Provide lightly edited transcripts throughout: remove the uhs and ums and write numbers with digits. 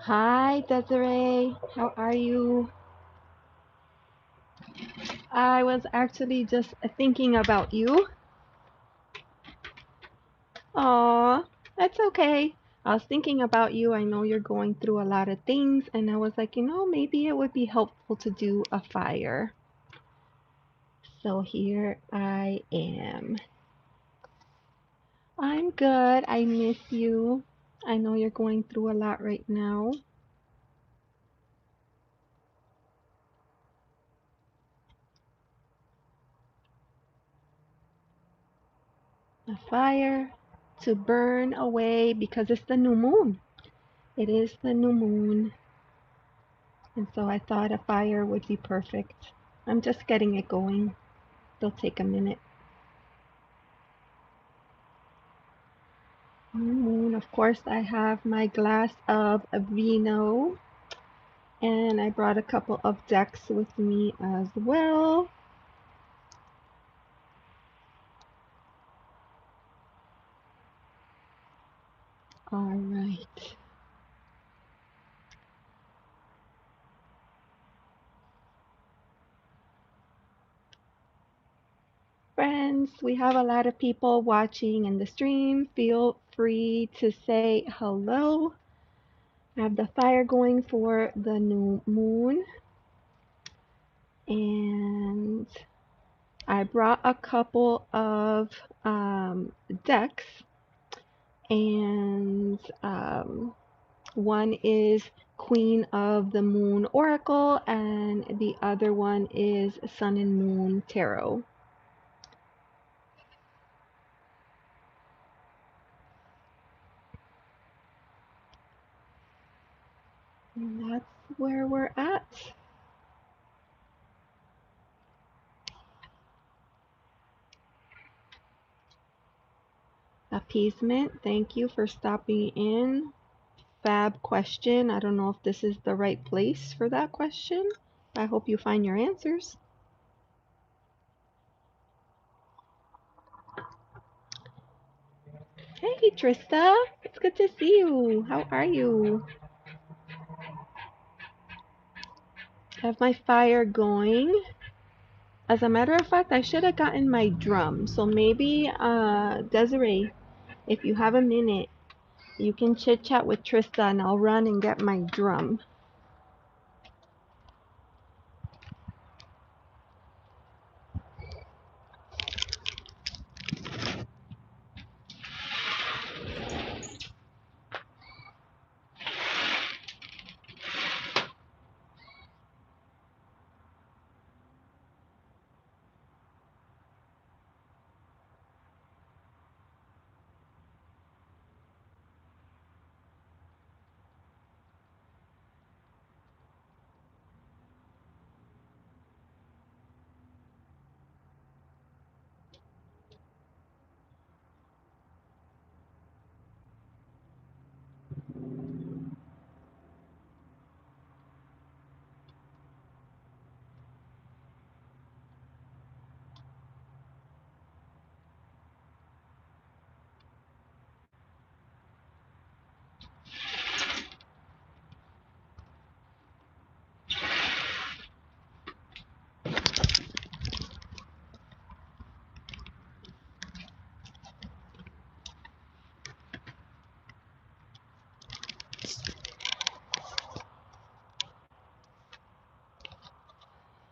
Hi, Desiree. How are you? I was actually just thinking about you. Aw, that's okay. I was thinking about you. I know you're going through a lot of things, and I was like, maybe it would be helpful to do a fire. So here I am. I'm good. I miss you. I know you're going through a lot right now. A fire to burn away because it's the new moon. It is the new moon. And so I thought a fire would be perfect. I'm just getting it going. It'll take a minute. And of course, I have my glass of vino, and I brought a couple of decks with me as well. All right. Friends, we have a lot of people watching in the stream. Feel free to say hello. I have the fire going for the new moon, and I brought a couple of decks, and one is Queen of the Moon Oracle, and the other one is Sun and Moon Tarot. And that's where we're at. Appeasement, thank you for stopping in. Fab question. I don't know if this is the right place for that question. I hope you find your answers. Hey, Trista. It's good to see you. How are you? Have my fire going. As a matter of fact, I should have gotten my drum. So maybe, Desiree, if you have a minute, you can chit chat with Trista and I'll run and get my drum.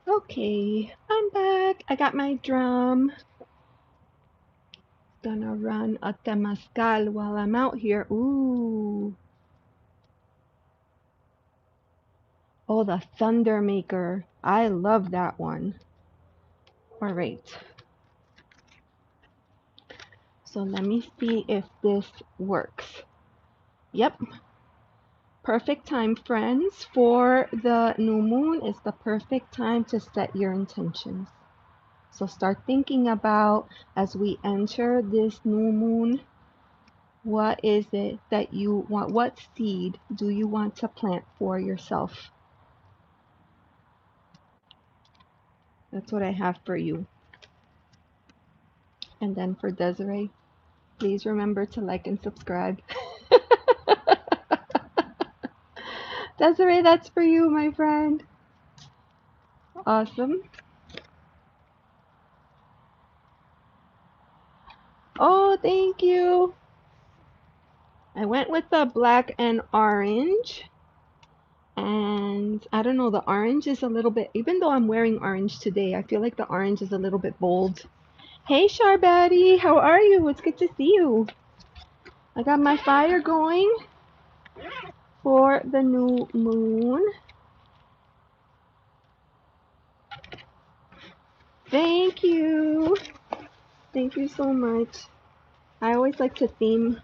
Okay, I'm back. I got my drum. Gonna run a temazcal while I'm out here. Ooh. Oh, the Thunder Maker. I love that one. All right. So let me see if this works. Yep. Perfect time, friends, for the new moon is the perfect time to set your intentions. So start thinking about, as we enter this new moon, what is it that you want? What seed do you want to plant for yourself? That's what I have for you. And then for Desiree, please remember to like and subscribe. Desiree, that's for you, my friend. Awesome. Oh, thank you. I went with the black and orange. And I don't know, the orange is a little bit, even though I'm wearing orange today, I feel like the orange is a little bit bold. Hey, Sharbati, how are you? It's good to see you. I got my fire going for the new moon. Thank you. Thank you so much. I always like to theme,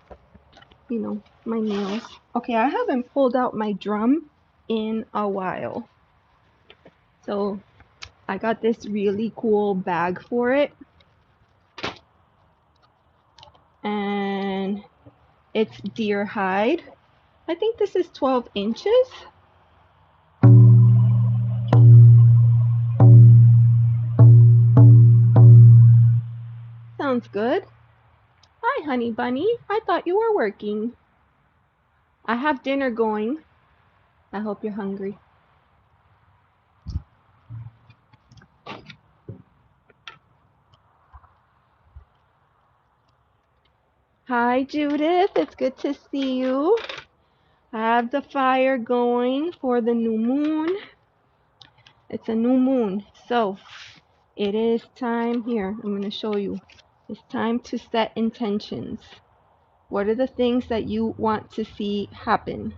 my nails. Okay, I haven't pulled out my drum in a while. So I got this really cool bag for it. And it's deer hide. I think this is 12 inches. Sounds good. Hi, honey bunny. I thought you were working. I have dinner going. I hope you're hungry. Hi, Judith. It's good to see you. I have the fire going for the new moon. It's a new moon. So it is time here. I'm going to show you. It's time to set intentions. What are the things that you want to see happen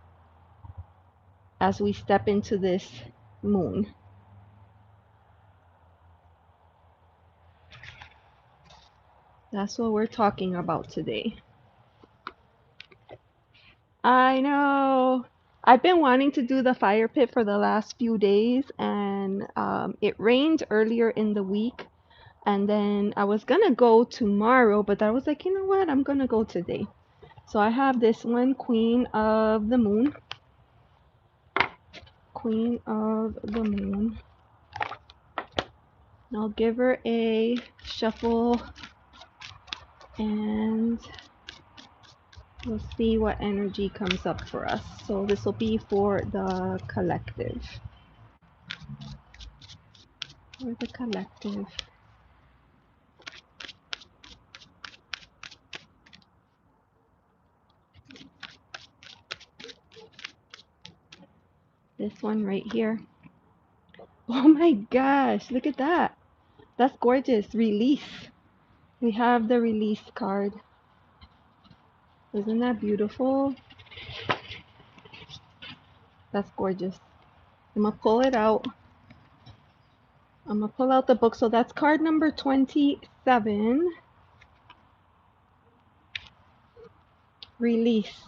as we step into this moon? That's what we're talking about today. I know. I've been wanting to do the fire pit for the last few days, and it rained earlier in the week. And then I was gonna go tomorrow, but I was like, you know what? I'm gonna go today. So I have this one, Queen of the Moon. Queen of the Moon. And I'll give her a shuffle and we'll see what energy comes up for us. So this will be for the collective. For the collective. This one right here. Oh my gosh, look at that. That's gorgeous. Release. We have the release card. Isn't that beautiful? That's gorgeous. I'm gonna pull it out. I'm gonna pull out the book. So that's card number 27. Release.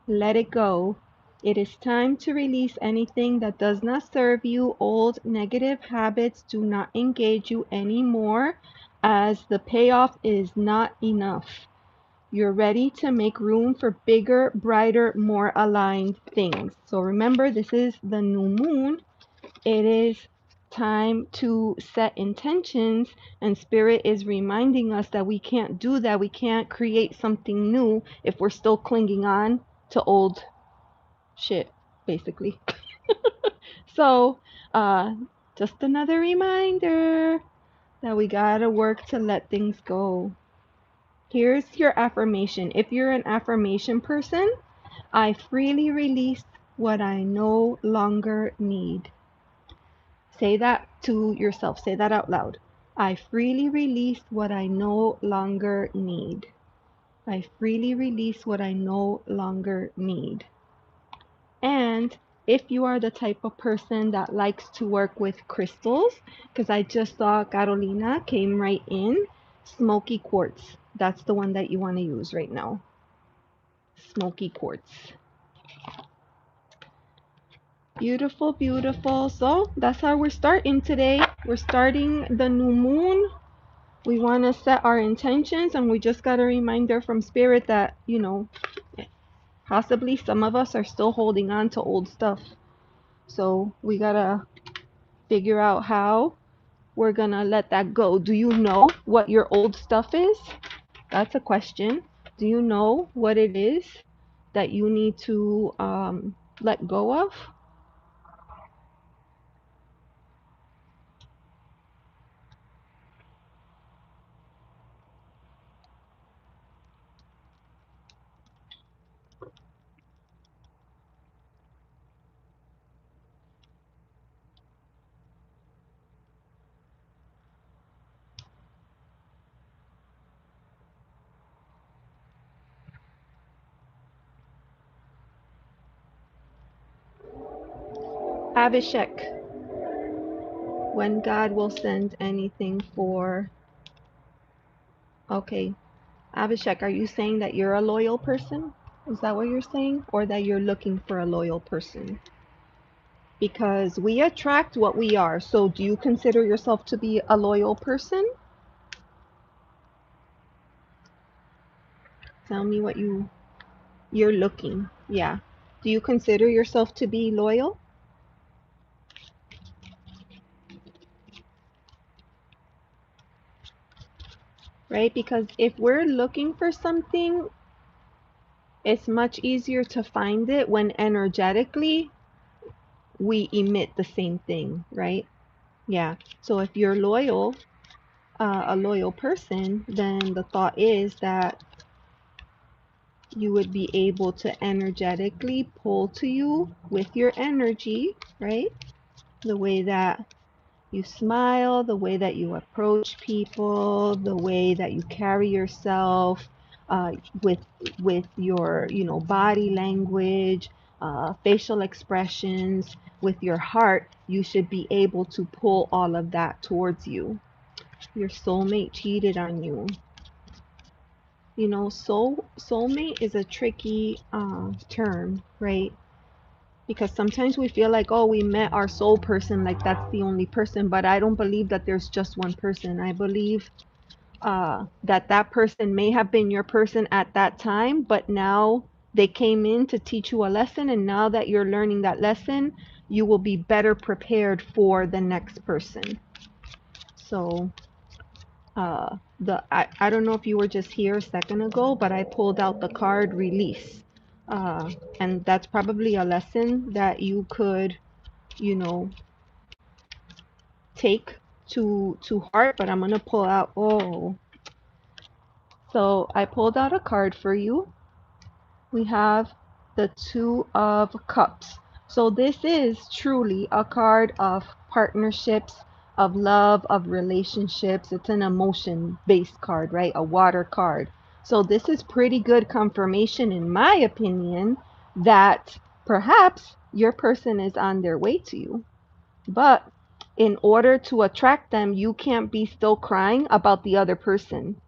Let it go. It is time to release anything that does not serve you. Old negative habits do not engage you anymore, as the payoff is not enough. You're ready to make room for bigger, brighter, more aligned things. So remember, this is the new moon. It is time to set intentions, and Spirit is reminding us that we can't do that. We can't create something new if we're still clinging on to old shit, basically. So, just another reminder that we gotta work to let things go. Here's your affirmation. If you're an affirmation person, I freely release what I no longer need. Say that to yourself. Say that out loud. I freely release what I no longer need. I freely release what I no longer need. And if you are the type of person that likes to work with crystals, because I just saw Carolina came right in, smoky quartz. That's the one that you want to use right now. Smoky quartz. Beautiful, beautiful. So that's how we're starting today. We're starting the new moon. We want to set our intentions, and we just got a reminder from Spirit that, possibly some of us are still holding on to old stuff. So we got to figure out how we're going to let that go. Do you know what your old stuff is? That's a question. Do you know what it is that you need to let go of? Abhishek, when God will send anything for. Okay. Abhishek, are you saying that you're a loyal person? Is that what you're saying? Or that you're looking for a loyal person? Because we attract what we are. So do you consider yourself to be a loyal person? Tell me what you're looking. Yeah. Do you consider yourself to be loyal? Right? Because if we're looking for something, it's much easier to find it when energetically we emit the same thing, right? Yeah. So if you're loyal, a loyal person, then the thought is that you would be able to energetically pull to you with your energy, right? The way that you smile, the way that you approach people, the way that you carry yourself, uh, with your body language, facial expressions, with your heart, you should be able to pull all of that towards you. Your soulmate cheated on you. Soulmate is a tricky term, right? Because sometimes we feel like, oh, we met our soul person, like that's the only person. But I don't believe that there's just one person. I believe that that person may have been your person at that time, but now they came in to teach you a lesson, and now that you're learning that lesson, you will be better prepared for the next person. So I don't know if you were just here a second ago, but I pulled out the card release. And that's probably a lesson that you could, you know, take to heart, but I'm gonna pull out. Oh, so I pulled out a card for you. We have the Two of Cups. So this is truly a card of partnerships, of love, of relationships. It's an emotion-based card, right? A water card. So this is pretty good confirmation, in my opinion, that perhaps your person is on their way to you. But in order to attract them, you can't be still crying about the other person,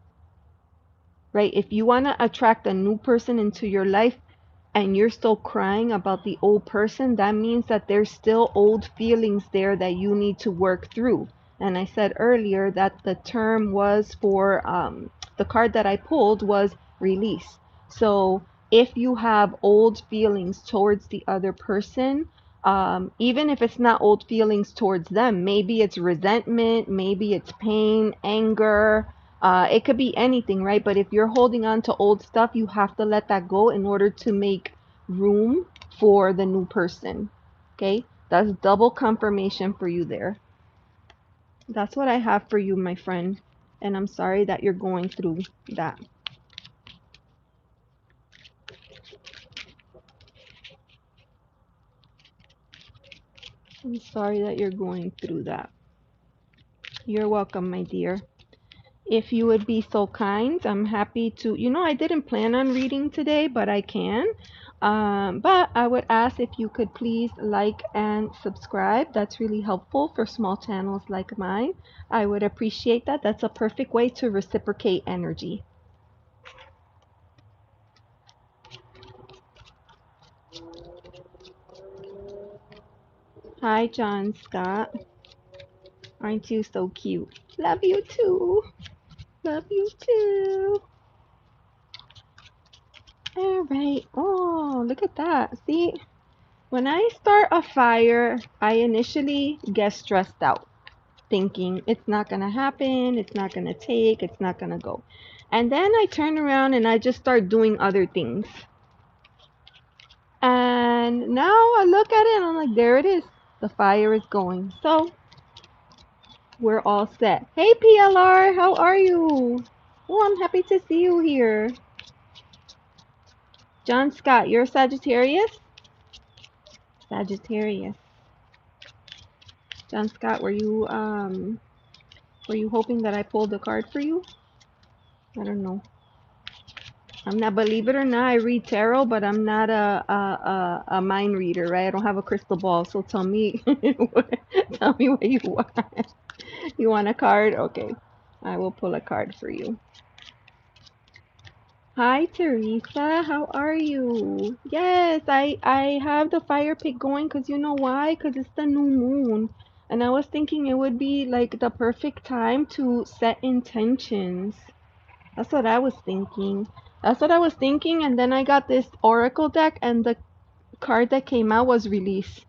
right? If you want to attract a new person into your life, and you're still crying about the old person, that means that there's still old feelings there that you need to work through. And I said earlier that the term was for the card that I pulled was release. So if you have old feelings towards the other person, even if it's not old feelings towards them, maybe it's resentment, maybe it's pain, anger, it could be anything, right? But if you're holding on to old stuff, you have to let that go in order to make room for the new person. Okay? That's double confirmation for you there. That's what I have for you, my friend. And I'm sorry that you're going through that. I'm sorry that you're going through that. You're welcome, my dear. If you would be so kind, I'm happy to. I didn't plan on reading today, but I can. But I would ask if you could please like and subscribe. That's really helpful for small channels like mine. I would appreciate that. That's a perfect way to reciprocate energy. Hi, John Scott. Aren't you so cute? Love you too. Love you too. All right. Oh, look at that. See, when I start a fire, I initially get stressed out, thinking it's not going to happen, it's not going to take, it's not going to go. And then I turn around and I just start doing other things. And now I look at it and I'm like, there it is. The fire is going. So we're all set. Hey, PLR, how are you? Oh, I'm happy to see you here. John Scott, you're a Sagittarius? Sagittarius. John Scott, were you hoping that I pulled a card for you? I don't know. I'm not, believe it or not, I read tarot, but I'm not a mind reader, right? I don't have a crystal ball. So tell me, tell me what you want. You want a card? Okay, I will pull a card for you. Hi, Teresa. How are you? Yes, I have the fire pit going because you know why? Because it's the new moon. And I was thinking it would be like the perfect time to set intentions. That's what I was thinking. That's what I was thinking. And then I got this oracle deck, and the card that came out was release.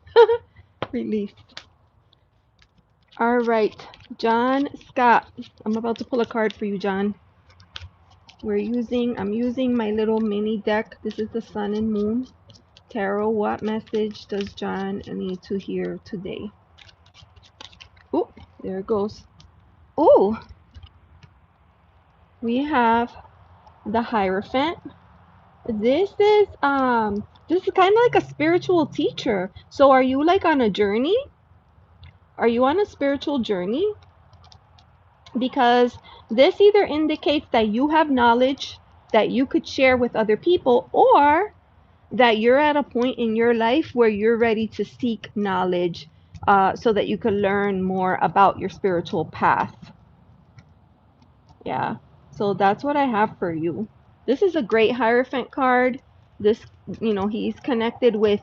Release. All right, John Scott. I'm about to pull a card for you, John. I'm using my little mini deck. This is the sun and moon tarot. What message does John need to hear today? Oh, there it goes. Oh, we have the Hierophant. This is kind of like a spiritual teacher. So are you like on a journey? Are you on a spiritual journey? Because this either indicates that you have knowledge that you could share with other people, or that you're at a point in your life where you're ready to seek knowledge so that you can learn more about your spiritual path. Yeah, so that's what I have for you. This is a great Hierophant card. This, he's connected with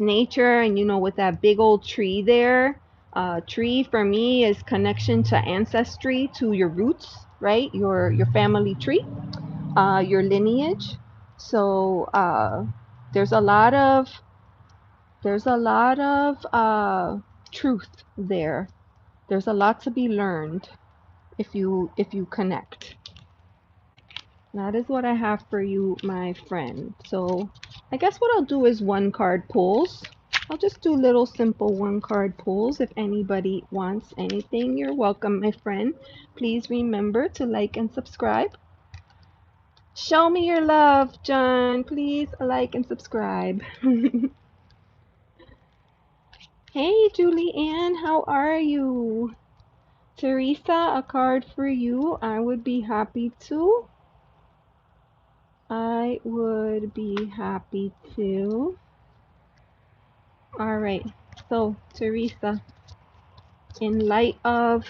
nature, and with that big old tree there. Tree for me is connection to ancestry, to your roots, right? Your family tree, your lineage. So there's a lot of truth there. There's a lot to be learned if you connect. That is what I have for you, my friend. So I guess what I'll do is one card pulls. I'll just do little simple one card pulls. If anybody wants anything, you're welcome, my friend. Please remember to like and subscribe. Show me your love, John. Please like and subscribe. Hey, Julie Ann, how are you? Teresa, a card for you. I would be happy to. I would be happy to. All right. So, Teresa, in light of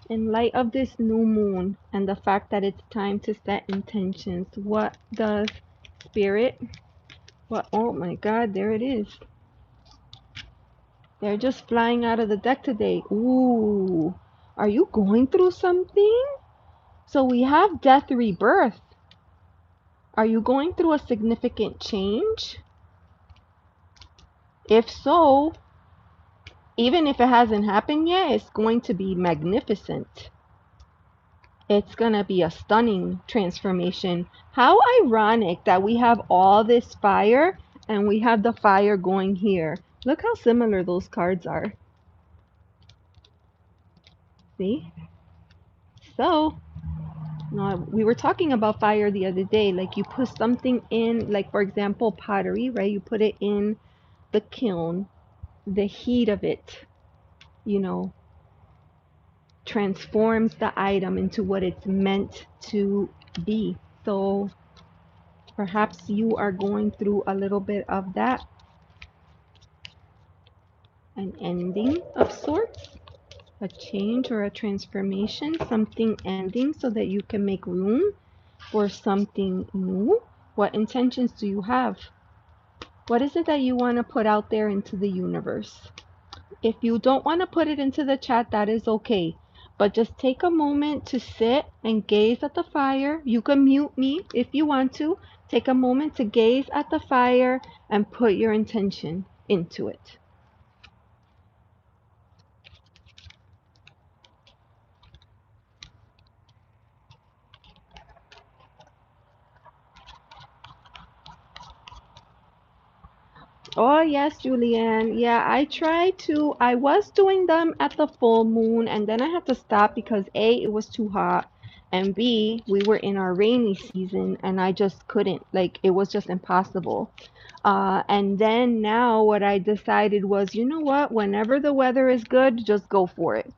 this new moon and the fact that it's time to set intentions, what does spirit? What? Oh my God, there it is. They're just flying out of the deck today. Ooh. Are you going through something? So we have death, rebirth. Are you going through a significant change? If so, even if it hasn't happened yet, it's going to be magnificent. It's going to be a stunning transformation. How ironic that we have all this fire and we have the fire going here. Look how similar those cards are. See? So, we were talking about fire the other day. Like you put something in, like for example, pottery, right? You put it in the kiln, the heat of it, transforms the item into what it's meant to be. So perhaps you are going through a little bit of that, an ending of sorts, a change or a transformation, something ending so that you can make room for something new. What intentions do you have? What is it that you want to put out there into the universe? If you don't want to put it into the chat, that is okay. But just take a moment to sit and gaze at the fire. You can mute me if you want to. Take a moment to gaze at the fire and put your intention into it. Oh, yes, Julianne. Yeah, I was doing them at the full moon, and then I had to stop because A, it was too hot, and B, we were in our rainy season, and I just couldn't. Like, it was just impossible. And then now what I decided was, you know what? Whenever the weather is good, just go for it.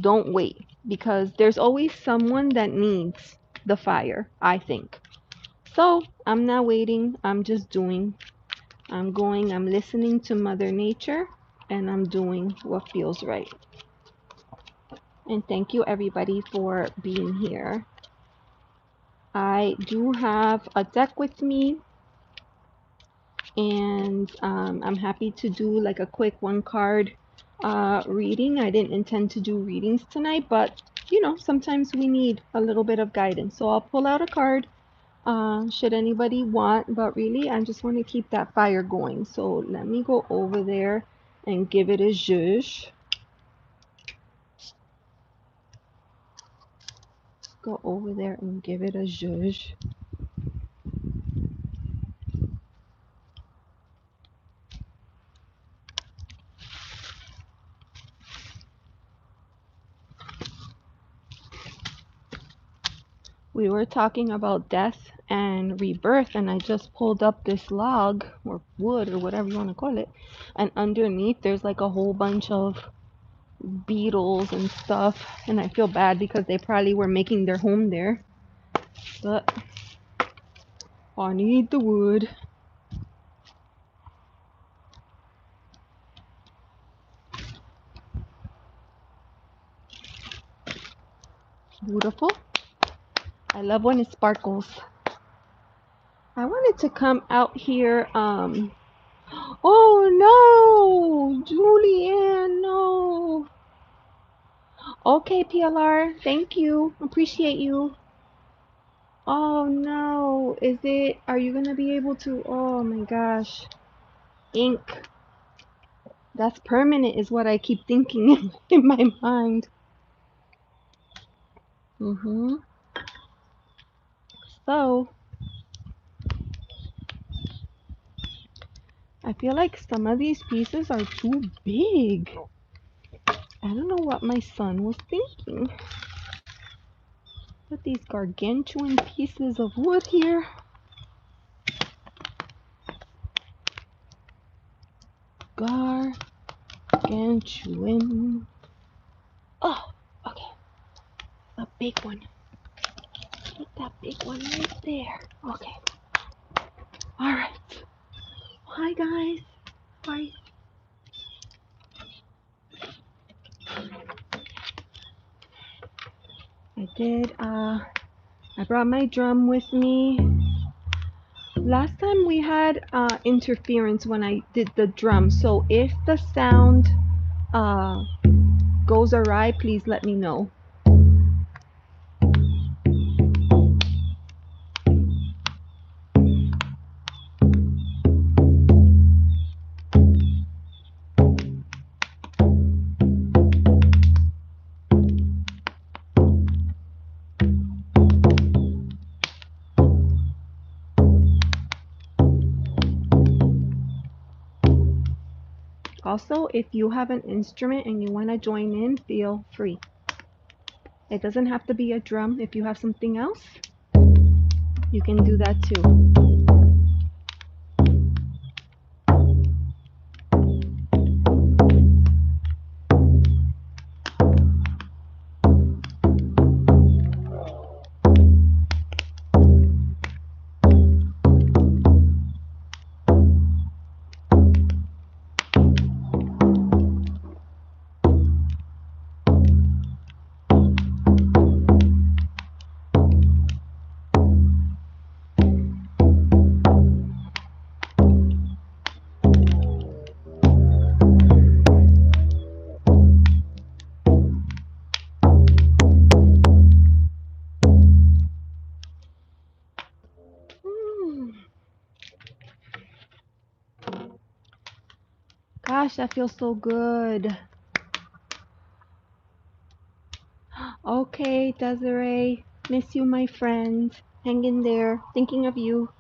Don't wait, because there's always someone that needs the fire, I think. So I'm not waiting, I'm just doing. I'm listening to Mother Nature, and I'm doing what feels right. And thank you everybody for being here. I do have a deck with me, and I'm happy to do like a quick one card reading. I didn't intend to do readings tonight, but you know, sometimes we need a little bit of guidance. So I'll pull out a card should anybody want, but really I just want to keep that fire going. So let me go over there and give it a zhuzh. Go over there and give it a zhuzh. We were talking about death and rebirth, and I just pulled up this log or wood or whatever you want to call it, and underneath there's like a whole bunch of beetles and stuff, and I feel bad because they probably were making their home there, but I need the wood. Beautiful. I love when it sparkles. I wanted to come out here. Oh no, Julianne, no. Okay, PLR, thank you. Appreciate you. Oh no, is it? Are you gonna be able to? Oh my gosh. Ink. That's permanent, is what I keep thinking in my mind. So, I feel like some of these pieces are too big. I don't know what my son was thinking. Put these gargantuan pieces of wood here. Gargantuan. Oh, okay. A big one. Put that big one right there. Okay. Alright. Hi guys. Hi. I brought my drum with me. Last time we had interference when I did the drum, so if the sound uh, goes awry, please let me know. Also, if you have an instrument and you want to join in, feel free. It doesn't have to be a drum. If you have something else, you can do that too. Gosh, that feels so good. Okay, Desiree. Miss you, my friend. Hang in there. Thinking of you.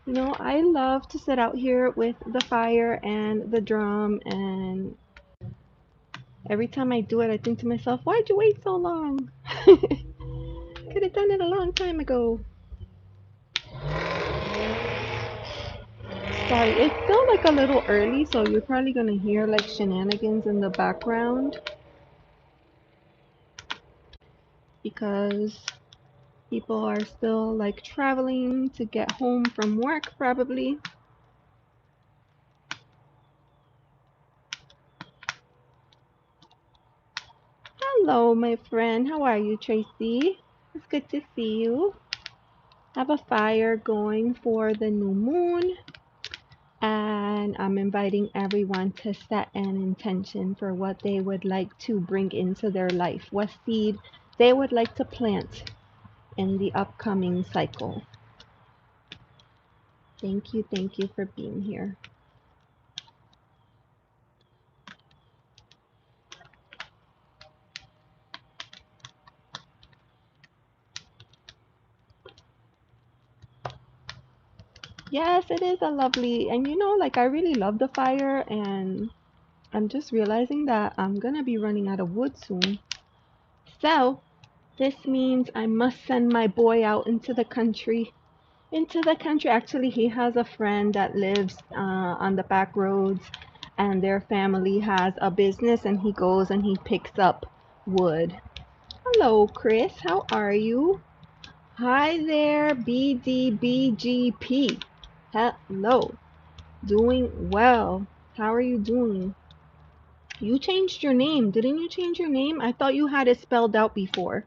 You know, I love to sit out here with the fire and the drum, and every time I do it, I think to myself, why'd you wait so long? Could have done it a long time ago. Sorry, it's still like a little early, so you're probably gonna hear like shenanigans in the background. because people are still like traveling to get home from work probably. Hello, my friend. How are you, Tracy? It's good to see you. Have a fire going for the new moon, and I'm inviting everyone to set an intention for what they would like to bring into their life, what seed they would like to plant in the upcoming cycle. Thank you for being here. Yes, it is a lovely, and you know, like I really love the fire, and I'm just realizing that I'm gonna be running out of wood soon. So, this means I must send my boy out into the country. Into the country. Actually, he has a friend that lives on the back roads, and their family has a business, and he goes and he picks up wood. Hello, Chris. How are you? Hi there, BDBGP. Hello. Doing well. How are you doing? You changed your name. Didn't you change your name? I thought you had it spelled out before.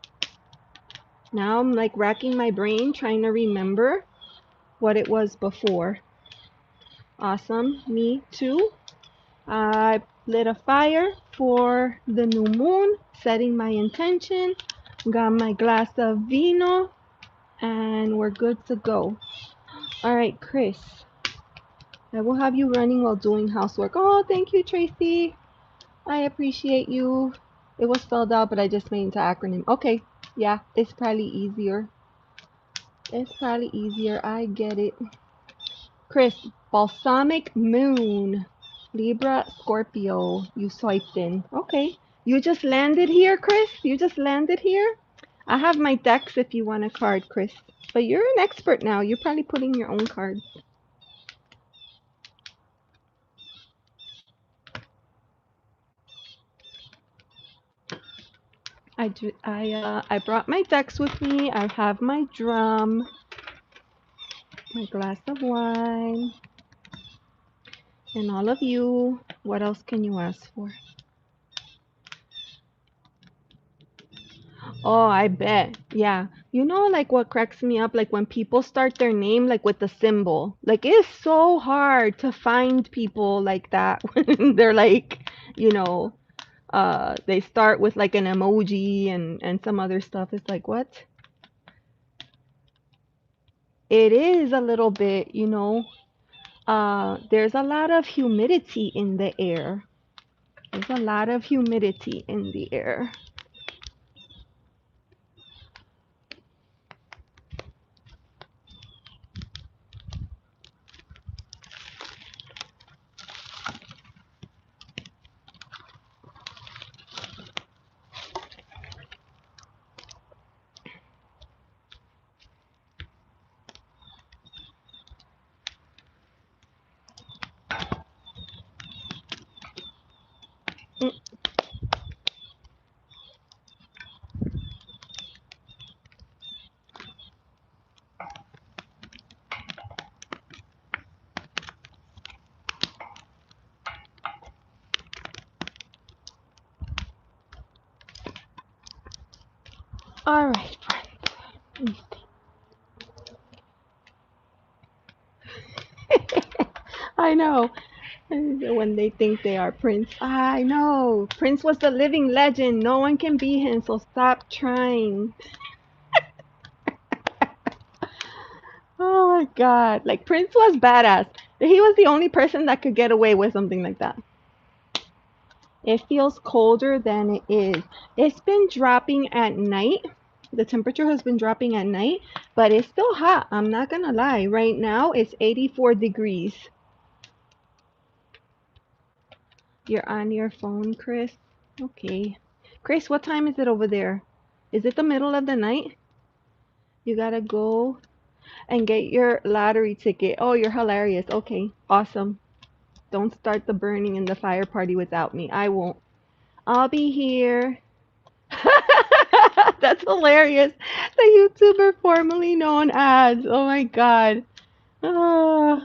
Now I'm like racking my brain trying to remember what it was before. Awesome. Me too. I lit a fire for the new moon, setting my intention. Got my glass of vino, and we're good to go. All right, Chris. I will have you running while doing housework. Oh, thank you, Tracy. I appreciate you. It was spelled out, but I just made it into acronym. Okay, yeah, it's probably easier. It's probably easier. I get it. Chris, balsamic moon. Libra, Scorpio. You swiped in. Okay. You just landed here, Chris? You just landed here? I have my decks if you want a card, Chris. But you're an expert now. You're probably putting your own cards. I brought my decks with me. I have my drum, my glass of wine, and all of you. What else can you ask for? Oh, I bet. Yeah. You know, like what cracks me up, like when people start their name like with the symbol. Like it's so hard to find people like that when they're like, you know, they start with like an emoji and some other stuff. It's like, what? It is a little bit, you know. There's a lot of humidity in the air. There's a lot of humidity in the air. Mm. All right, friends. I know. When they think they are Prince. I know. Prince was the living legend. No one can be him, so stop trying. Oh my God. Like Prince was badass. He was the only person that could get away with something like that. It feels colder than it is. It's been dropping at night. The temperature has been dropping at night, but it's still hot. I'm not gonna lie. Right now it's 84 degrees. You're on your phone, Chris? Okay. Chris, what time is it over there? Is it the middle of the night? You gotta go and get your lottery ticket. Oh, you're hilarious. Okay, awesome. Don't start the burning in the fire party without me. I won't. I'll be here. That's hilarious. The YouTuber formerly known as. Oh my God. Oh,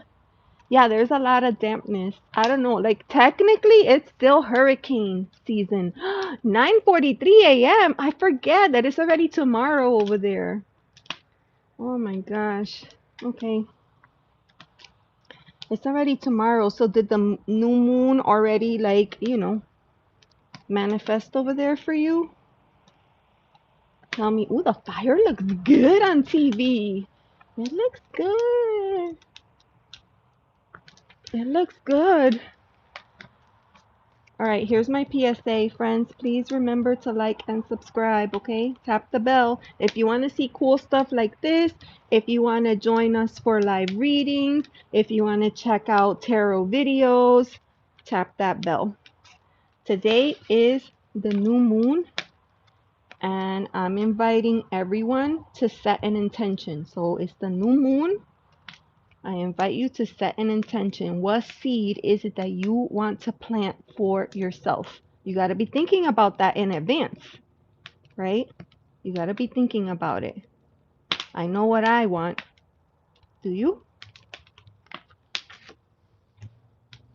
yeah, there's a lot of dampness. I don't know. Like technically, it's still hurricane season. 9:43 a.m. I forget that it's already tomorrow over there. Oh my gosh. Okay. It's already tomorrow. So did the new moon already like, manifest over there for you? Tell me. Ooh, the fire looks good on TV. It looks good. It looks good. All right, here's my PSA, friends. Please remember to like and subscribe, okay? Tap the bell. If you want to see cool stuff like this, if you want to join us for live readings, if you want to check out tarot videos, tap that bell. Today is the new moon, and I'm inviting everyone to set an intention. So it's the new moon. I invite you to set an intention. What seed is it that you want to plant for yourself? You got to be thinking about that in advance, right? You got to be thinking about it. I know what I want. Do you?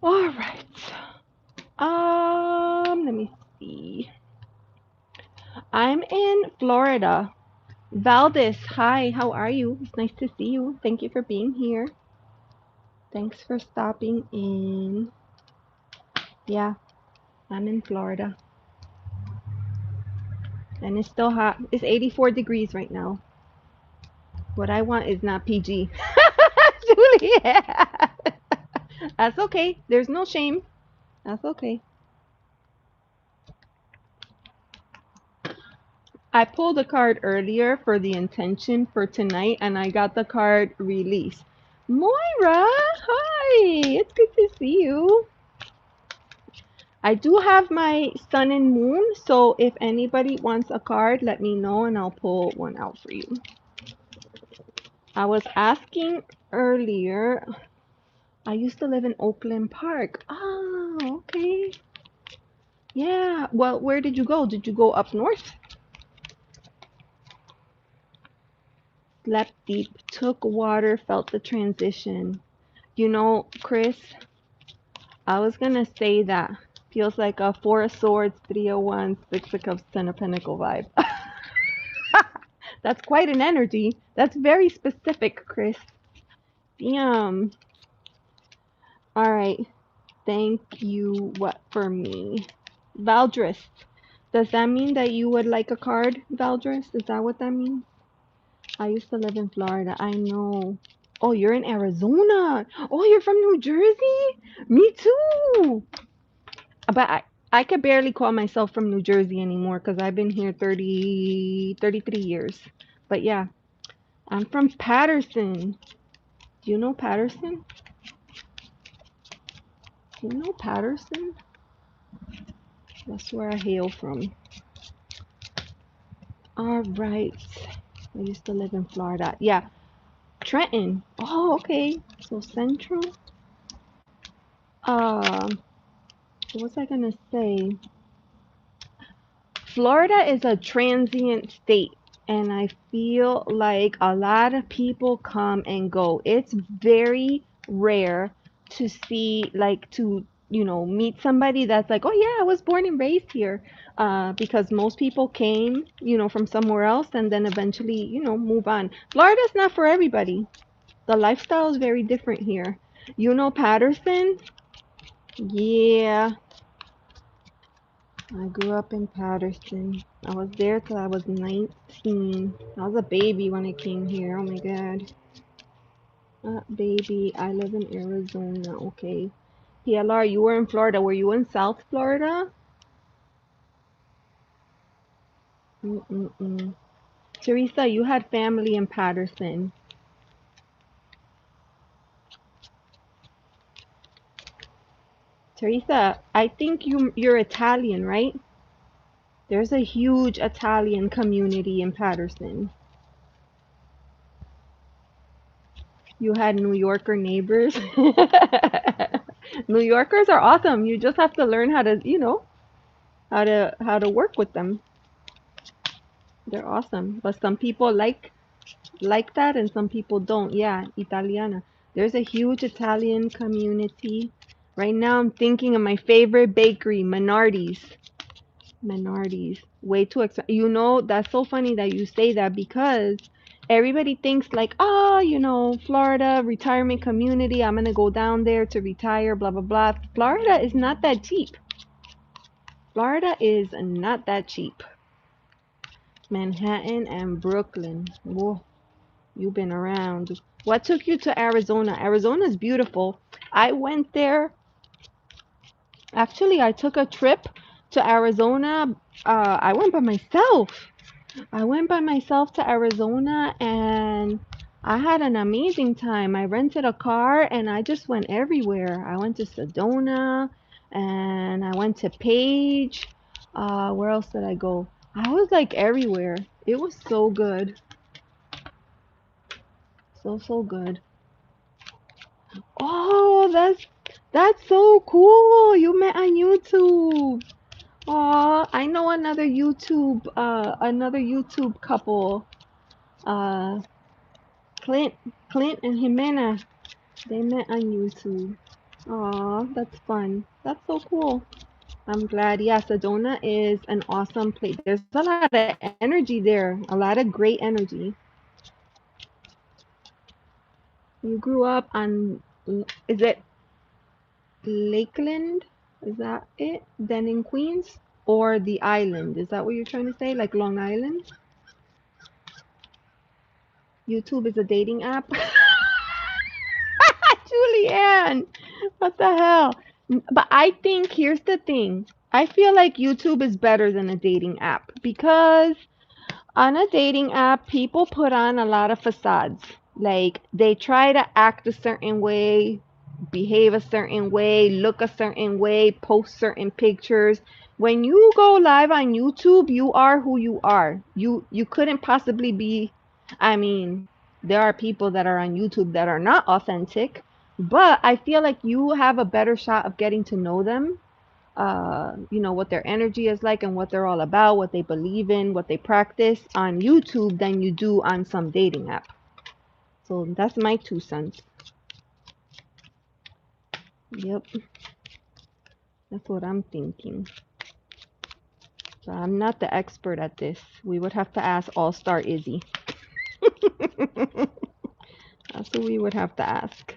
All right. Let me see. I'm in Florida. Valdez, hi, how are you? It's nice to see you. Thank you for being here. Thanks for stopping in. Yeah, I'm in Florida. And it's still hot. It's 84 degrees right now. What I want is not PG. Juliet. That's okay. There's no shame. That's okay. I pulled a card earlier for the intention for tonight, and I got the card release. Moira, hi. It's good to see you. I do have my sun and moon, so if anybody wants a card, let me know and I'll pull one out for you. I was asking earlier, I used to live in Oakland Park. Oh, okay. Yeah. Well, where did you go? Did you go up north? Slept deep, took water, felt the transition. You know, Chris, I was gonna say that feels like a Four of Swords, Three of Wands, Six of Cups, Ten of Pentacles vibe. That's quite an energy. That's very specific, Chris. Damn. All right. Thank you. What for me? Valdris. Does that mean that you would like a card, Valdris? Is that what that means? I used to live in Florida. I know. Oh, you're in Arizona. Oh, you're from New Jersey? Me too. But I could barely call myself from New Jersey anymore because I've been here 33 years. But yeah, I'm from Patterson. Do you know Patterson? Do you know Patterson? That's where I hail from. All right. I used to live in Florida. Yeah. Trenton. Oh, okay. So central. What was I gonna say? Florida is a transient state, and I feel like a lot of people come and go. It's very rare to see, like, meet somebody that's like, oh yeah, I was born and raised here, because most people came, from somewhere else and then eventually, move on. Florida's not for everybody. The lifestyle is very different here. You know Patterson? Yeah, I grew up in Patterson. I was there till I was 19. I was a baby when I came here. Oh my god. Baby, I live in Arizona. Okay. PLR, you were in Florida. Were you in South Florida? Mm-mm-mm. Teresa, you had family in Patterson. Teresa, I think you're Italian, right? There's a huge Italian community in Patterson. You had New Yorker neighbors. New Yorkers are awesome. You just have to learn how to, how to work with them. They're awesome. But some people like that and some people don't. Yeah, Italiana. There's a huge Italian community. Right now I'm thinking of my favorite bakery, Menardi's. Menardi's. Way too expensive. You know, that's so funny that you say that because everybody thinks like, oh, you know, Florida retirement community. I'm gonna go down there to retire, blah blah blah. Florida is not that cheap. Florida is not that cheap. Manhattan and Brooklyn. Whoa, you've been around. What took you to Arizona? Arizona is beautiful. I went there. Actually, I took a trip to Arizona. I went by myself. I went by myself to Arizona and I had an amazing time. I rented a car and I just went everywhere. I went to Sedona and I went to Page. Where else did I go? I was like everywhere. It was so good. So, so good. Oh, that's so cool. You met on YouTube. Oh, I know another YouTube couple. Uh, Clint, Clint and Jimena, they met on YouTube. Aw, that's fun. That's so cool. I'm glad. Yeah, Sedona is an awesome place. There's a lot of energy there, a lot of great energy. You grew up on, is it Lakeland? Is that it? Then in Queens? Or the island? Is that what you're trying to say? Like Long Island? YouTube is a dating app? Julianne, what the hell? But I think here's the thing. I feel like YouTube is better than a dating app because on a dating app, people put on a lot of facades. Like they try to act a certain way, behave a certain way, look a certain way, post certain pictures. When you go live on YouTube, you are who you are. You couldn't possibly be, I mean, there are people that are on YouTube that are not authentic, but I feel like you have a better shot of getting to know them, you know, what their energy is like and what they're all about, what they believe in, what they practice on YouTube than you do on some dating app. So that's my 2 cents. Yep, that's what I'm thinking. So I'm not the expert at this. We would have to ask All Star Izzy. That's who we would have to ask.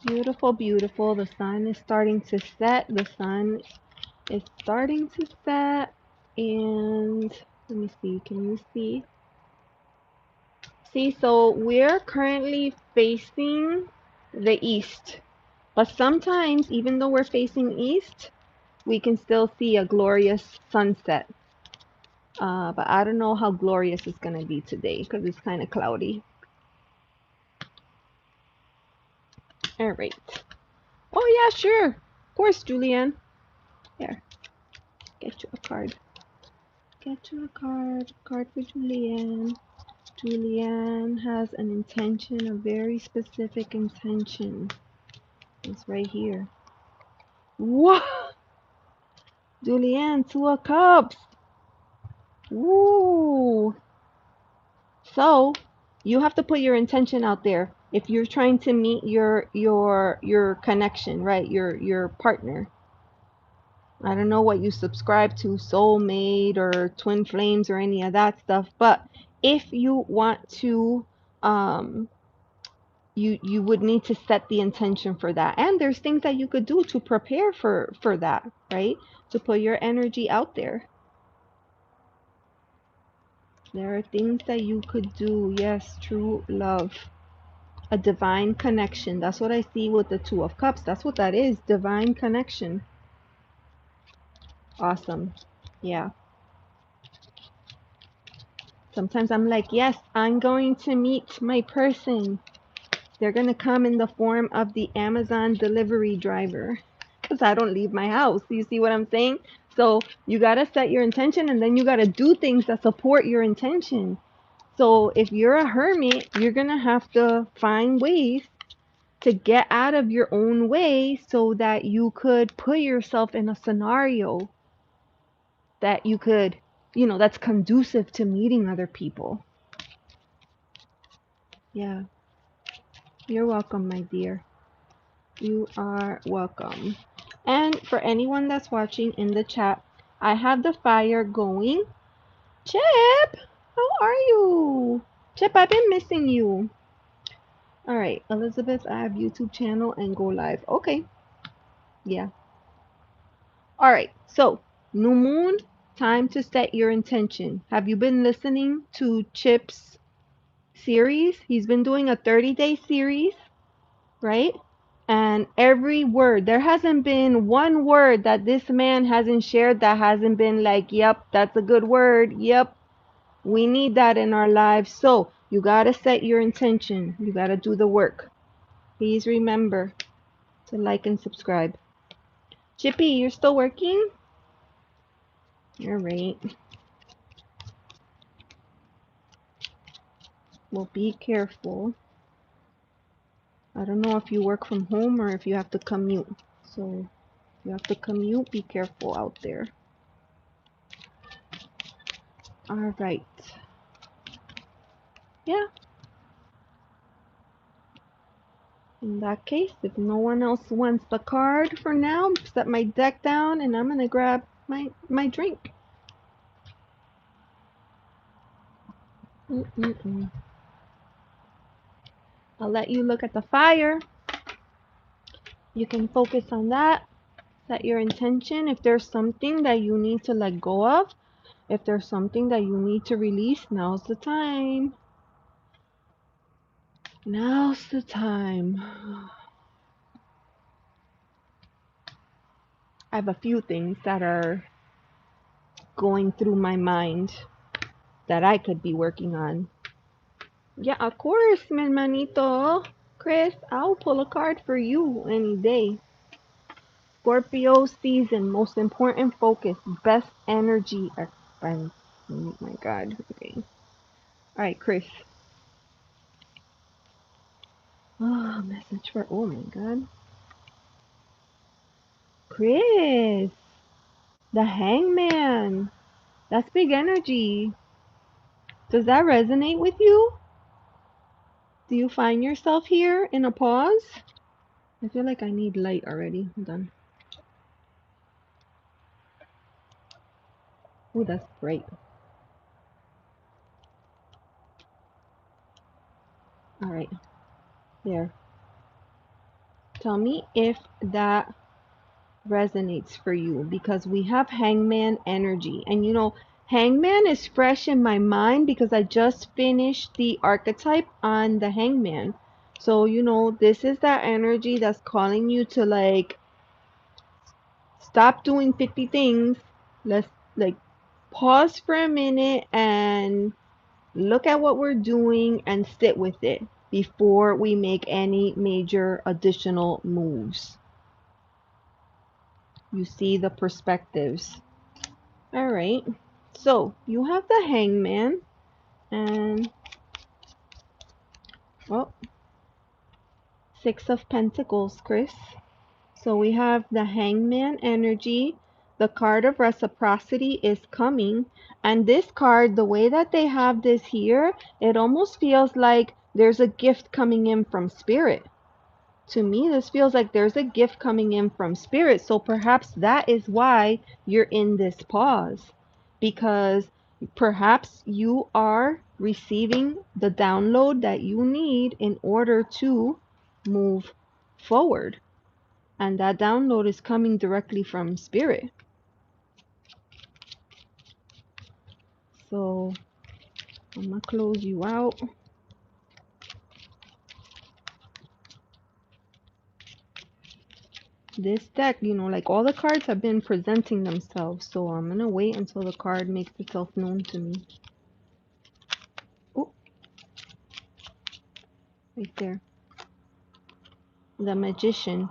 Beautiful, beautiful. The sun is starting to set. The sun is starting to set. And let me see. Can you see? See, so we're currently facing the east. But sometimes, even though we're facing east, we can still see a glorious sunset. But I don't know how glorious it's going to be today because it's kind of cloudy. All right. Oh, yeah, sure. Of course, Julianne. Here, get you a card. Get you a card. Card for Julianne. Julianne has an intention, a very specific intention. It's right here. What? Julianne, 2 of Cups. Ooh. So you have to put your intention out there. If you're trying to meet your connection, right? Your partner. I don't know what you subscribe to, soulmate or twin flames or any of that stuff, but if you want to you would need to set the intention for that. And there's things that you could do to prepare for that, right? To put your energy out there. There are things that you could do. Yes, true love. A divine connection. That's what I see with the 2 of Cups. That's what that is. Divine connection. Awesome. Yeah. Sometimes I'm like, yes, I'm going to meet my person. They're going to come in the form of the Amazon delivery driver because I don't leave my house. You see what I'm saying? So you got to set your intention and then you got to do things that support your intention. So if you're a hermit, you're going to have to find ways to get out of your own way so that you could put yourself in a scenario that you could, that's conducive to meeting other people. Yeah. You're welcome, my dear. You are welcome. And for anyone that's watching in the chat, I have the fire going. Chip, how are you? Chip, I've been missing you. All right, Elizabeth, I have YouTube channel and go live. Okay, yeah. All right, so new moon, time to set your intention. Have you been listening to Chip's series? He's been doing a 30-day series, right? And every word, there hasn't been one word that this man hasn't shared that hasn't been like, yep, that's a good word. Yep, we need that in our lives. So you got to set your intention. You got to do the work. Please remember to like and subscribe. Chippy, you're still working? All right. Well, be careful. I don't know if you work from home or if you have to commute. So if you have to commute, be careful out there. All right. Yeah. In that case, if no one else wants the card for now, set my deck down and I'm going to grab my drink. I'll let you look at the fire. You can focus on that. Set your intention. If there's something that you need to let go of, if there's something that you need to release, now's the time. Now's the time. I have a few things that are going through my mind that I could be working on. Yeah, of course, mi hermanito. Chris, I'll pull a card for you any day. Scorpio season, most important focus, best energy expense. Oh my god. Okay. Alright, Chris. Oh, message for, oh my god. Chris, the hangman. That's big energy. Does that resonate with you? Do you find yourself here in a pause? I feel like I need light already. Hold on. Oh, that's bright. Alright, there. Tell me if that resonates for you because we have hangman energy. And hangman is fresh in my mind because I just finished the archetype on the hangman. So, this is that energy that's calling you to like stop doing 50 things. Let's like pause for a minute and look at what we're doing and sit with it before we make any major additional moves. You see the perspectives. All right. So you have the hangman and, well, Six of Pentacles, Chris. So we have the hangman energy. The card of reciprocity is coming. And this card, the way that they have this here, it almost feels like there's a gift coming in from spirit. To me, this feels like there's a gift coming in from spirit. So perhaps that is why you're in this pause. Because perhaps you are receiving the download that you need in order to move forward. And that download is coming directly from spirit. So I'm going to close you out. This deck, like all the cards have been presenting themselves. So I'm going to wait until the card makes itself known to me. Oh, right there. The Magician.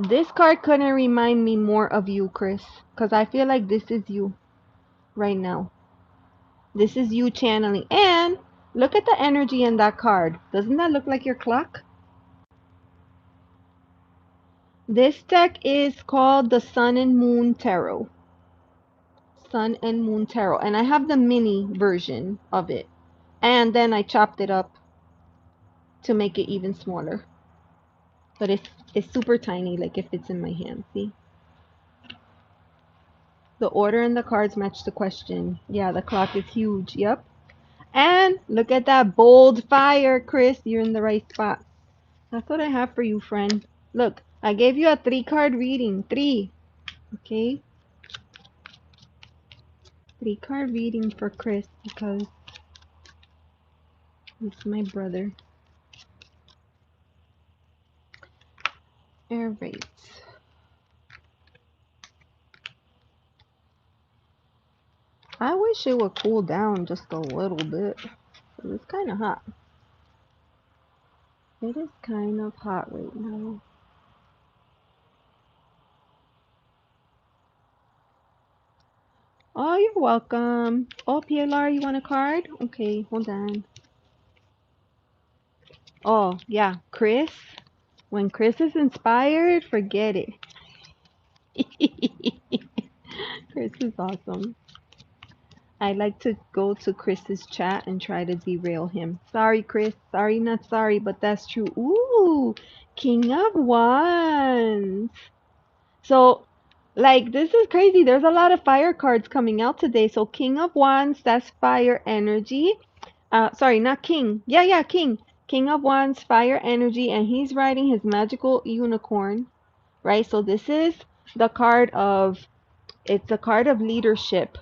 This card couldn't remind me more of you, Chris. Because I feel like this is you right now. This is you channeling. And look at the energy in that card. Doesn't that look like your clock? This deck is called the Sun and Moon Tarot. Sun and Moon Tarot. And I have the mini version of it. And then I chopped it up to make it even smaller. But it's super tiny, like it fits in my hand. See? The order and the cards match the question. Yeah, the clock is huge. Yep. And look at that bold fire, Chris. You're in the right spot. That's what I have for you, friend. Look, I gave you a 3-card reading. 3. Okay? 3-card reading for Chris because he's my brother. Alright. I wish it would cool down just a little bit. It's kind of hot. It is kind of hot right now. Oh, you're welcome. Oh, PLR, you want a card? Okay, hold on. Oh, yeah, Chris. When Chris is inspired, forget it. Chris is awesome. I like to go to Chris's chat and try to derail him. Sorry, Chris. Sorry, not sorry, but that's true. Ooh, King of Wands. So, like, this is crazy. There's a lot of fire cards coming out today. So, King of Wands, that's fire energy. Sorry, not King. Yeah, King. King of Wands, fire energy, and he's riding his magical unicorn, right? So, this is the card of it's a card of leadership,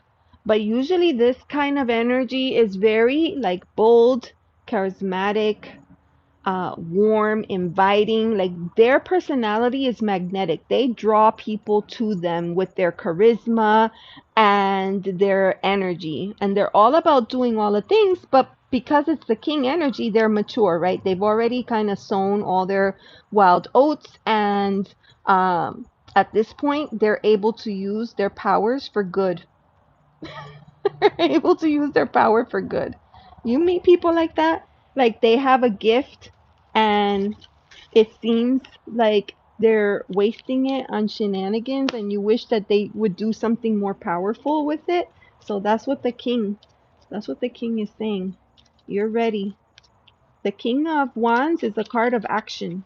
but usually this kind of energy is very like bold, charismatic, warm, inviting. Like their personality is magnetic. They draw people to them with their charisma and their energy, and they're all about doing all the things. But because it's the king energy, they're mature, right? They've already kind of sown all their wild oats, and at this point, they're able to use their powers for good. They're able to use their power for good. You meet people like that, like they have a gift and it seems like they're wasting it on shenanigans and you wish that they would do something more powerful with it. So that's what the king is saying. You're ready. The King of Wands is a card of action.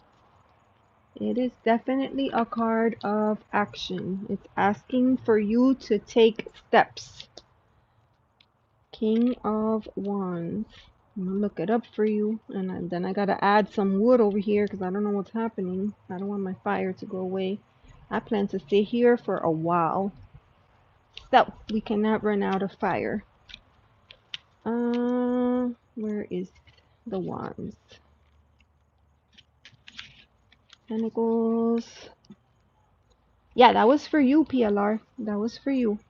It is definitely a card of action. It's asking for you to take steps. King of Wands. I'm gonna look it up for you, and then I gotta add some wood over here because I don't know what's happening. I don't want my fire to go away. I plan to stay here for a while, so we cannot run out of fire. Where is the wands? Pentacles. Yeah, that was for you, PLR. That was for you.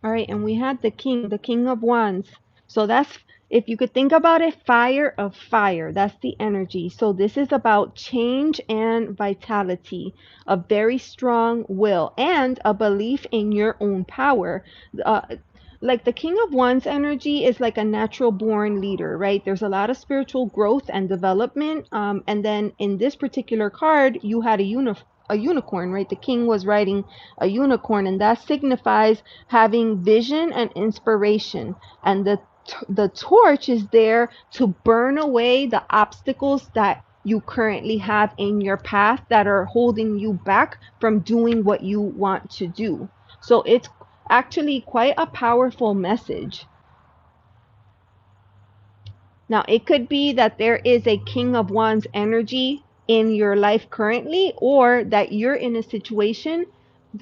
All right, and we had the king of wands. So that's, if you could think about it, fire of fire. That's the energy. So this is about change and vitality, a very strong will, and a belief in your own power. Uh, like the king of wands energy is like a natural born leader, right? There's a lot of spiritual growth and development. And then in this particular card, you had a unicorn, right? The king was riding a unicorn, and that signifies having vision and inspiration. And the torch is there to burn away the obstacles that you currently have in your path that are holding you back from doing what you want to do. So it's actually quite a powerful message. Now, it could be that there is a King of Wands energy in your life currently, or that you're in a situation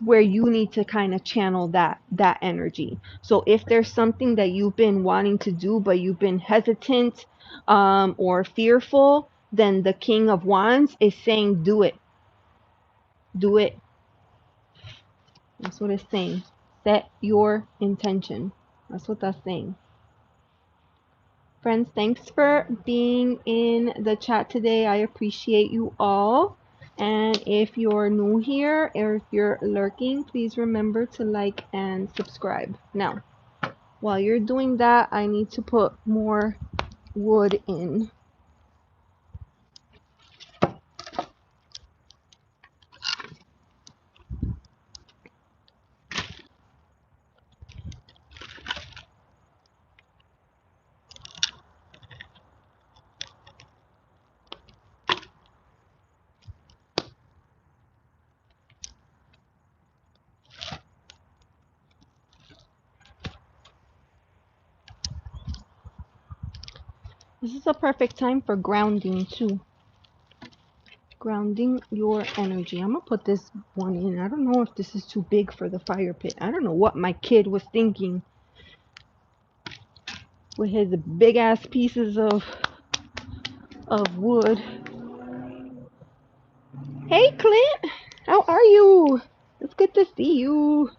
where you need to kind of channel that energy. So if there's something that you've been wanting to do but you've been hesitant or fearful, then the King of Wands is saying do it. Do it. That's what it's saying. Set your intention. That's what that's saying. Friends, thanks for being in the chat today. I appreciate you all. And if you're new here or if you're lurking, please remember to like and subscribe. Now, while you're doing that, I need to put more wood in. This is a perfect time for grounding too. Grounding your energy. I'm gonna put this one in. I don't know if this is too big for the fire pit. I don't know what my kid was thinking with his big ass pieces of wood. Hey Clint, how are you? It's good to see you.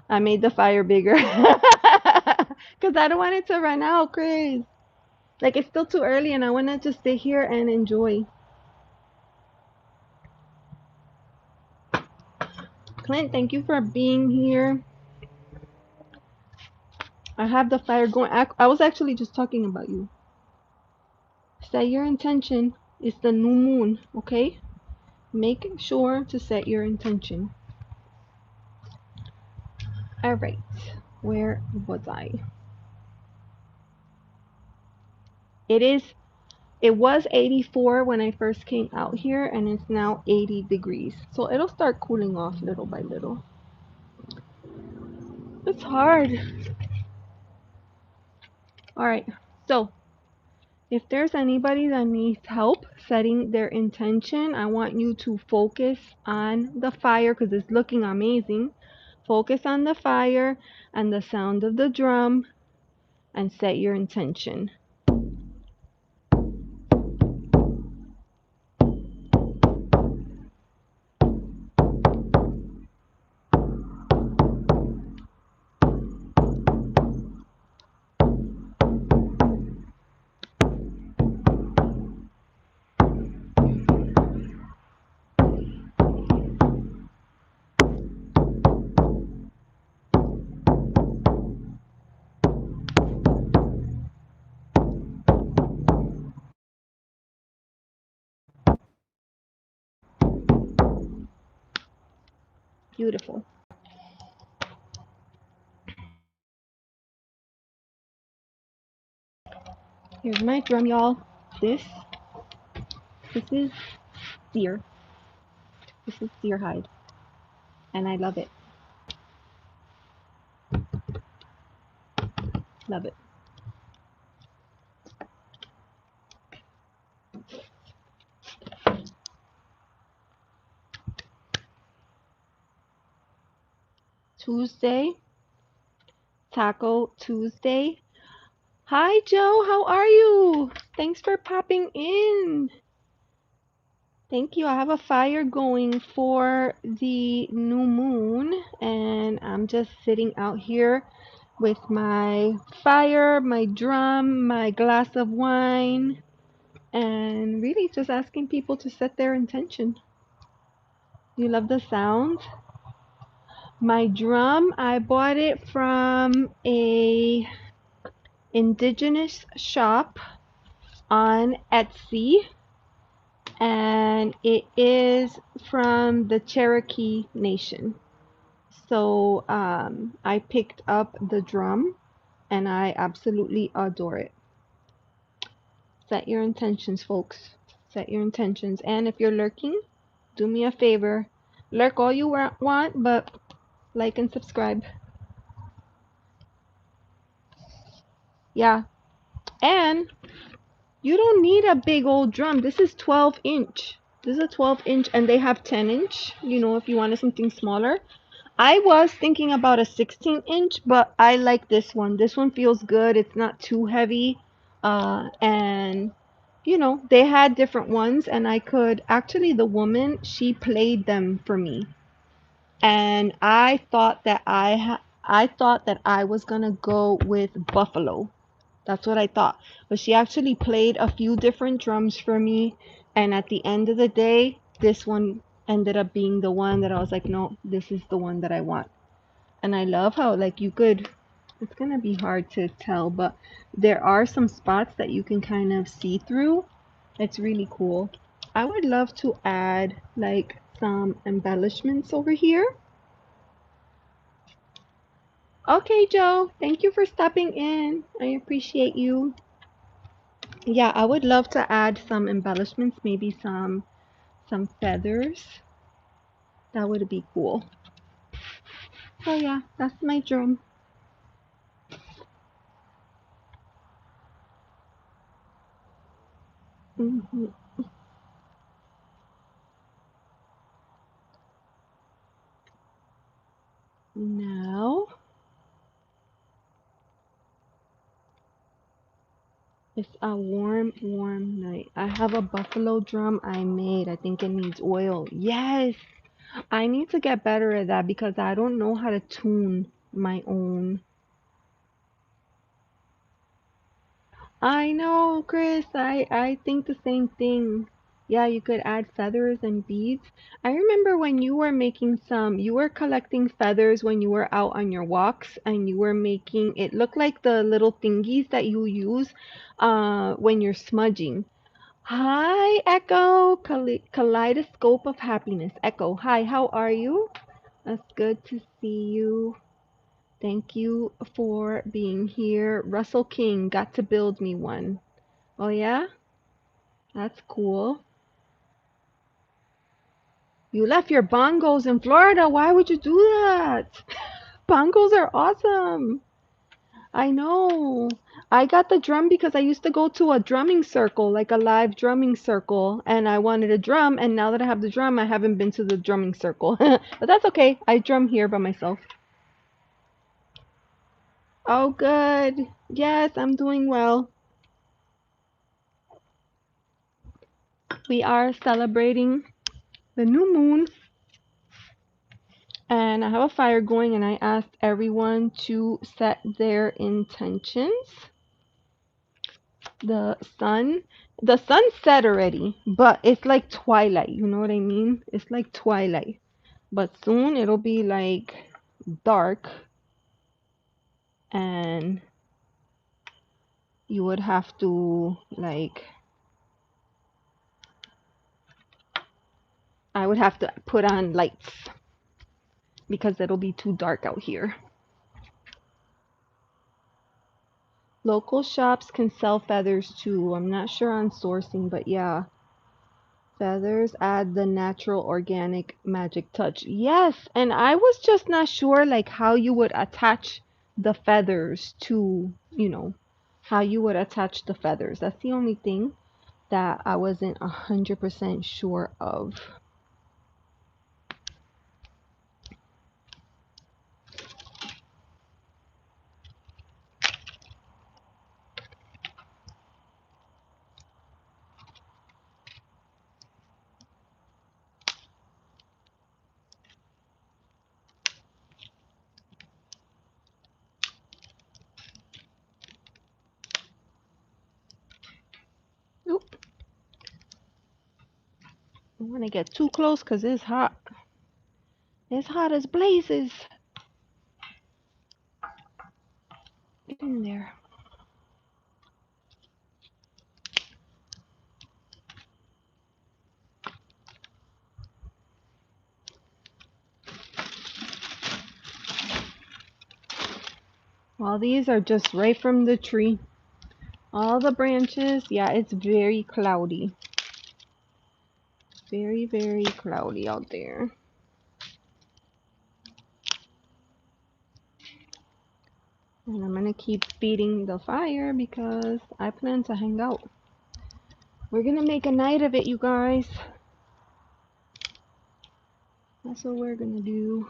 I made the fire bigger because I don't want it to run out, Chris. Like it's still too early and I want to just sit here and enjoy. Clint, thank you for being here. I have the fire going. I was actually just talking about you. Set your intention. It's the new moon, okay? Make sure to set your intention. All right. Where was I? It was 84 when I first came out here and it's now 80 degrees. So it'll start cooling off little by little. It's hard. All right. So if there's anybody that needs help setting their intention, I want you to focus on the fire because it's looking amazing. Focus on the fire and the sound of the drum and set your intention. Beautiful. Here's my drum, y'all. This is deer. This is deer hide. And I love it. Love it. Tuesday, Taco Tuesday. Hi, Joe. How are you? Thanks for popping in. Thank you. I have a fire going for the new moon, and I'm just sitting out here with my fire, my drum, my glass of wine, and really just asking people to set their intention. You love the sound? My drum, I bought it from a indigenous shop on Etsy, and it is from the Cherokee Nation. So I picked up the drum and I absolutely adore it. Set your intentions, folks. Set your intentions. And if you're lurking, do me a favor. Lurk all you want, but like and subscribe. Yeah. And you don't need a big old drum. This is 12 inch. This is a 12 inch and they have 10 inch, you know, if you wanted something smaller. I was thinking about a 16 inch, but I like this one. This one feels good. It's not too heavy. And, you know, they had different ones, and I could actually, the woman, she played them for me. And I thought that I thought that I was gonna go with Buffalo. That's what I thought. But she actually played a few different drums for me. And at the end of the day, this one ended up being the one that I was like, no, this is the one that I want. And I love how, like, you could, it's going to be hard to tell, but there are some spots that you can kind of see through. It's really cool. I would love to add, like, some embellishments over here. Okay, Joe, thank you for stopping in. I appreciate you. Yeah, I would love to add some embellishments, maybe some feathers. That would be cool. So yeah, that's my drum. Mhm. Now it's a warm, warm night. I have a buffalo drum I made. I think it needs oil. Yes, I need to get better at that because I don't know how to tune my own. I know, Chris. I think the same thing. Yeah, you could add feathers and beads. I remember when you were making some, you were collecting feathers when you were out on your walks and you were making it look like the little thingies that you use when you're smudging. Hi, Echo, Kaleidoscope of Happiness. Echo, hi, how are you? That's good to see you. Thank you for being here. Russell King got to build me one. Oh, yeah? That's cool. You left your bongos in Florida. Why would you do that? Bongos are awesome. I know. I got the drum because I used to go to a drumming circle, like a live drumming circle, and I wanted a drum. And now that I have the drum, I haven't been to the drumming circle. But that's okay. I drum here by myself. Oh, good. Yes, I'm doing well. We are celebrating the new moon, and I have a fire going, and I asked everyone to set their intentions. The sun, the sun set already, but it's like twilight, you know what I mean? It's like twilight. But soon it'll be like dark and you would have to like I would have to put on lights because it'll be too dark out here. Local shops can sell feathers too. I'm not sure on sourcing, but yeah. Feathers add the natural organic magic touch. Yes, and I was just not sure like how you would attach the feathers to, how you would attach the feathers. That's the only thing that I wasn't 100% sure of. Oop, I don't want to get too close because it's hot. It's hot as blazes. Get in there. Well, these are just right from the tree. All the branches, yeah, it's very cloudy. Very, very cloudy out there. And I'm gonna keep feeding the fire because I plan to hang out. We're gonna make a night of it, you guys. That's what we're gonna do.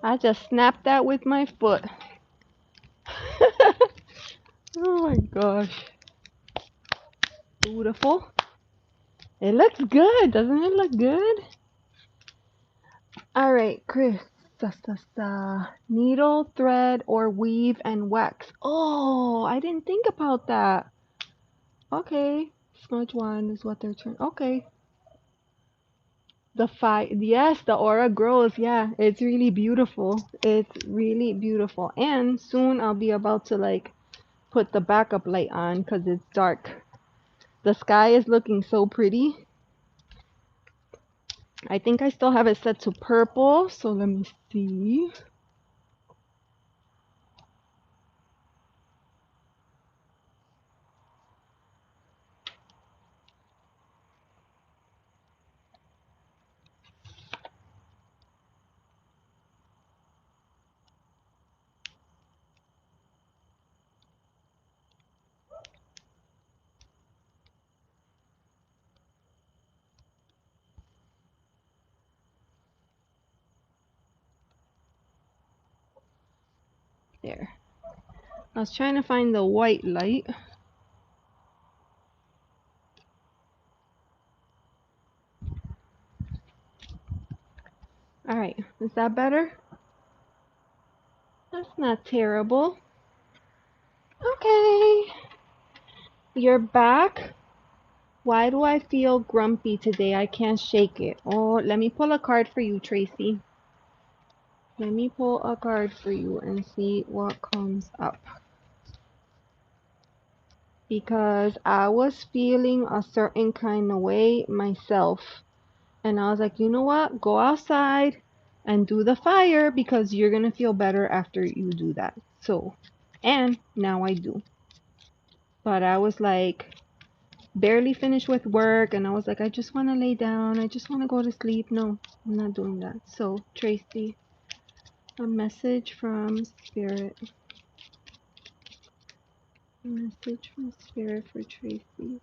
I just snapped that with my foot. Oh my gosh. Beautiful. It looks good. Doesn't it look good? Alright, Chris. Needle, thread, or weave and wax. Oh, I didn't think about that. Okay. Smudge one is what they're trying. Okay. The fire, yes, the aura grows. Yeah, it's really beautiful. It's really beautiful. And soon I'll be about to like put the backup light on because it's dark. The sky is looking so pretty. I think I still have it set to purple, so let me see. There. I was trying to find the white light. All right, is that better? That's not terrible. Okay. You're back. Why do I feel grumpy today? I can't shake it. Oh, let me pull a card for you, Tracy. Let me pull a card for you and see what comes up. Because I was feeling a certain kind of way myself. And I was like, you know what? Go outside and do the fire because you're going to feel better after you do that. So, and now I do. But I was like, barely finished with work and I was like, I just want to lay down. I just want to go to sleep. No, I'm not doing that. So, Tracy, a message from Spirit. A message from Spirit for Tracy.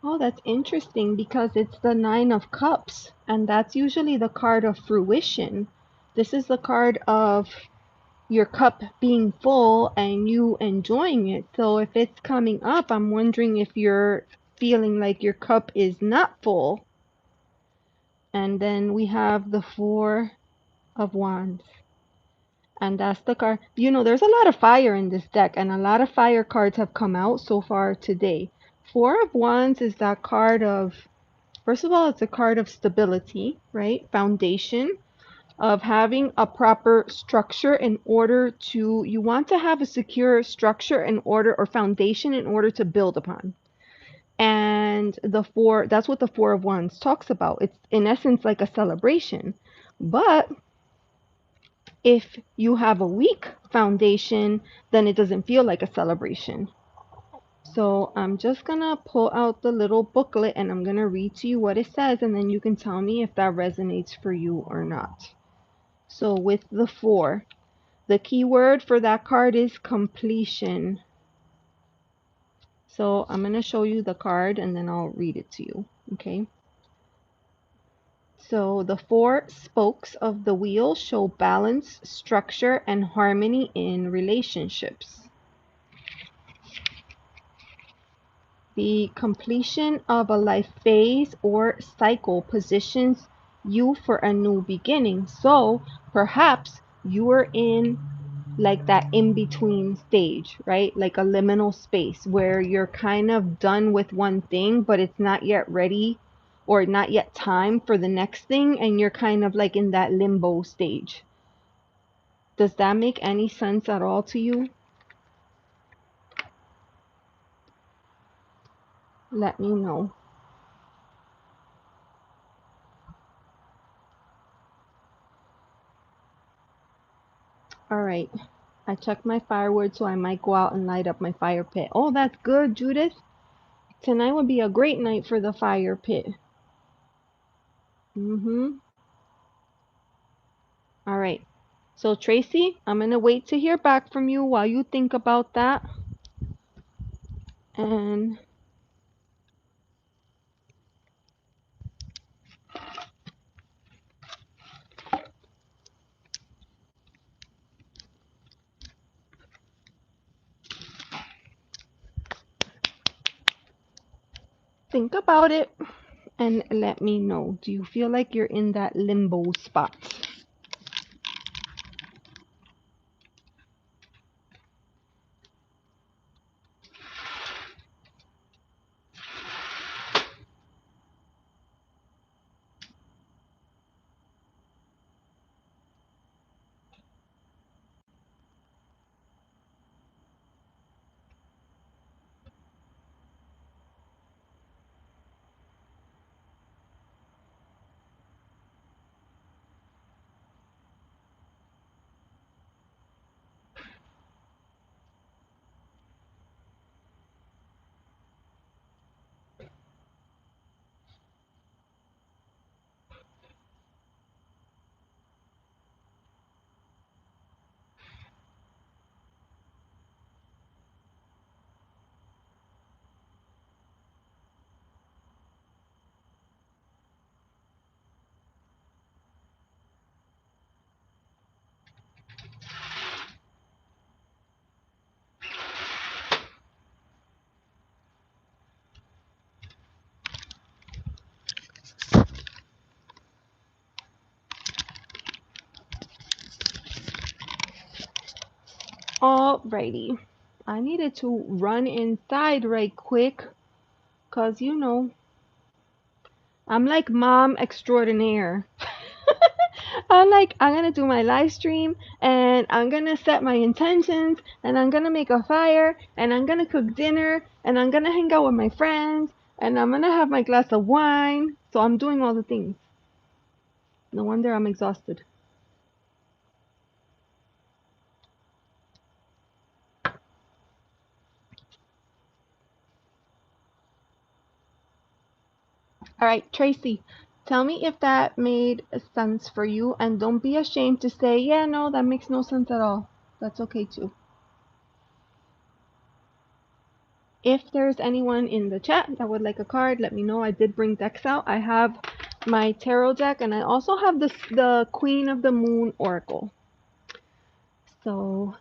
Oh, that's interesting because it's the Nine of Cups, and that's usually the card of fruition. This is the card of your cup being full and you enjoying it. So if it's coming up, I'm wondering if you're feeling like your cup is not full. And then we have the Four of Wands. And that's the card. You know, there's a lot of fire in this deck, and a lot of fire cards have come out so far today. Four of Wands is that card of, first of all, it's a card of stability, right? Foundation, of having a proper structure in order to, you want to have a secure structure in order, or foundation in order to build upon. And the four, that's what the Four of Wands talks about. It's in essence like a celebration. But if you have a weak foundation, then it doesn't feel like a celebration. So I'm just gonna pull out the little booklet and I'm gonna read to you what it says, and then you can tell me if that resonates for you or not. So with the four, the key word for that card is completion. So I'm gonna show you the card and then I'll read it to you, okay? So the four spokes of the wheel show balance, structure, and harmony in relationships. The completion of a life phase or cycle positions you for a new beginning. So perhaps you are in like that in between stage, right? Like a liminal space where you're kind of done with one thing, but it's not yet ready or not yet time for the next thing. And you're kind of like in that limbo stage. Does that make any sense at all to you? Let me know. All right. I checked my firewood, so I might go out and light up my fire pit. Oh, that's good, Judith. Tonight would be a great night for the fire pit. Mm-hmm. All right. So, Tracy, I'm going to wait to hear back from you while you think about that. And think about it. and let me know. Do you feel like you're in that limbo spot? Alrighty. I needed to run inside right quick because, I'm like mom extraordinaire. I'm gonna do my live stream and I'm gonna set my intentions and I'm gonna make a fire and I'm gonna cook dinner and I'm gonna hang out with my friends and I'm gonna have my glass of wine. So I'm doing all the things. No wonder I'm exhausted. All right, Tracy, tell me if that made sense for you and don't be ashamed to say, yeah, no, that makes no sense at all. That's okay too. If there's anyone in the chat that would like a card, let me know. I did bring decks out. I have my tarot deck and I also have the Queen of the Moon Oracle. So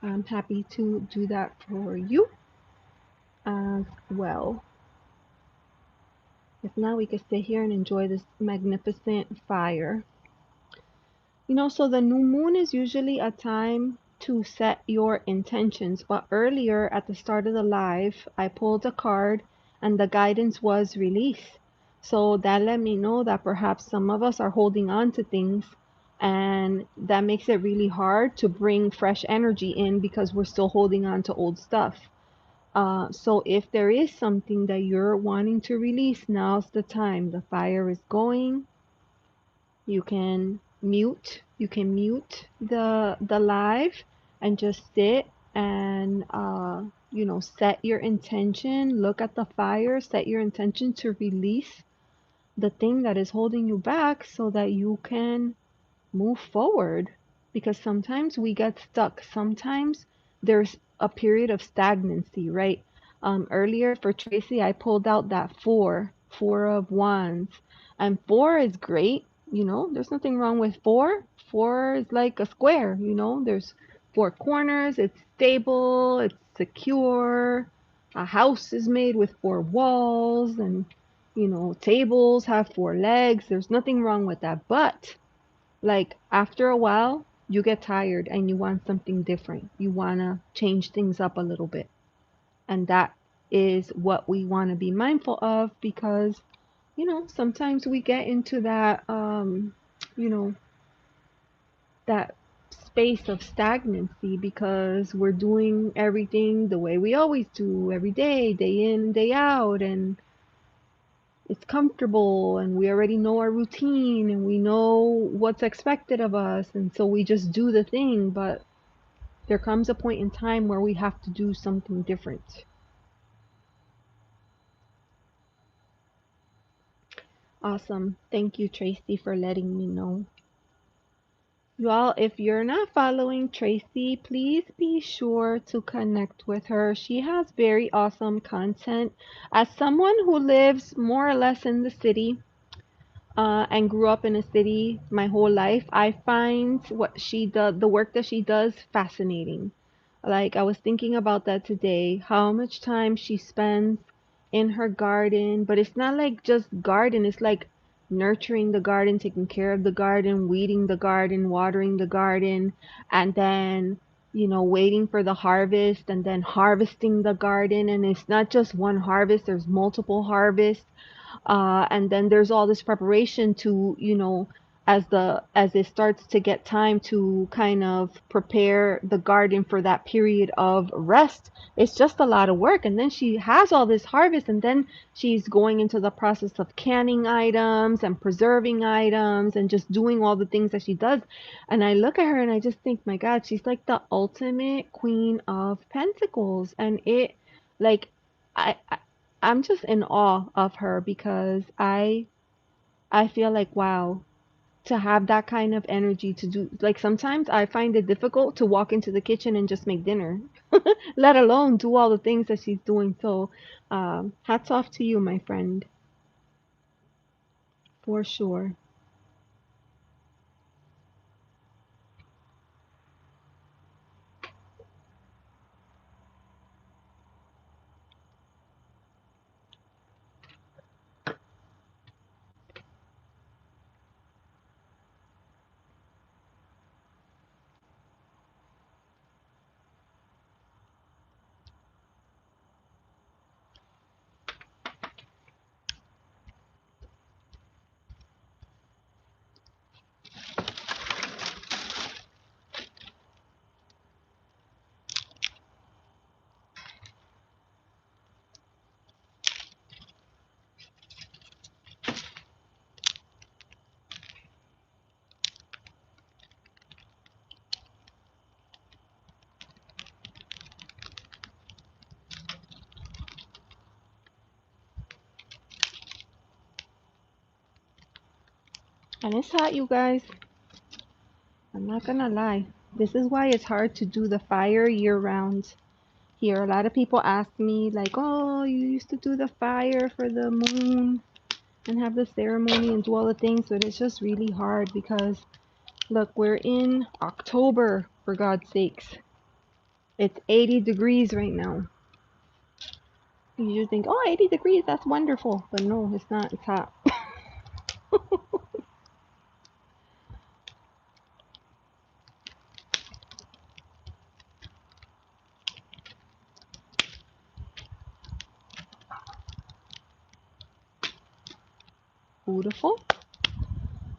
I'm happy to do that for you as well. If not, we could sit here and enjoy this magnificent fire. So the new moon is usually a time to set your intentions. But earlier at the start of the live, I pulled a card and the guidance was release. So that let me know that perhaps some of us are holding on to things and that makes it really hard to bring fresh energy in because we're still holding on to old stuff. So if there is something that you're wanting to release, now's the time. The fire is going. You can mute the live and just sit and set your intention, look at the fire, set your intention to release the thing that is holding you back so that you can move forward, because sometimes we get stuck. Sometimes there's a period of stagnancy, right? Earlier for Tracy, I pulled out that four of wands, and four is great. There's nothing wrong with four. Four is like a square. There's four corners. It's stable. It's secure. A house is made with four walls, and tables have four legs. There's nothing wrong with that, but like after a while, you get tired and you want something different. You want to change things up a little bit. And that is what we want to be mindful of because, sometimes we get into that, you know, that space of stagnancy because we're doing everything the way we always do every day in, day out. And it's comfortable and we already know our routine and we know what's expected of us, and so we just do the thing. But there comes a point in time where we have to do something different. Awesome. Thank you, Tracy, for letting me know. You all, if you're not following Tracy, please be sure to connect with her. She has very awesome content. As someone who lives more or less in the city, and grew up in a city my whole life, I find what she does, the work that she does, fascinating. Like I was thinking about that today, how much time she spends in her garden, but it's not like just garden, it's like nurturing the garden, taking care of the garden, weeding the garden, watering the garden, and then, waiting for the harvest and then harvesting the garden. And it's not just one harvest, there's multiple harvests. And then there's all this preparation to, as it starts to get time to kind of prepare the garden for that period of rest. It's just a lot of work. And then she has all this harvest, and then she's going into the process of canning items and preserving items and just doing all the things that she does. And I look at her and I just think, my God, she's like the ultimate queen of pentacles. And like, I I'm just in awe of her, because I feel like, wow, to have that kind of energy to do, like, sometimes I find it difficult to walk into the kitchen and just make dinner, let alone do all the things that she's doing. So hats off to you, my friend, for sure. And it's hot, you guys. I'm not gonna lie. This is why it's hard to do the fire year round. Here, a lot of people ask me, like, oh, you used to do the fire for the moon and have the ceremony and do all the things, but it's just really hard because, look, we're in October, for God's sakes. It's 80 degrees right now. You just think, oh, 80 degrees, that's wonderful. But no, it's not. It's hot. Beautiful.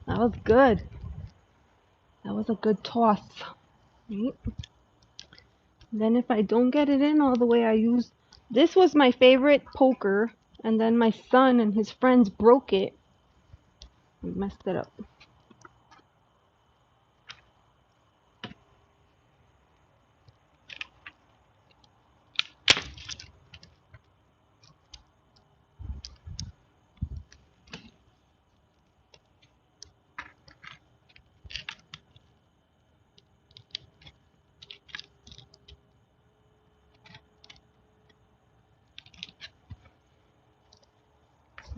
That was good. That was a good toss. Right? Then if I don't get it in all the way, I use... This was my favorite poker, and then my son and his friends broke it. I messed it up.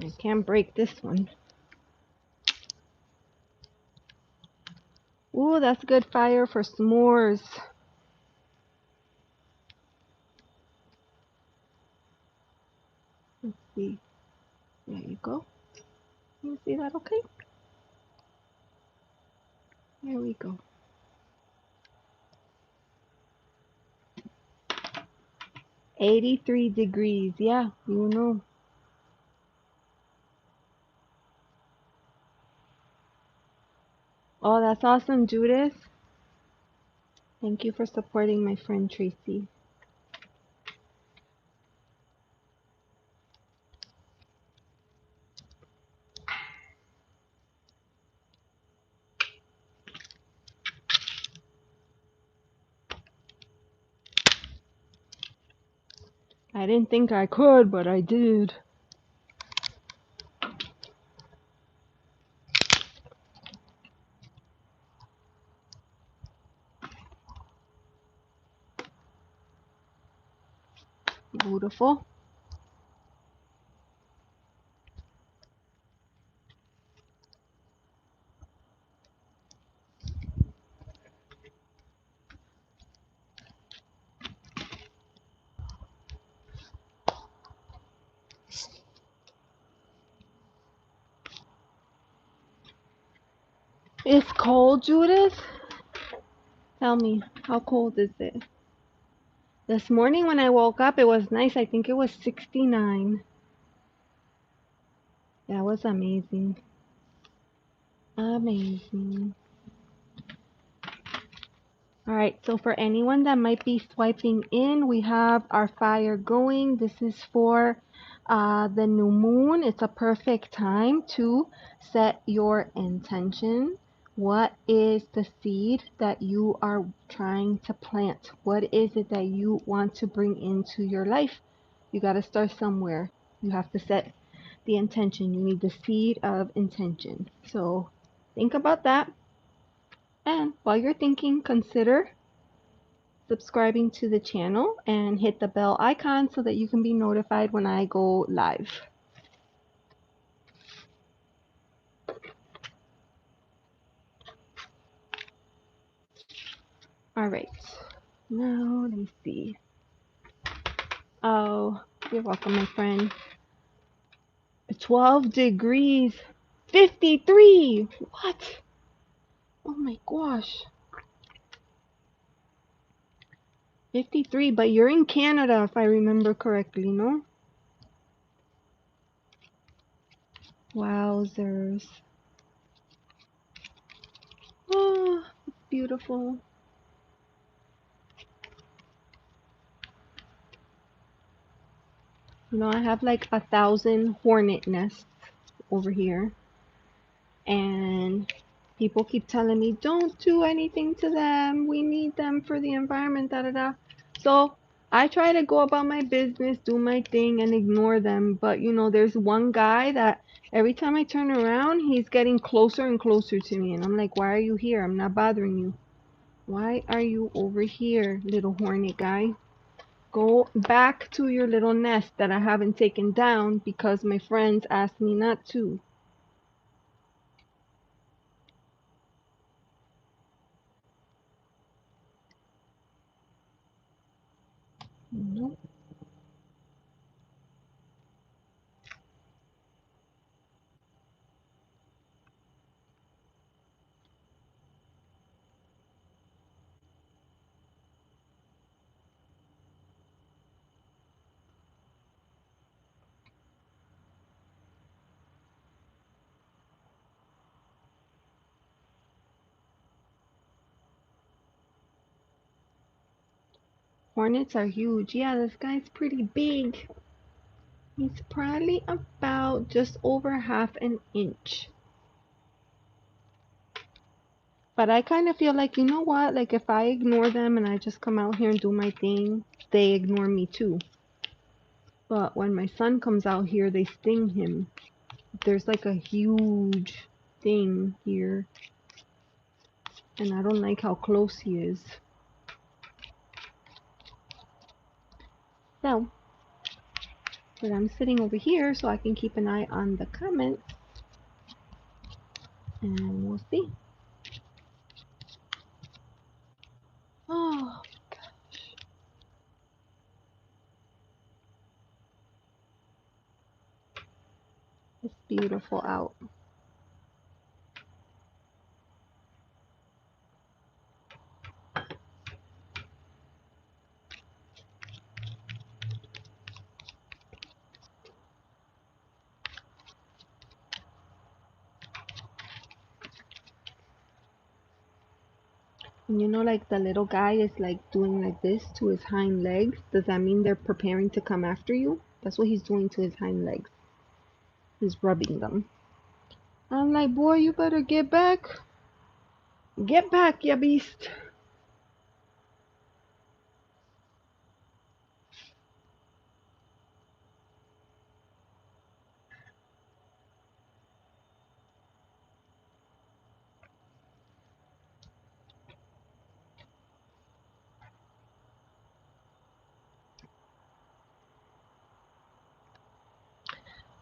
I can't break this one. Ooh, that's good fire for s'mores. Let's see. There you go. You see that okay? There we go. 83 degrees. Yeah, you know. Oh, that's awesome, Judith. Thank you for supporting my friend Tracy. I didn't think I could, but I did. Beautiful. It's cold, Judith? Tell me, how cold is it? This morning when I woke up, it was nice. I think it was 69. That was amazing. Amazing. All right, so for anyone that might be swiping in, we have our fire going. This is for the new moon. It's a perfect time to set your intention. What is the seed that you are trying to plant? What is it that you want to bring into your life? You got to start somewhere. You have to set the intention. You need the seed of intention. So think about that. And while you're thinking, consider subscribing to the channel and hit the bell icon so that you can be notified when I go live. All right, now let me see. Oh, you're welcome, my friend. 12 degrees, 53. What? Oh my gosh. 53, but you're in Canada if I remember correctly, no? Wowzers. Oh, it's beautiful. You know, I have like 1,000 hornet nests over here. And people keep telling me, don't do anything to them. We need them for the environment, da da da. So I try to go about my business, do my thing, and ignore them. But you know, there's one guy that every time I turn around, he's getting closer and closer to me. And I'm like, why are you here? I'm not bothering you. Why are you over here, little hornet guy? Go back to your little nest that I haven't taken down because my friends asked me not to. Nope. Hornets are huge. Yeah, this guy's pretty big. He's probably about just over half an inch. But I kind of feel like, you know what? Like if I ignore them and I just come out here and do my thing, they ignore me too. But when my son comes out here, they sting him. There's like a huge thing here. And I don't like how close he is. So, but I'm sitting over here so I can keep an eye on the comments. And we'll see. Oh, it's beautiful out. And you know, like the little guy is like doing like this to his hind legs. Does that mean they're preparing to come after you? That's what he's doing to his hind legs. He's rubbing them. I'm like, boy, you better get back. Get back, ya beast.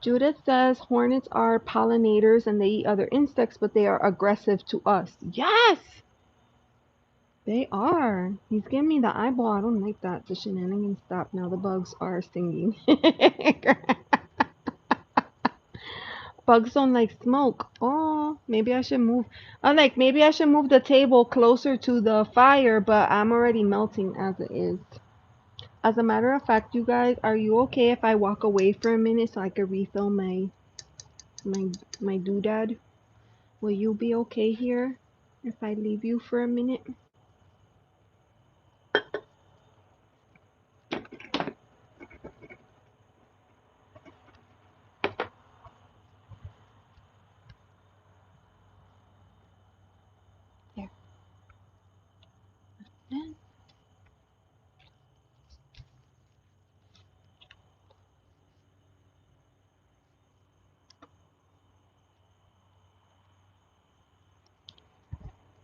Judith says hornets are pollinators and they eat other insects, but they are aggressive to us. Yes! They are. He's giving me the eyeball. I don't like that. The shenanigans stop. Now the bugs are stinging. Bugs don't like smoke. Oh, maybe I should move. I'm like, maybe I should move the table closer to the fire, but I'm already melting as it is. As a matter of fact, you guys, are you okay if I walk away for a minute so I can refill my doodad? Will you be okay here if I leave you for a minute? There.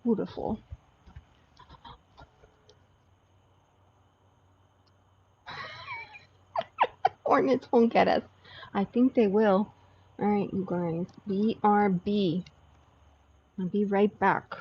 Beautiful. Hornets won't get us. I think they will. Alright, you guys. BRB. I'll be right back.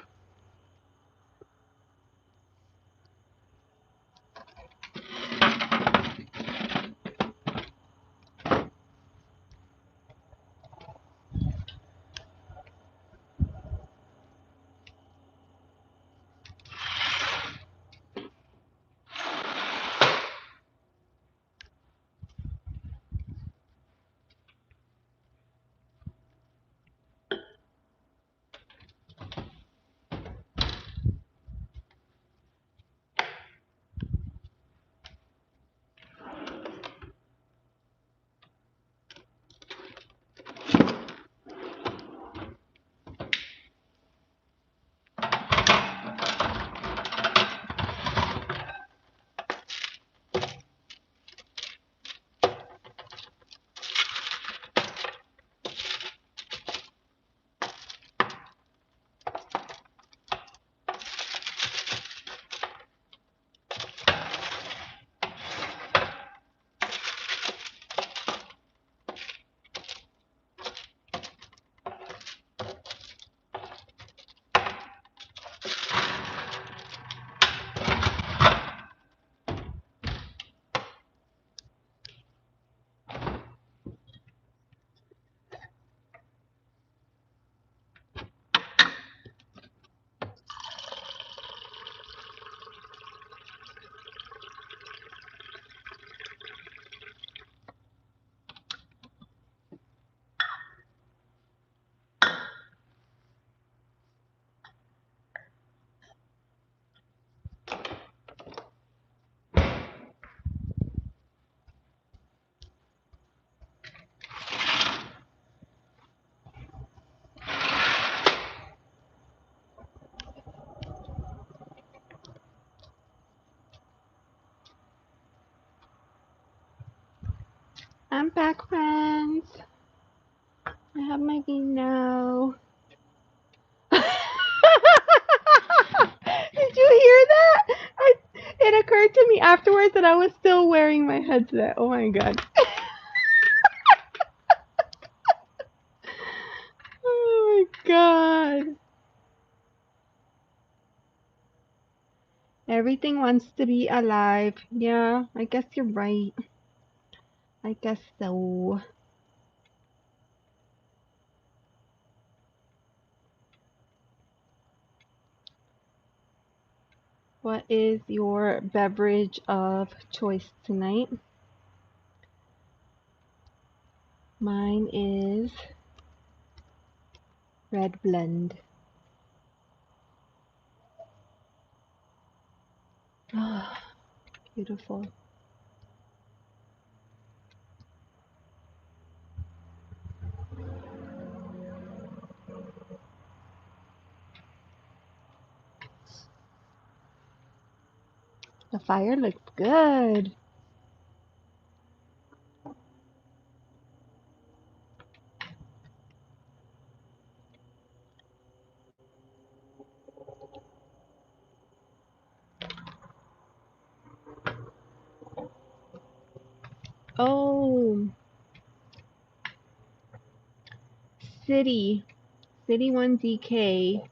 I'm back, friends. I have my vino. Did you hear that? It occurred to me afterwards that I was still wearing my headset. Oh my god. Oh my god. Everything wants to be alive. Yeah, I guess you're right. I guess so. What is your beverage of choice tonight? Mine is red blend. Ah, beautiful. The fire looks good. Oh, City 1DK.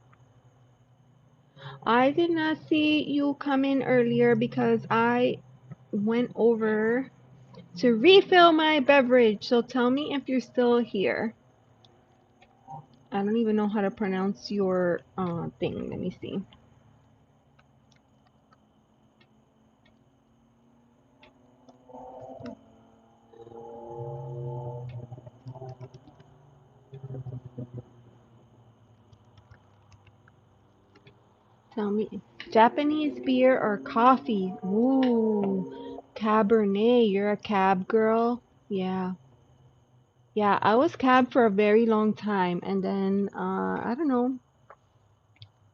I did not see you come in earlier because I went over to refill my beverage. So tell me if you're still here. I don't even know how to pronounce your thing. Let me see. Tell me, Japanese beer or coffee? Ooh, Cabernet. You're a cab girl? Yeah. Yeah, I was cab for a very long time, and then I don't know,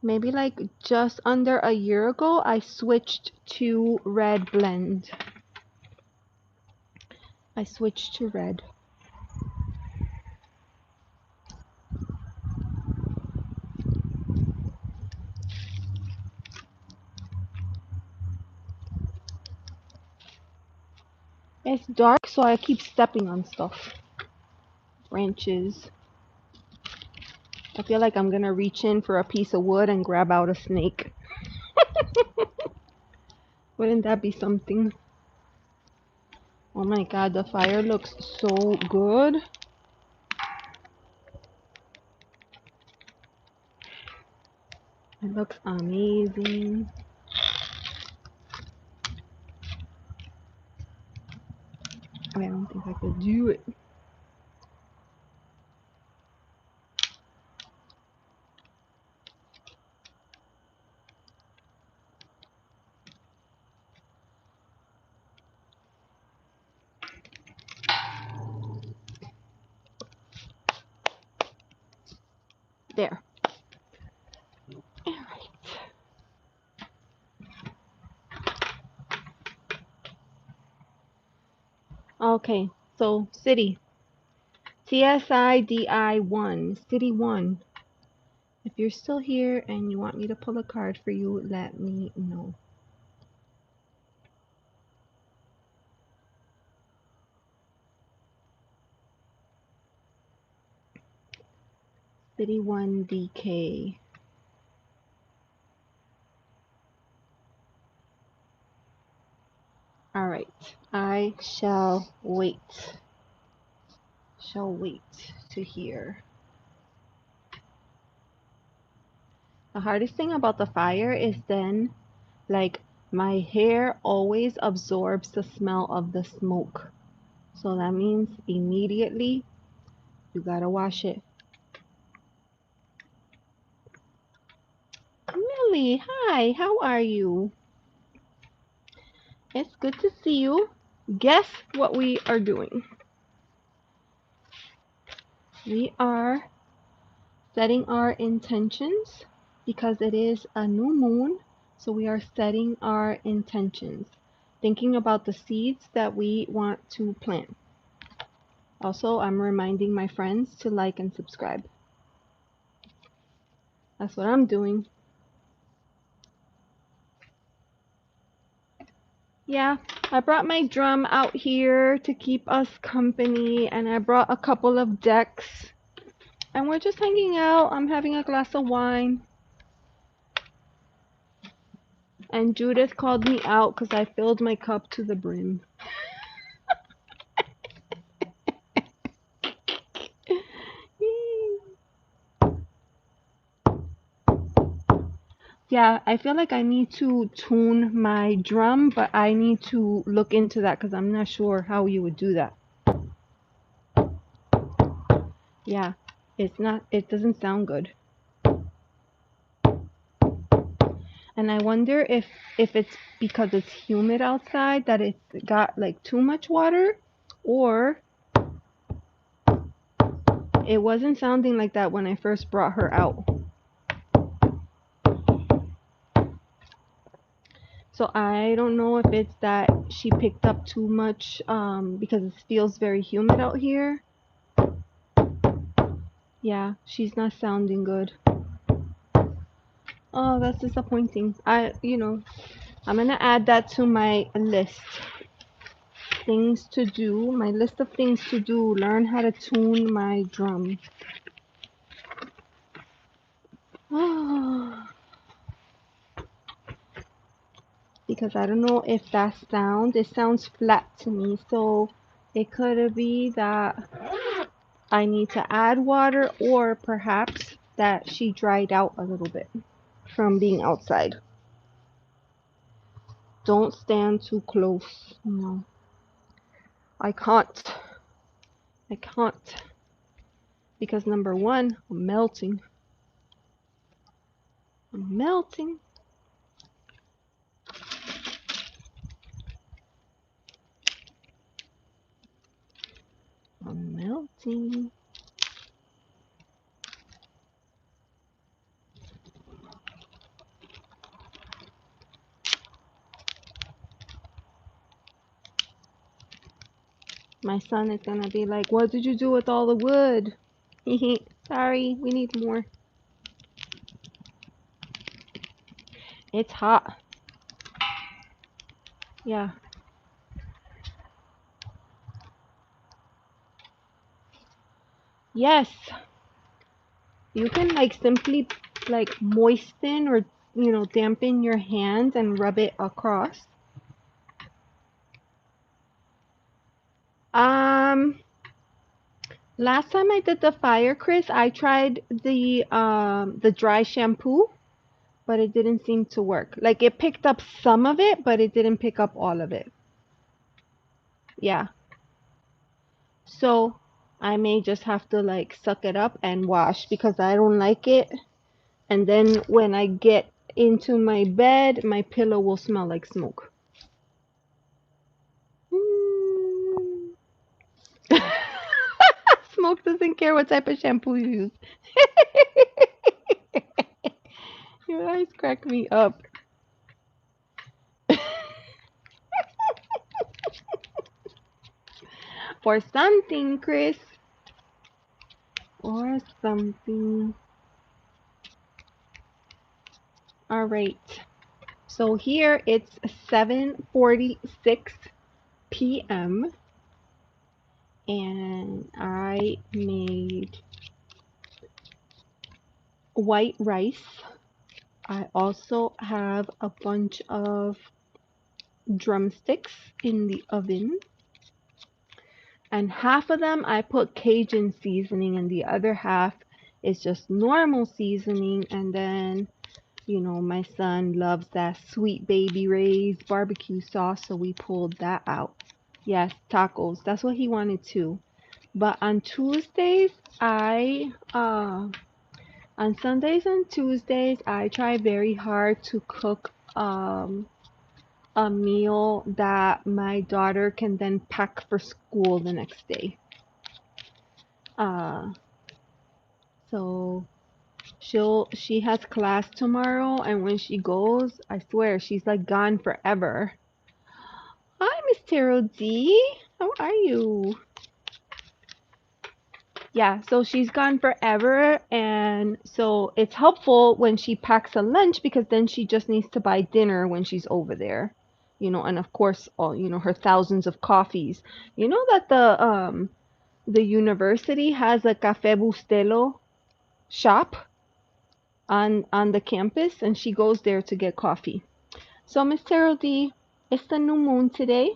maybe like just under a year ago, I switched to red blend. I switched to red. It's dark, so I keep stepping on stuff. Branches. I feel like I'm gonna reach in for a piece of wood and grab out a snake. Wouldn't that be something? Oh my god, the fire looks so good. It looks amazing. I don't think I could do it. There. Alright. Okay, so city. TSIDI1. City 1. If you're still here and you want me to pull a card for you, let me know. City 1 DK. Alright, I shall wait. Shall wait to hear. The hardest thing about the fire is then, like, my hair always absorbs the smell of the smoke. So that means immediately you gotta wash it. Millie, hi, how are you? It's good to see you. Guess what we are doing? We are setting our intentions because it is a new moon. So we are setting our intentions, thinking about the seeds that we want to plant. Also, I'm reminding my friends to like and subscribe. That's what I'm doing. Yeah, I brought my drum out here to keep us company, and I brought a couple of decks. And we're just hanging out. I'm having a glass of wine. And Judith called me out because I filled my cup to the brim. Yeah, I feel like I need to tune my drum, but I need to look into that because I'm not sure how you would do that. Yeah, it doesn't sound good. And I wonder if it's because it's humid outside that it's got like too much water, or it wasn't sounding like that when I first brought her out. So I don't know if it's that she picked up too much because it feels very humid out here. Yeah, she's not sounding good. Oh, that's disappointing. I'm gonna add that to my list. Things to do, my list of things to do, learn how to tune my drum. Because I don't know if that sound, it sounds flat to me, so it could be that I need to add water, or perhaps that she dried out a little bit from being outside. Don't stand too close. No, I can't. I can't. Because number one, I'm melting. I'm melting. I'm melting. My son is gonna be like, what did you do with all the wood? Sorry, we need more. It's hot. Yeah. Yes. You can like simply like moisten or dampen your hands and rub it across. Um Last time I did the fire, Chris, I tried the dry shampoo, but it didn't seem to work. Like it picked up some of it, but it didn't pick up all of it. Yeah. So I may just have to like suck it up and wash because I don't like it. And then when I get into my bed, my pillow will smell like smoke. Mm. Smoke doesn't care what type of shampoo you use. Your eyes crack me up. For something, Chris. Or something. All right. So here it's 7:46 p.m. and I made white rice. I also have a bunch of drumsticks in the oven, and half of them I put Cajun seasoning, and the other half is just normal seasoning. And then, my son loves that Sweet Baby Ray's barbecue sauce, so we pulled that out. Yes, tacos. That's what he wanted too. But on Tuesdays, on Sundays and Tuesdays, I try very hard to cook a meal that my daughter can then pack for school the next day. Uh, so she has class tomorrow, and when she goes, I swear she's like gone forever. Hi, Miss Taro D. How are you? Yeah, so she's gone forever, and so it's helpful when she packs a lunch because then she just needs to buy dinner when she's over there. And of course, all her thousands of coffees. You know that the university has a Cafe Bustelo shop on the campus, and she goes there to get coffee. So, Miss Terrell D, it's the new moon today,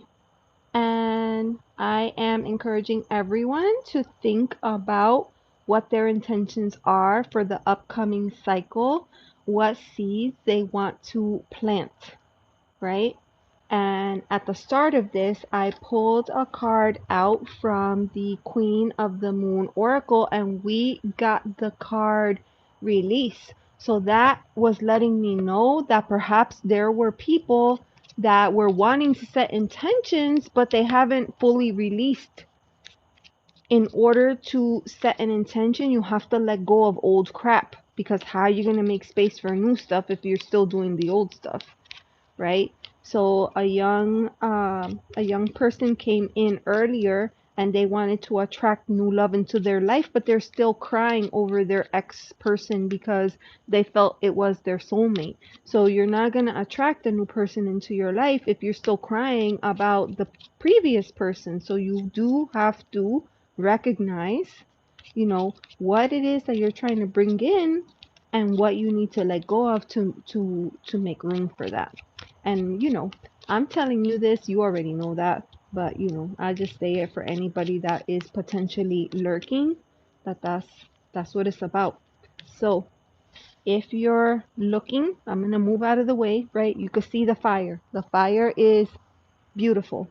and I am encouraging everyone to think about what their intentions are for the upcoming cycle, what seeds they want to plant, right? And at the start of this, I pulled a card out from the Queen of the Moon Oracle, and we got the card release. So that was letting me know that perhaps there were people that were wanting to set intentions, but they haven't fully released. In order to set an intention, you have to let go of old crap, because how are you going to make space for new stuff if you're still doing the old stuff? Right? So a young person came in earlier, and they wanted to attract new love into their life, but they're still crying over their ex person because they felt it was their soulmate. So you're not going to attract a new person into your life if you're still crying about the previous person. So you do have to recognize, what it is that you're trying to bring in, and what you need to let go of to make room for that. And I'm telling you this, you already know that. But I just say it for anybody that is potentially lurking, that's what it's about. So if you're looking, I'm gonna move out of the way, right? You could see the fire. The fire is beautiful.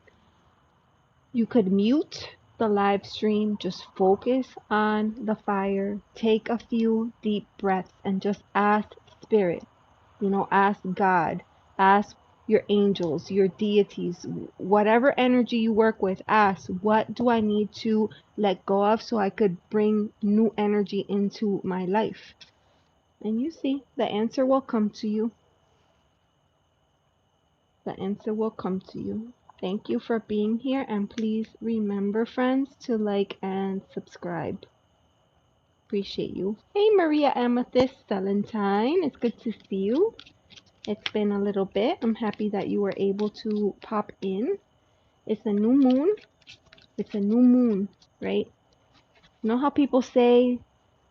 You could mute the live stream, just focus on the fire, take a few deep breaths, and just ask Spirit, ask God, ask your angels, your deities, whatever energy you work with, ask, what do I need to let go of so I could bring new energy into my life? And you see, the answer will come to you. The answer will come to you. Thank you for being here, and please remember, friends, to like and subscribe. Appreciate you. Hey, Maria Amethyst Valentine. It's good to see you. It's been a little bit. I'm happy that you were able to pop in. It's a new moon. It's a new moon, right? You know how people say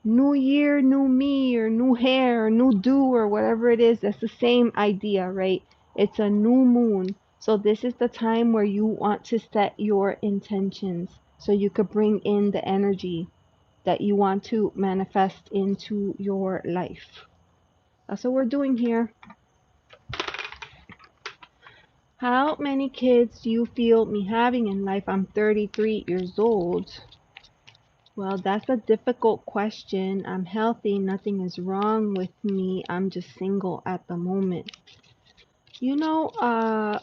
new year, new me, or new hair, or new do, or whatever it is? That's the same idea, right? It's a new moon. So this is the time where you want to set your intentions so you could bring in the energy that you want to manifest into your life. That's what we're doing here. How many kids do you feel me having in life? I'm 33 years old. Well, that's a difficult question. I'm healthy. Nothing is wrong with me. I'm just single at the moment.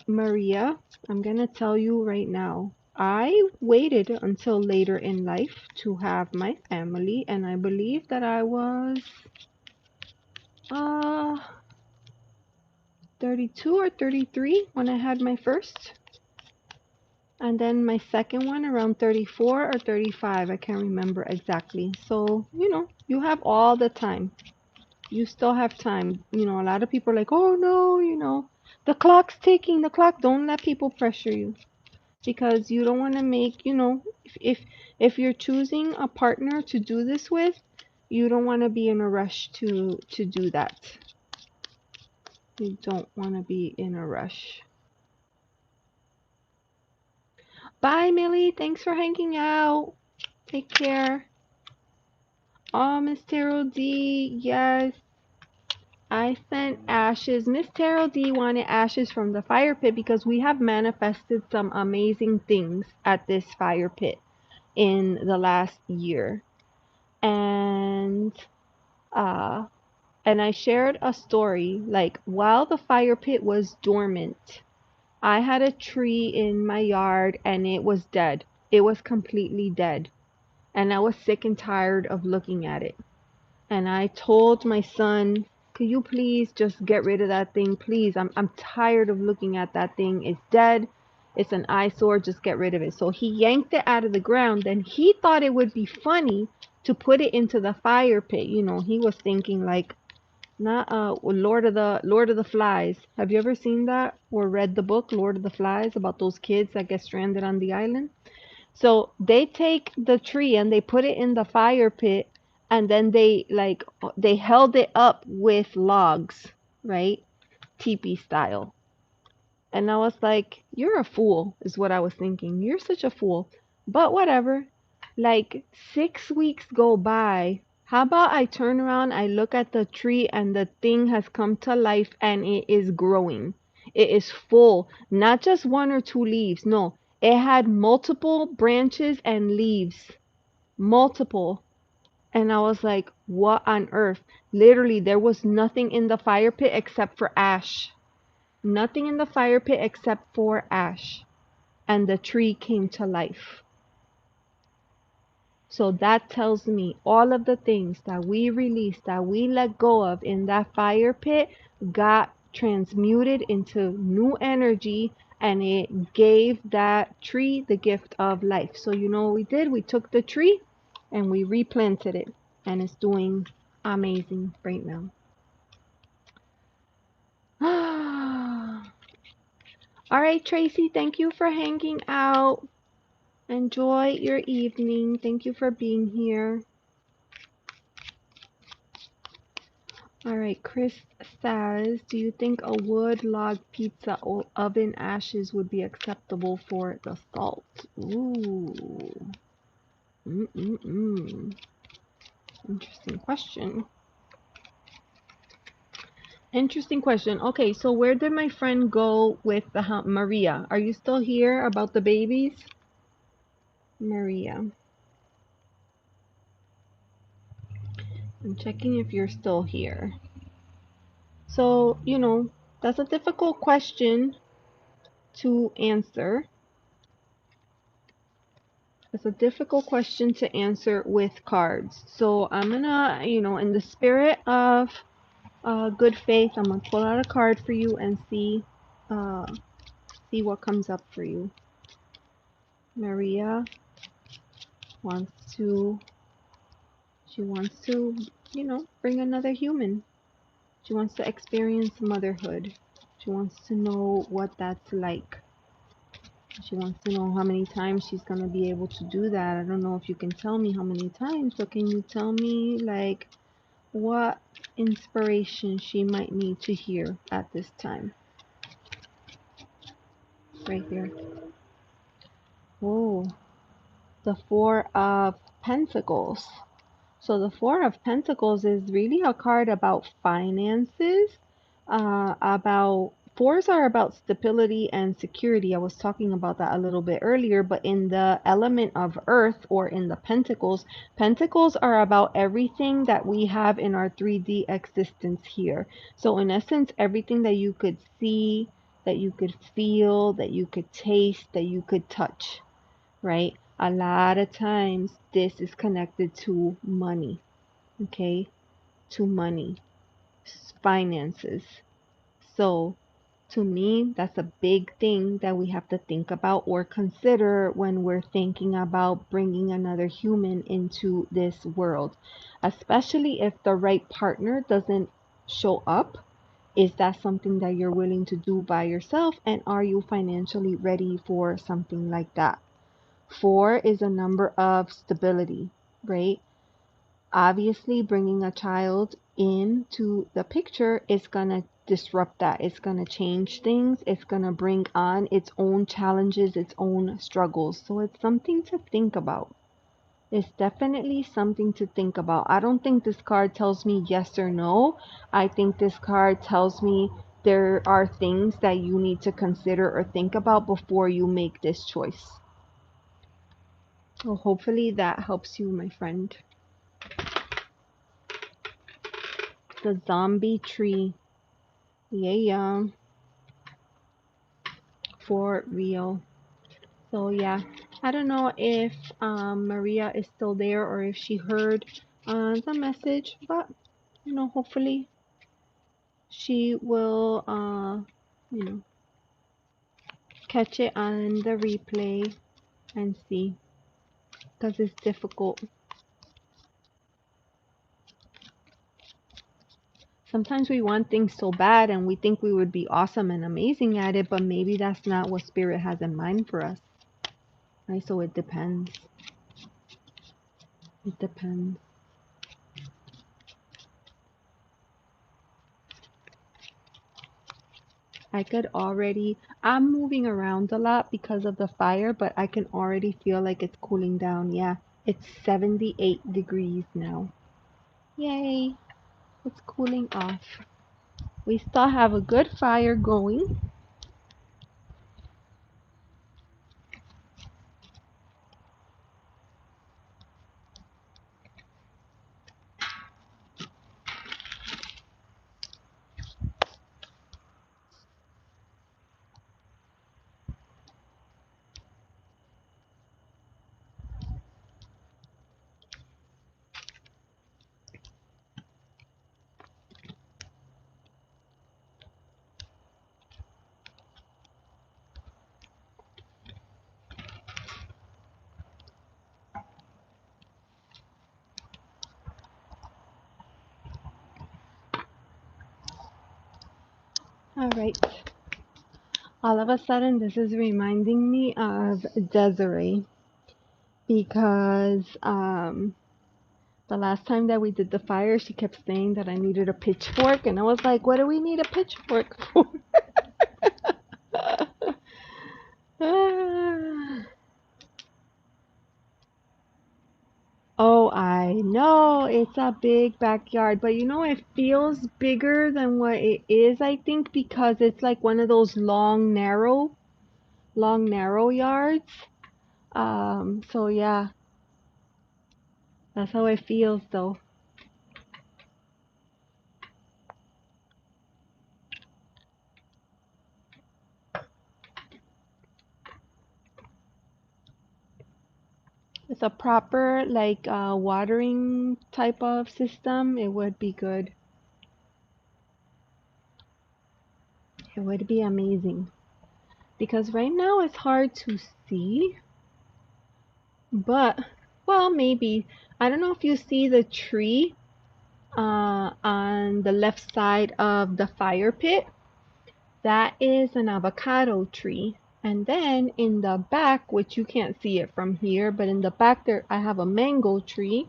Maria, I'm going to tell you right now. I waited until later in life to have my family, and I believe that I was uh 32 or 33 when I had my first. And then my second one around 34 or 35. I can't remember exactly. So, you have all the time. You still have time. A lot of people are like, oh no, the clock's ticking, the clock. Don't let people pressure you because you don't want to make, if you're choosing a partner to do this with, you don't want to be in a rush to do that. You don't want to be in a rush. Bye, Millie. Thanks for hanging out. Take care. Oh, Miss Terrell D. Yes. I sent ashes. Miss Terrell D wanted ashes from the fire pit because we have manifested some amazing things at this fire pit in the last year. And I shared a story like while the fire pit was dormant, I had a tree in my yard and it was dead. It was completely dead. And I was sick and tired of looking at it. And I told my son, could you please just get rid of that thing, please? I'm tired of looking at that thing. It's dead. It's an eyesore. Just get rid of it. So he yanked it out of the ground. Then he thought it would be funny to put it into the fire pit. He was thinking like, not Lord of the Flies. Have you ever seen that or read the book Lord of the Flies about those kids that get stranded on the island? So they take the tree and they put it in the fire pit and then they held it up with logs, right? Teepee style. And I was like, you're a fool, is what I was thinking. You're such a fool. But whatever. Like 6 weeks go by. How about I turn around, I look at the tree, and the thing has come to life and it is growing. It is full, not just one or two leaves. No, it had multiple branches and leaves. Multiple. And I was like, what on earth? Literally, there was nothing in the fire pit except for ash. Nothing in the fire pit except for ash. And the tree came to life. So that tells me all of the things that we released, that we let go of in that fire pit, got transmuted into new energy and it gave that tree the gift of life. So you know what we did? We took the tree and we replanted it and it's doing amazing right now. All right, Tracy, thank you for hanging out. Enjoy your evening. Thank you for being here. All right, Chris says, do you think a wood log pizza oven ashes would be acceptable for the salt? Ooh. Mm-mm-mm. Interesting question. Interesting question. Okay, so where did my friend go with the Maria? Are you still here about the babies? Maria. I'm checking if you're still here. So, that's a difficult question to answer. It's a difficult question to answer with cards. So I'm gonna, in the spirit of good faith, I'm gonna pull out a card for you and uh, see what comes up for you. Maria wants to, she wants to, bring another human. She wants to experience motherhood. She wants to know what that's like. She wants to know how many times she's going to be able to do that. I don't know if you can tell me how many times, but can you tell me, like, what inspiration she might need to hear at this time? Right here. Oh, the Four of Pentacles. So the Four of Pentacles is really a card about finances, about fours are about stability and security. I was talking about that a little bit earlier, but in the element of earth or in the pentacles, pentacles are about everything that we have in our 3D existence here. So in essence, everything that you could see, that you could feel, that you could taste, that you could touch, right? A lot of times this is connected to money, okay? To money, finances. So to me, that's a big thing that we have to think about or consider when we're thinking about bringing another human into this world, especially if the right partner doesn't show up. Is that something that you're willing to do by yourself? And are you financially ready for something like that? Four is a number of stability, right? Obviously, bringing a child into the picture is going to disrupt that. It's going to change things. It's going to bring on its own challenges, its own struggles. So it's something to think about. It's definitely something to think about. I don't think this card tells me yes or no. I think this card tells me there are things that you need to consider or think about before you make this choice. Well, hopefully that helps you, my friend. The zombie tree. Yeah, for real. So yeah, I don't know if Maria is still there or if she heard the message, but hopefully she will you know, catch it on the replay and see, because it's difficult. Sometimes we want things so bad and we think we would be awesome and amazing at it, but maybe that's not what spirit has in mind for us. Right? So it depends. It depends. I'm moving around a lot because of the fire, but I can already feel like it's cooling down. Yeah, it's 78 degrees now. Yay, it's cooling off. We still have a good fire going. All right. All of a sudden, this is reminding me of Desiree because The last time that we did the fire, she kept saying that I needed a pitchfork, and I was like, what do we need a pitchfork for? Oh, I know it's a big backyard, but you know, it feels bigger than what it is, I think, because it's like one of those long, narrow yards. So yeah, that's how it feels though. It's a proper like watering type of system. It would be good. It would be amazing. Because right now it's hard to see, but well, maybe. I don't know if you see the tree on the left side of the fire pit. That is an avocado tree. And then in the back, which you can't see it from here, but in the back there I have a mango tree.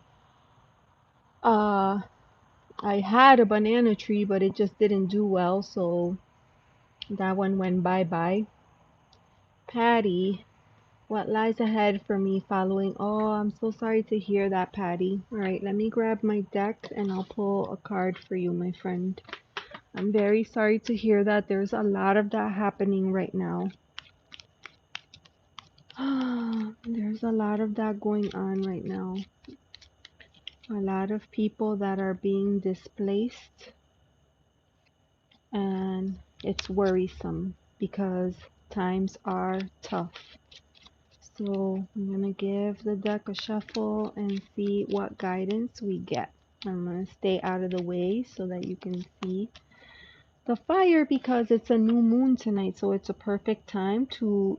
Uh, I had a banana tree, but it just didn't do well, so that one went bye-bye. Patty, what lies ahead for me following? Oh, I'm so sorry to hear that, Patty. All right, let me grab my deck and I'll pull a card for you, my friend. I'm very sorry to hear that. There's a lot of that happening right now. There's a lot of that going on right now. A lot of people that are being displaced, and it's worrisome because times are tough. So I'm gonna give the deck a shuffle and see what guidance we get. I'm gonna stay out of the way so that you can see the fire because it's a new moon tonight, so it's a perfect time to,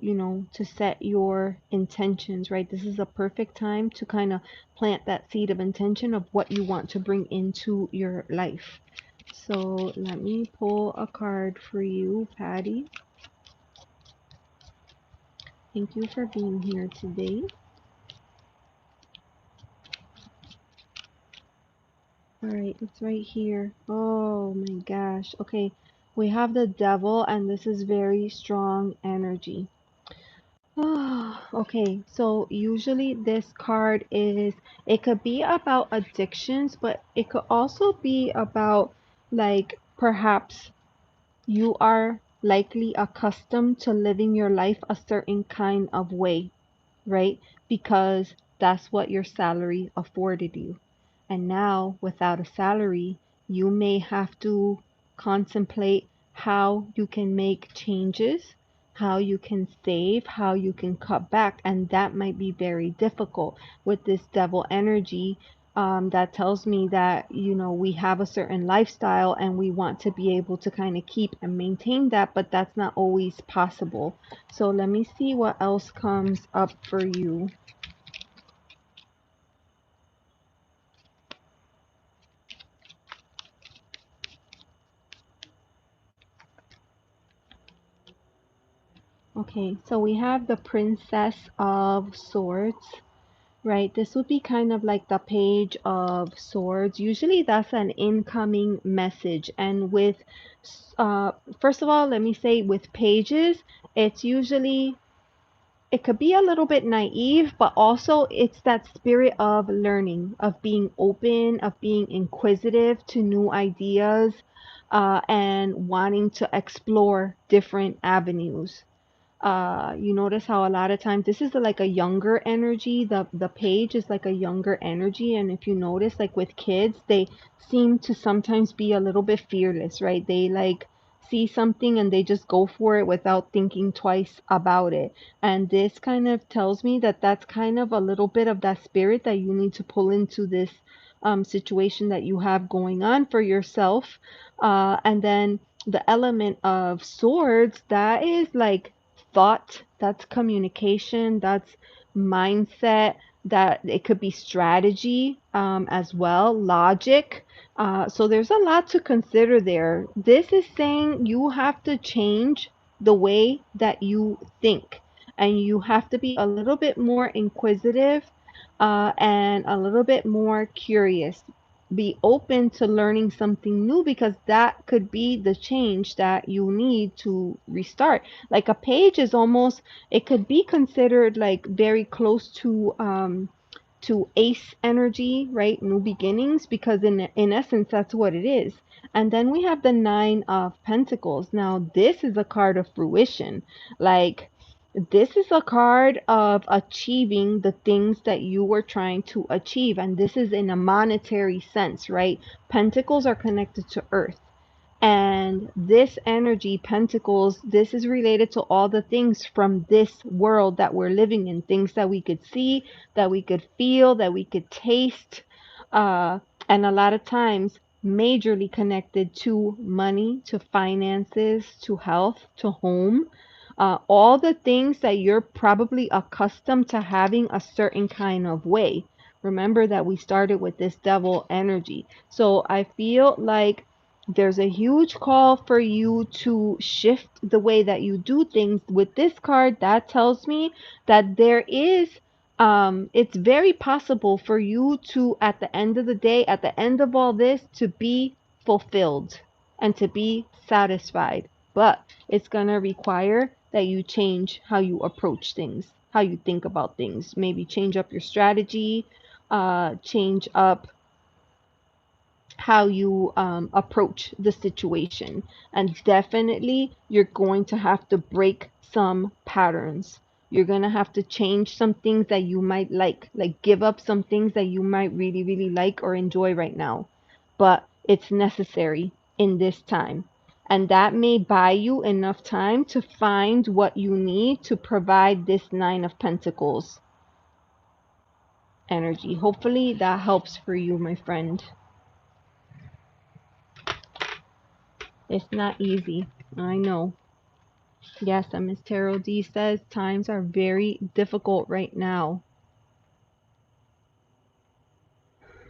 to set your intentions, right? This is a perfect time to kind of plant that seed of intention of what you want to bring into your life. So let me pull a card for you, Patty. Thank you for being here today. All right, it's right here. Oh my gosh. Okay, we have the devil, and this is very strong energy. Okay, so usually this card is, it could be about addictions, but it could also be about like perhaps you are likely accustomed to living your life a certain kind of way, right? Because that's what your salary afforded you. And now, without a salary, you may have to contemplate how you can make changes, how you can save, how you can cut back. And that might be very difficult with this devil energy. That tells me that, we have a certain lifestyle and we want to be able to kind of keep and maintain that, but that's not always possible. So let me see what else comes up for you. Okay, so we have the Princess of Swords, right? This would be kind of like the Page of Swords. Usually that's an incoming message. And with, uh, first of all, let me say with pages, it's usually, it could be a little bit naive, but also it's that spirit of learning, of being open, of being inquisitive to new ideas, and wanting to explore different avenues. You notice how a lot of times this is like a younger energy. The page is like a younger energy, and if you notice, like with kids, they seem to sometimes be a little bit fearless, right? They like see something and they just go for it without thinking twice about it. And this kind of tells me that that's kind of a little bit of that spirit that you need to pull into this situation that you have going on for yourself. And then the element of swords, that is like thought, that's communication, that's mindset, that it could be strategy, as well, logic. So there's a lot to consider there. This is saying you have to change the way that you think, and you have to be a little bit more inquisitive, and a little bit more curious. Be open to learning something new because that could be the change that you need to restart. Like a page is almost, it could be considered like very close to ace energy, right? New beginnings, because in essence that's what it is. And then we have the 9 of Pentacles. Now this is a card of fruition. Like this is a card of achieving the things that you were trying to achieve, and this is in a monetary sense, right? Pentacles are connected to earth. And this energy, Pentacles, this is related to all the things from this world that we're living in, things that we could see, that we could feel, that we could taste, uh, and a lot of times majorly connected to money, to finances, to health, to home. All the things that you're probably accustomed to having a certain kind of way. Remember that we started with this devil energy. So I feel like there's a huge call for you to shift the way that you do things. With this card, that tells me that there is, it's very possible for you to, at the end of the day, at the end of all this, to be fulfilled and to be satisfied. But it's going to require that you change how you approach things, how you think about things. Maybe change up your strategy, change up how you approach the situation. And definitely, you're going to have to break some patterns. You're going to have to change some things that you might like give up some things that you might really, really like or enjoy right now. But it's necessary in this time. And that may buy you enough time to find what you need to provide this 9 of Pentacles energy. Hopefully, that helps for you, my friend. It's not easy. I know. Yes, and Miss Terrell D says times are very difficult right now.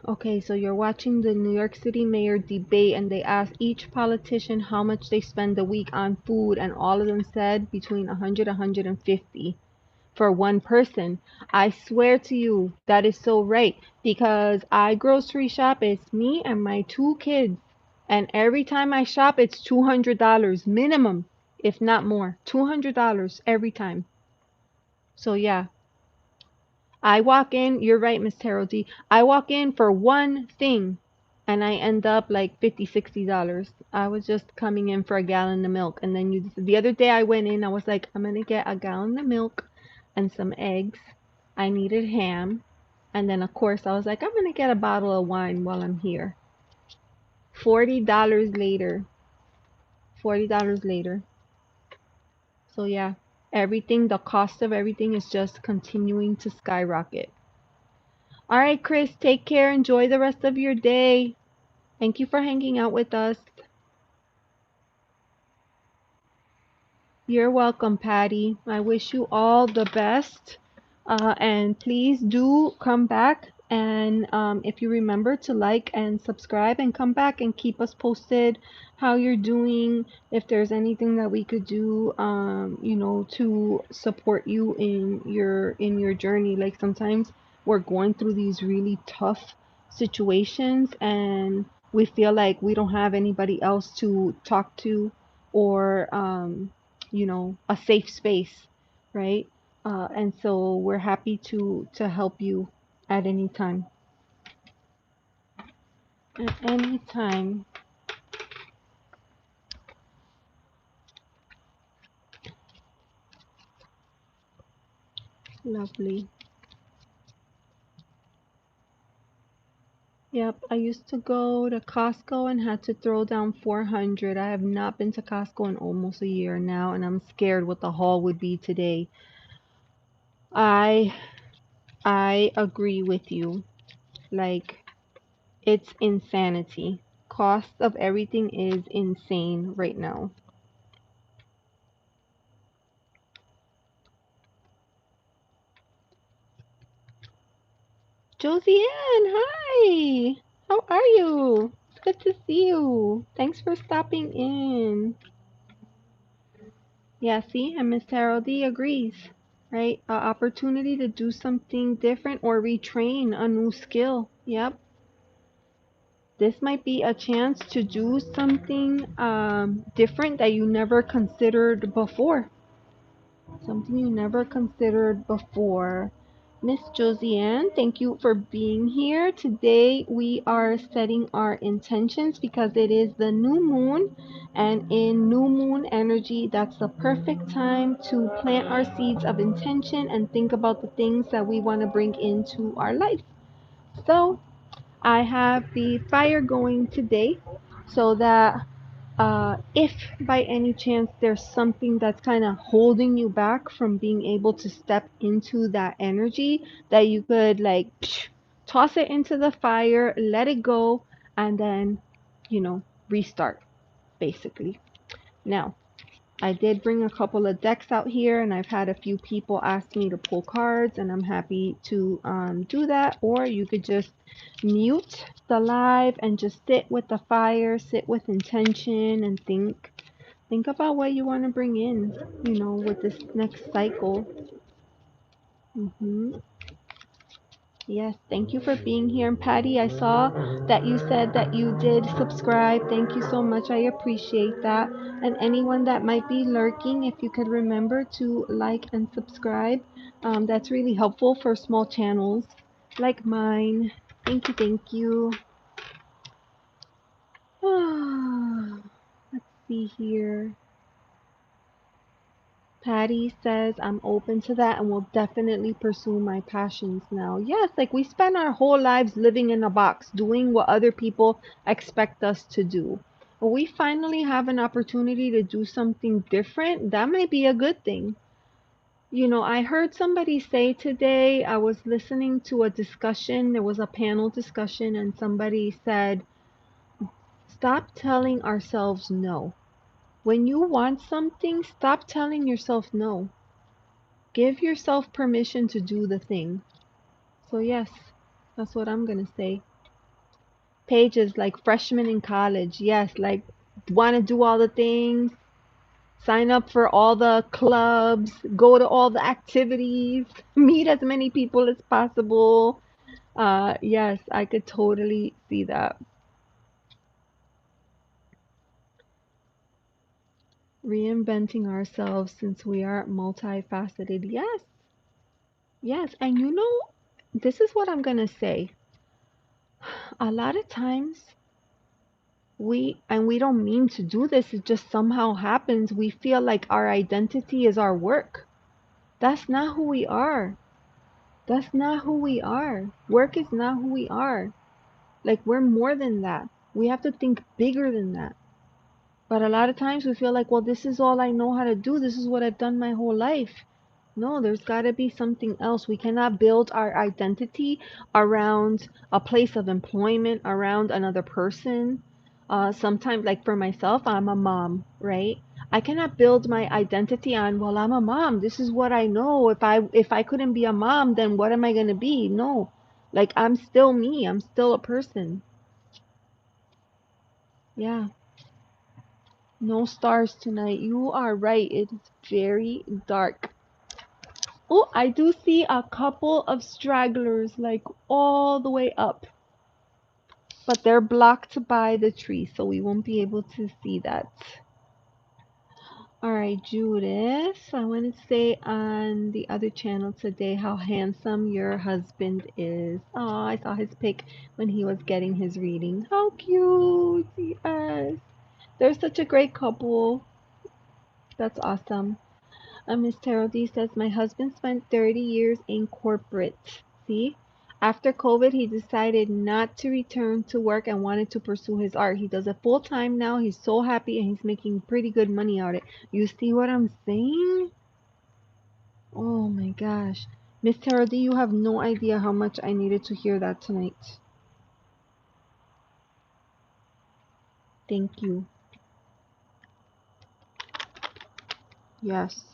Okay, so you're watching the New York City mayor debate, and they asked each politician how much they spend a week on food, and all of them said between 100 and 150 for one person. I swear to you, that is so right, because I grocery shop, it's me and my 2 kids, and every time I shop, it's $200 minimum, if not more. $200 every time. So yeah, I walk in, you're right, Miss Terrell D. I walk in for one thing and I end up like $50, $60. I was just coming in for a gallon of milk. And then the other day I went in, I was like, I'm gonna get a gallon of milk and some eggs. I needed ham. And then of course I was like, I'm gonna get a bottle of wine while I'm here. $40 later. $40 later. So yeah, everything, the cost of everything is just continuing to skyrocket. All right, Chris, take care. Enjoy the rest of your day. Thank you for hanging out with us. You're welcome, Patty. I wish you all the best. And please do come back. And if you remember to like and subscribe and come back and keep us posted how you're doing, if there's anything that we could do, to support you in your journey. Like sometimes we're going through these really tough situations and we feel like we don't have anybody else to talk to or a safe space, right? And so we're happy to help you at any time. At any time. Lovely. Yep, I used to go to Costco and had to throw down 400. I have not been to Costco in almost a year now, and I'm scared what the haul would be today. I I agree with you. Like it's insanity. Cost of everything is insane right now. Josie Ann, hi! How are you? It's good to see you. Thanks for stopping in. Yeah, see, and Miss Tarot D agrees. right? An opportunity to do something different or retrain a new skill. Yep. This might be a chance to do something different that you never considered before. Something you never considered before. Miss Josiane, thank you for being here. Today we are setting our intentions because it is the new moon, and in new moon energy, that's the perfect time to plant our seeds of intention and think about the things that we want to bring into our life. So, I have the fire going today so that if by any chance there's something that's kind of holding you back from being able to step into that energy, that you could like toss it into the fire, let it go, and then, restart basically. Now, I did bring a couple of decks out here, and I've had a few people ask me to pull cards, and I'm happy to do that. Or you could just mute the live and just sit with the fire, sit with intention, and think about what you want to bring in, with this next cycle. hmm Yes, thank you for being here. And Patty, I saw that you said that you did subscribe. Thank you so much. I appreciate that. And anyone that might be lurking, if you could remember to like and subscribe, that's really helpful for small channels like mine. Thank you, thank you. Let's see here. Patty says, I'm open to that and will definitely pursue my passions now. Yes, like we spend our whole lives living in a box, doing what other people expect us to do. When we finally have an opportunity to do something different, that might be a good thing. I heard somebody say today, I was listening to a discussion, there was a panel discussion, and somebody said, stop telling ourselves no. When you want something, stop telling yourself no. Give yourself permission to do the thing. So, yes, that's what I'm going to say. Pages like freshmen in college. Yes, like want to do all the things, sign up for all the clubs, go to all the activities, meet as many people as possible. Yes, I could totally see that. Reinventing ourselves since we are multifaceted. Yes, yes. And this is what I'm going to say. A lot of times we don't mean to do this, it just somehow happens. We feel like our identity is our work. That's not who we are. That's not who we are. Work is not who we are. Like, we're more than that. We have to think bigger than that. But a lot of times we feel like, well, this is all I know how to do, this is what I've done my whole life. No, there's got to be something else. We cannot build our identity around a place of employment, around another person. Sometimes, like for myself, I'm a mom, right? I cannot build my identity on, well, I'm a mom. This is what I know. If I couldn't be a mom, then what am I gonna be? No, like I'm still me. I'm still a person. Yeah. No stars tonight. You are right. It's very dark. Oh, I do see a couple of stragglers, like all the way up, but they're blocked by the tree, so we won't be able to see that. All right, Judith, I want to say on the other channel today how handsome your husband is. Oh, I saw his pic when he was getting his reading. How cute! Yes, they're such a great couple. That's awesome. Miss Terrell D says, my husband spent 30 years in corporate. See? After COVID, he decided not to return to work and wanted to pursue his art. He does it full time now. He's so happy and he's making pretty good money out of it. You see what I'm saying? Oh my gosh. Miss Terrell D, you have no idea how much I needed to hear that tonight. Thank you. Yes.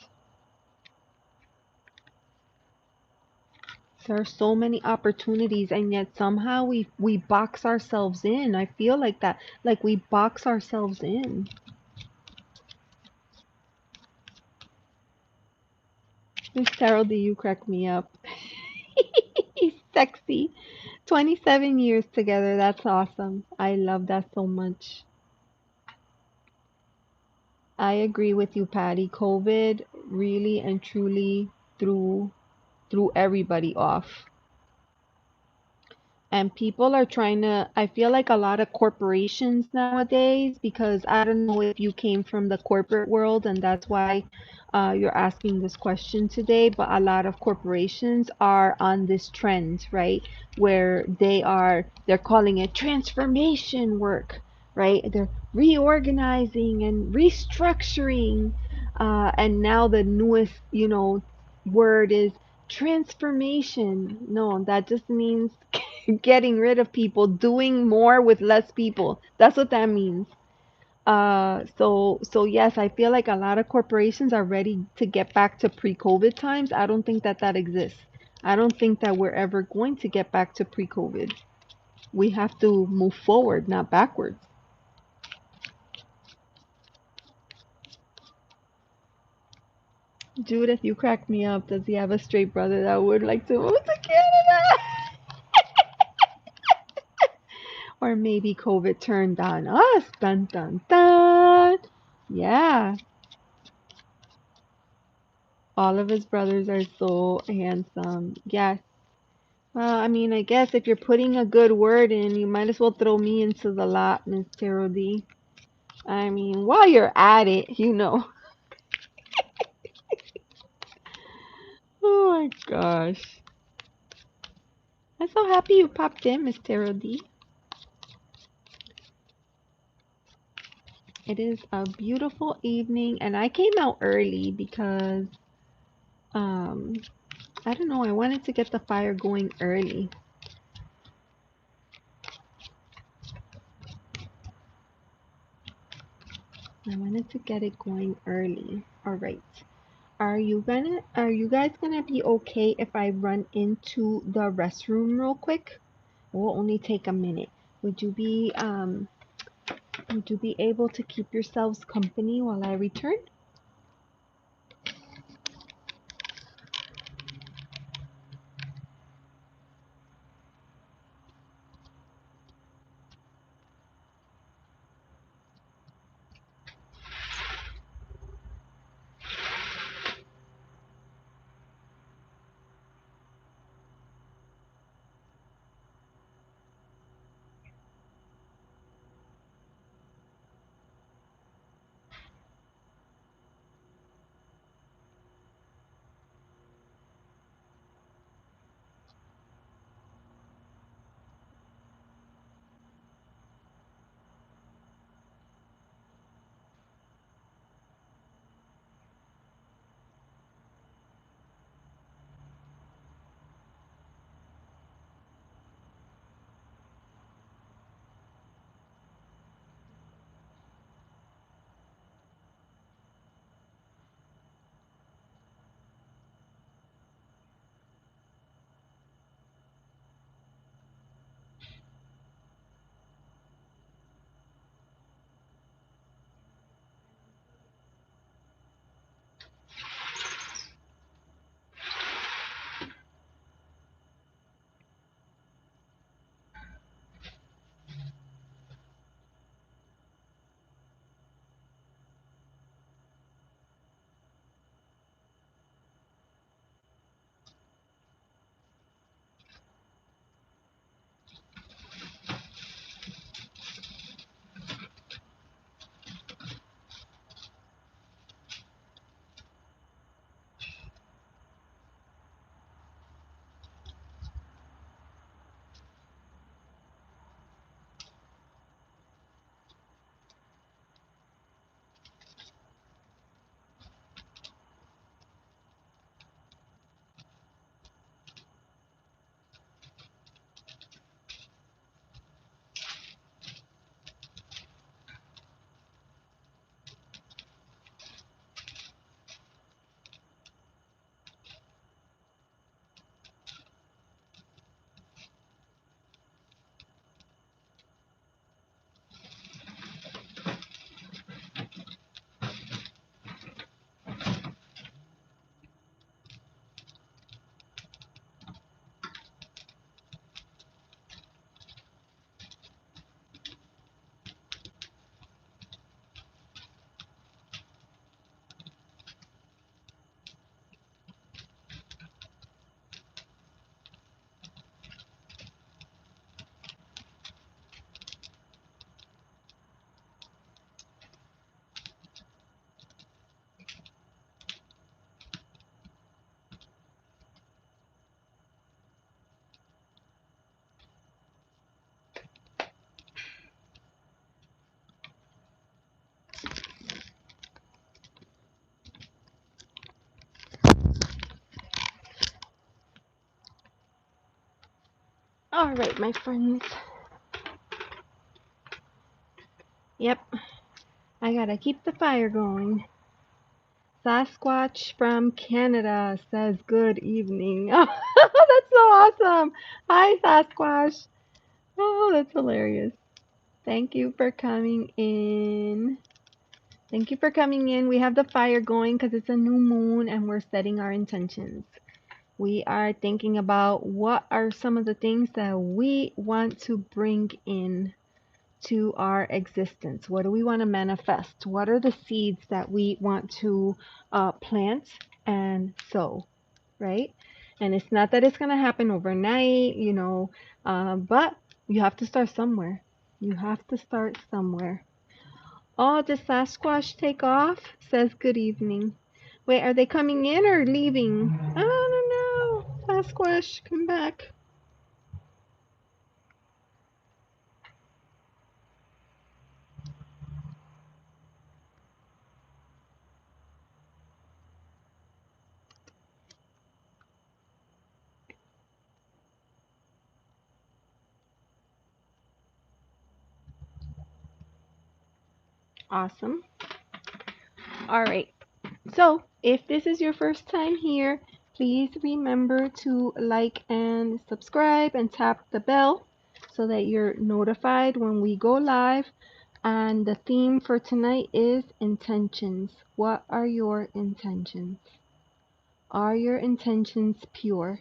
There are so many opportunities, and yet somehow we box ourselves in. I feel like that, like we box ourselves in. Miss Carol, do you crack me up? Sexy. 27 years together. That's awesome. I love that so much. I agree with you, Patty. COVID really and truly threw everybody off. And people are trying to, I feel like a lot of corporations nowadays, because I don't know if you came from the corporate world and that's why you're asking this question today, but a lot of corporations are on this trend, right? Where they're calling it transformation work, right? They're reorganizing and restructuring. And now the newest, word is transformation. No, that just means getting rid of people, doing more with less people. That's what that means. So yes, I feel like a lot of corporations are ready to get back to pre-COVID times. I don't think that that exists. I don't think that we're ever going to get back to pre-COVID. We have to move forward, not backwards. Judith, you crack me up. Does he have a straight brother that would like to move to Canada? Or maybe COVID turned on us. Dun dun dun. Yeah. All of his brothers are so handsome. Yes. Well, I mean, I guess if you're putting a good word in, you might as well throw me into the lot, Miss Taro D. I mean, while you're at it. Oh my gosh. I'm so happy you popped in, Miss Taro D. It is a beautiful evening, and I came out early because, um, I don't know, I wanted to get the fire going early. I wanted to get it going early. All right. Are you guys gonna be okay if I run into the restroom real quick? It will only take a minute. Would you be um would you be able to keep yourselves company while I return? All right, my friends. Yep, I gotta keep the fire going. Sasquatch from Canada says good evening. Oh, that's so awesome. Hi, Sasquatch. Oh, that's hilarious. Thank you for coming in. Thank you for coming in. We have the fire going because it's a new moon and we're setting our intentions. We are thinking about what are some of the things that we want to bring in to our existence. What do we want to manifest? What are the seeds that we want to plant and sow, right? And it's not that it's going to happen overnight, but you have to start somewhere. You have to start somewhere. Oh, did Sasquatch take off? Says good evening. Wait, are they coming in or leaving? I don't know. Sasquatch, come back. Awesome. All right. So, if this is your first time here, please remember to like and subscribe and tap the bell so that you're notified when we go live. And the theme for tonight is intentions. What are your intentions? Are your intentions pure?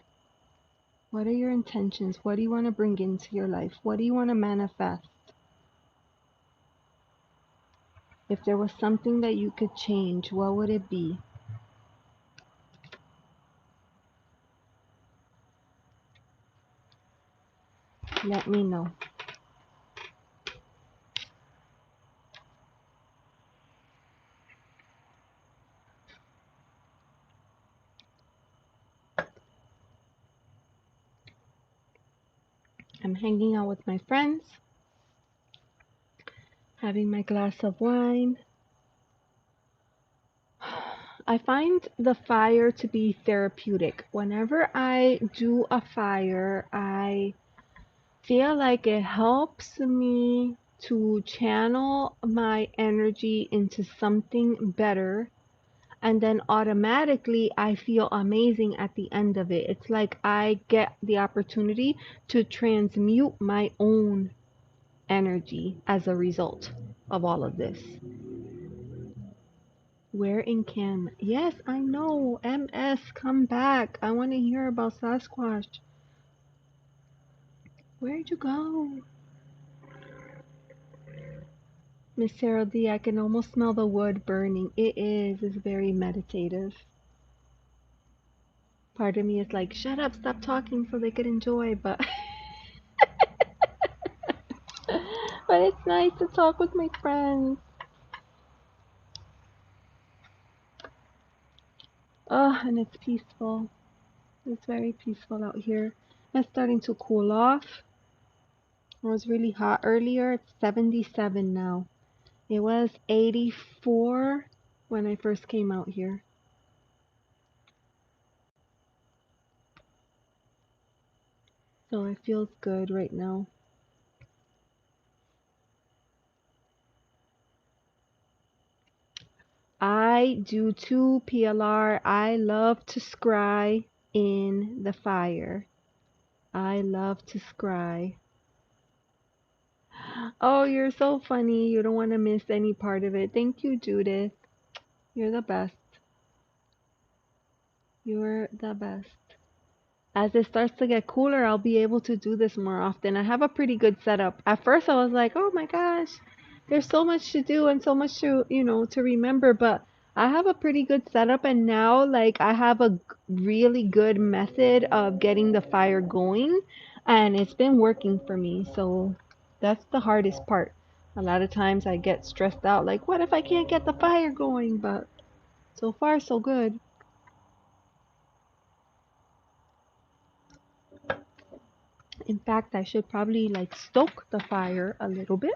What are your intentions? What do you want to bring into your life? What do you want to manifest? If there was something that you could change, what would it be? Let me know. I'm hanging out with my friends, having my glass of wine. I find the fire to be therapeutic. Whenever I do a fire, I feel like it helps me to channel my energy into something better. And then automatically I feel amazing at the end of it. It's like I get the opportunity to transmute my own energy as a result of all of this. Where in Canada? Yes, I know. MS, come back. I want to hear about Sasquatch. Where'd you go? Miss Sarah D, I can almost smell the wood burning. It is. It's very meditative. Part of me is like, shut up, stop talking so they could enjoy, but but it's nice to talk with my friends. Oh, and it's peaceful. It's very peaceful out here. It's starting to cool off. It was really hot earlier. It's 77 now. It was 84 when I first came out here. So it feels good right now. I do too, PLR. I love to scry in the fire. I love to scry. Oh, you're so funny. You don't want to miss any part of it. Thank you, Judith. You're the best. You're the best. As it starts to get cooler, I'll be able to do this more often. I have a pretty good setup. At first, I was like, oh my gosh, there's so much to do and so much to, to remember. But I have a pretty good setup. And now, like, I have a really good method of getting the fire going. And it's been working for me. So that's the hardest part. A lot of times I get stressed out, like, what if I can't get the fire going? But so far, so good. In fact, I should probably like stoke the fire a little bit.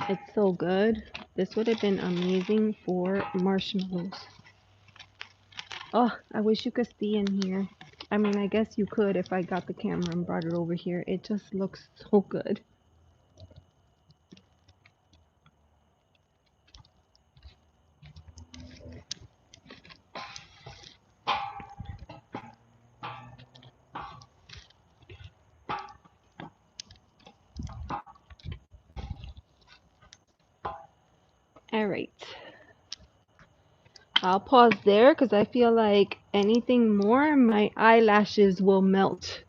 It's so good. This would have been amazing for marshmallows. Oh, I wish you could see in here. I mean, I guess you could if I got the camera and brought it over here. It just looks so good. All right. I'll pause there because I feel like anything more, my eyelashes will melt.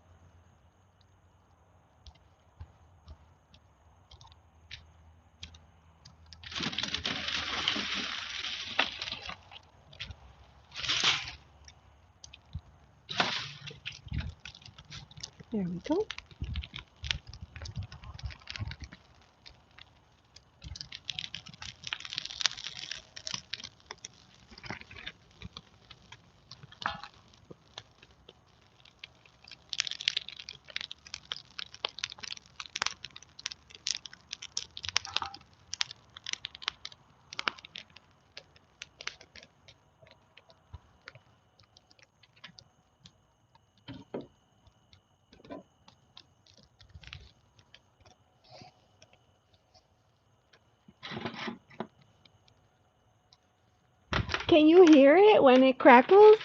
There we go. Can you hear it when it crackles?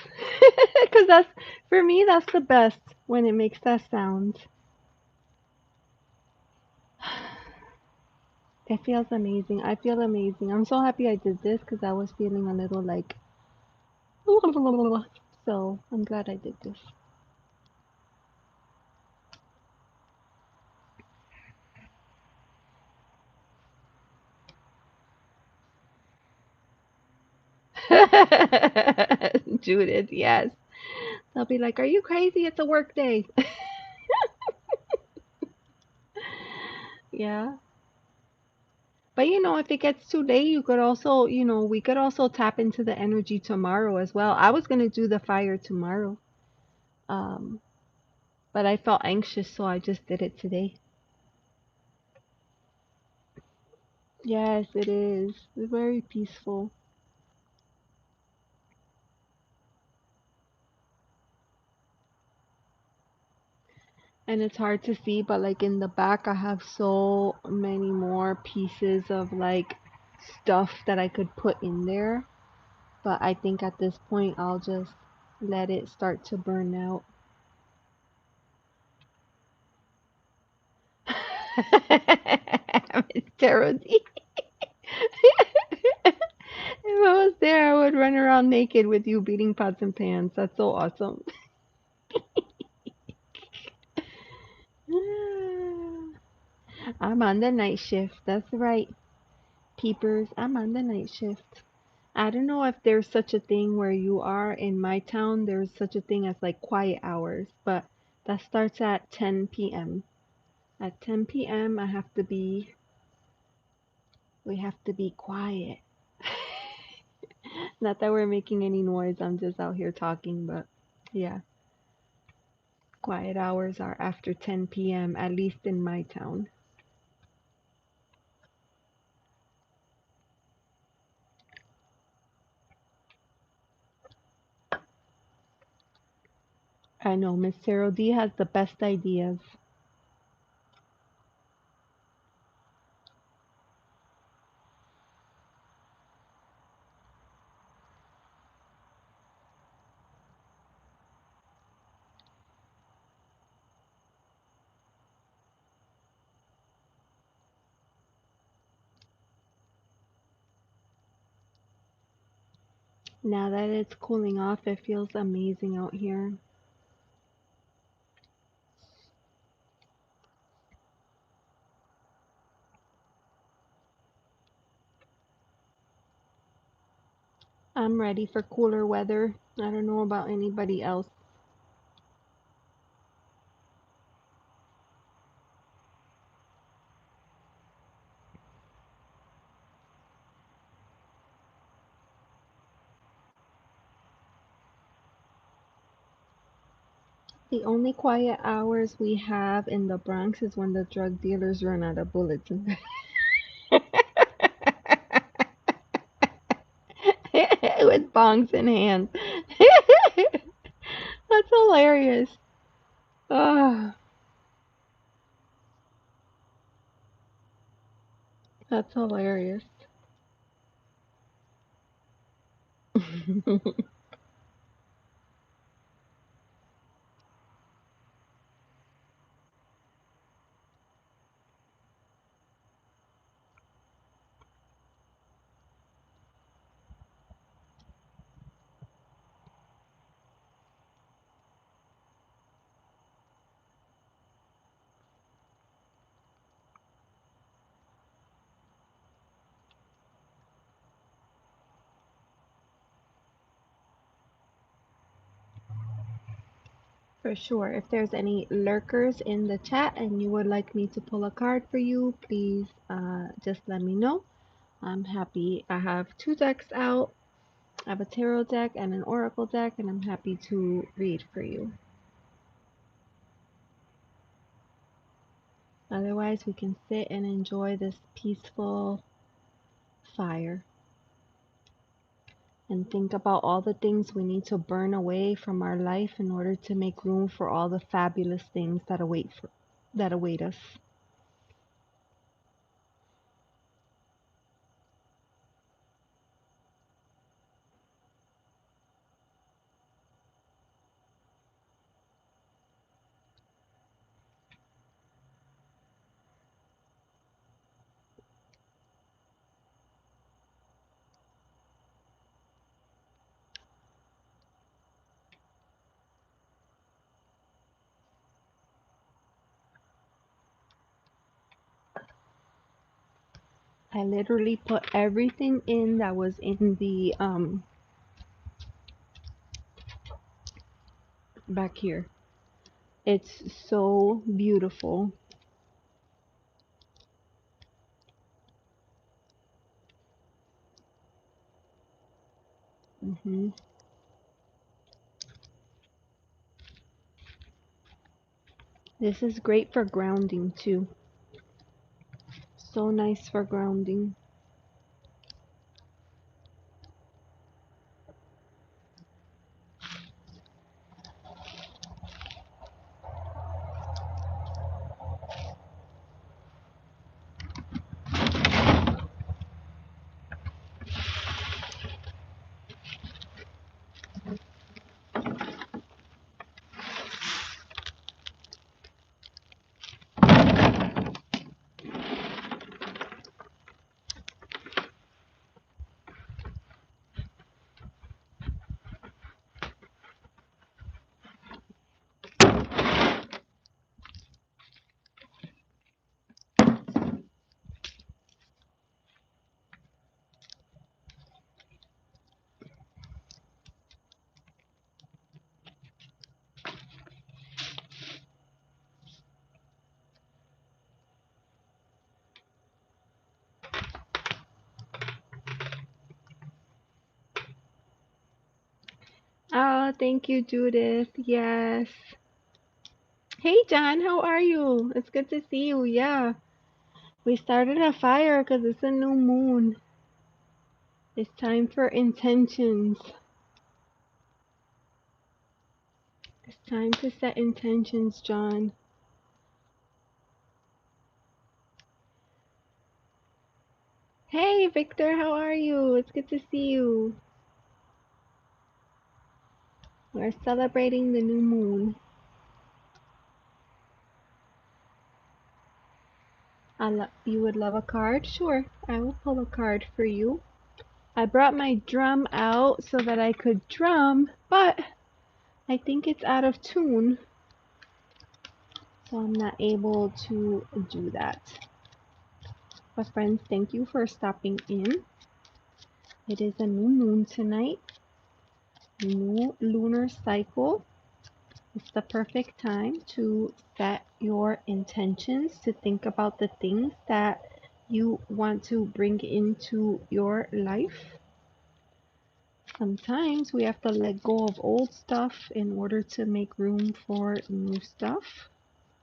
Because that's, for me, that's the best when it makes that sound. It feels amazing. I feel amazing. I'm so happy I did this because I was feeling a little like, so I'm glad I did this. Judith, yes. They'll be like, "Are you crazy? It's a work day." Yeah. But if it gets too late, you could also, we could also tap into the energy tomorrow as well. I was gonna do the fire tomorrow. Um, but I felt anxious, so I just did it today. Yes, it is. It's very peaceful. And it's hard to see, but like in the back, I have so many more pieces of like stuff that I could put in there. But I think at this point, I'll just let it start to burn out. Mr. D. If I was there, I would run around naked with you beating pots and pans. That's so awesome. I'm on the night shift. That's right, peepers. I'm on the night shift. I don't know if there's such a thing where you are in my town. There's such a thing as like quiet hours, but that starts at 10 p.m. At 10 p.m., we have to be quiet. Not that we're making any noise. I'm just out here talking, but yeah, quiet hours are after 10 p.m., at least in my town. I know Miss Sarah D has the best ideas. Now that it's cooling off, it feels amazing out here. I'm ready for cooler weather. I don't know about anybody else. The only quiet hours we have in the Bronx is when the drug dealers run out of bullets. With bongs in hand. That's hilarious. Oh, that's hilarious. For sure. If there's any lurkers in the chat and you would like me to pull a card for you, please just let me know. I'm happy. I have two decks out. I have a tarot deck and an oracle deck, and I'm happy to read for you. Otherwise, we can sit and enjoy this peaceful fire and think about all the things we need to burn away from our life in order to make room for all the fabulous things that await us. I literally put everything in that was in the back here. It's so beautiful. hmm This is great for grounding too. So nice for grounding. Oh, thank you, Judith. Yes. Hey, John, how are you? It's good to see you. Yeah. We started a fire because it's a new moon. It's time for intentions. It's time to set intentions, John. Hey, Victor, how are you? It's good to see you. We're celebrating the new moon. You would love a card? Sure, I will pull a card for you. I brought my drum out so that I could drum, but I think it's out of tune, so I'm not able to do that. But friends, thank you for stopping in. It is a new moon tonight, new lunar cycle. It's the perfect time to set your intentions, to think about the things that you want to bring into your life. Sometimes we have to let go of old stuff in order to make room for new stuff.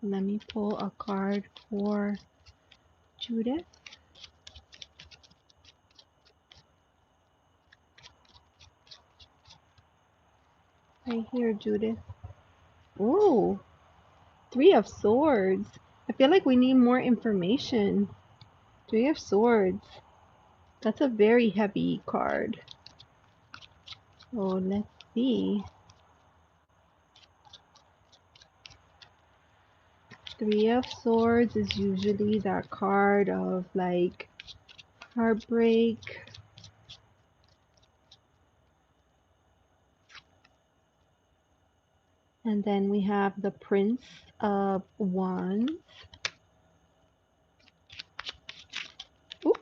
Let me pull a card for Judith. right here, Judith. Ooh, Three of Swords. I feel like we need more information. Three of Swords. That's a very heavy card. Oh, let's see. Three of Swords is usually that card of like heartbreak. And then we have the Prince of Wands. Ooh.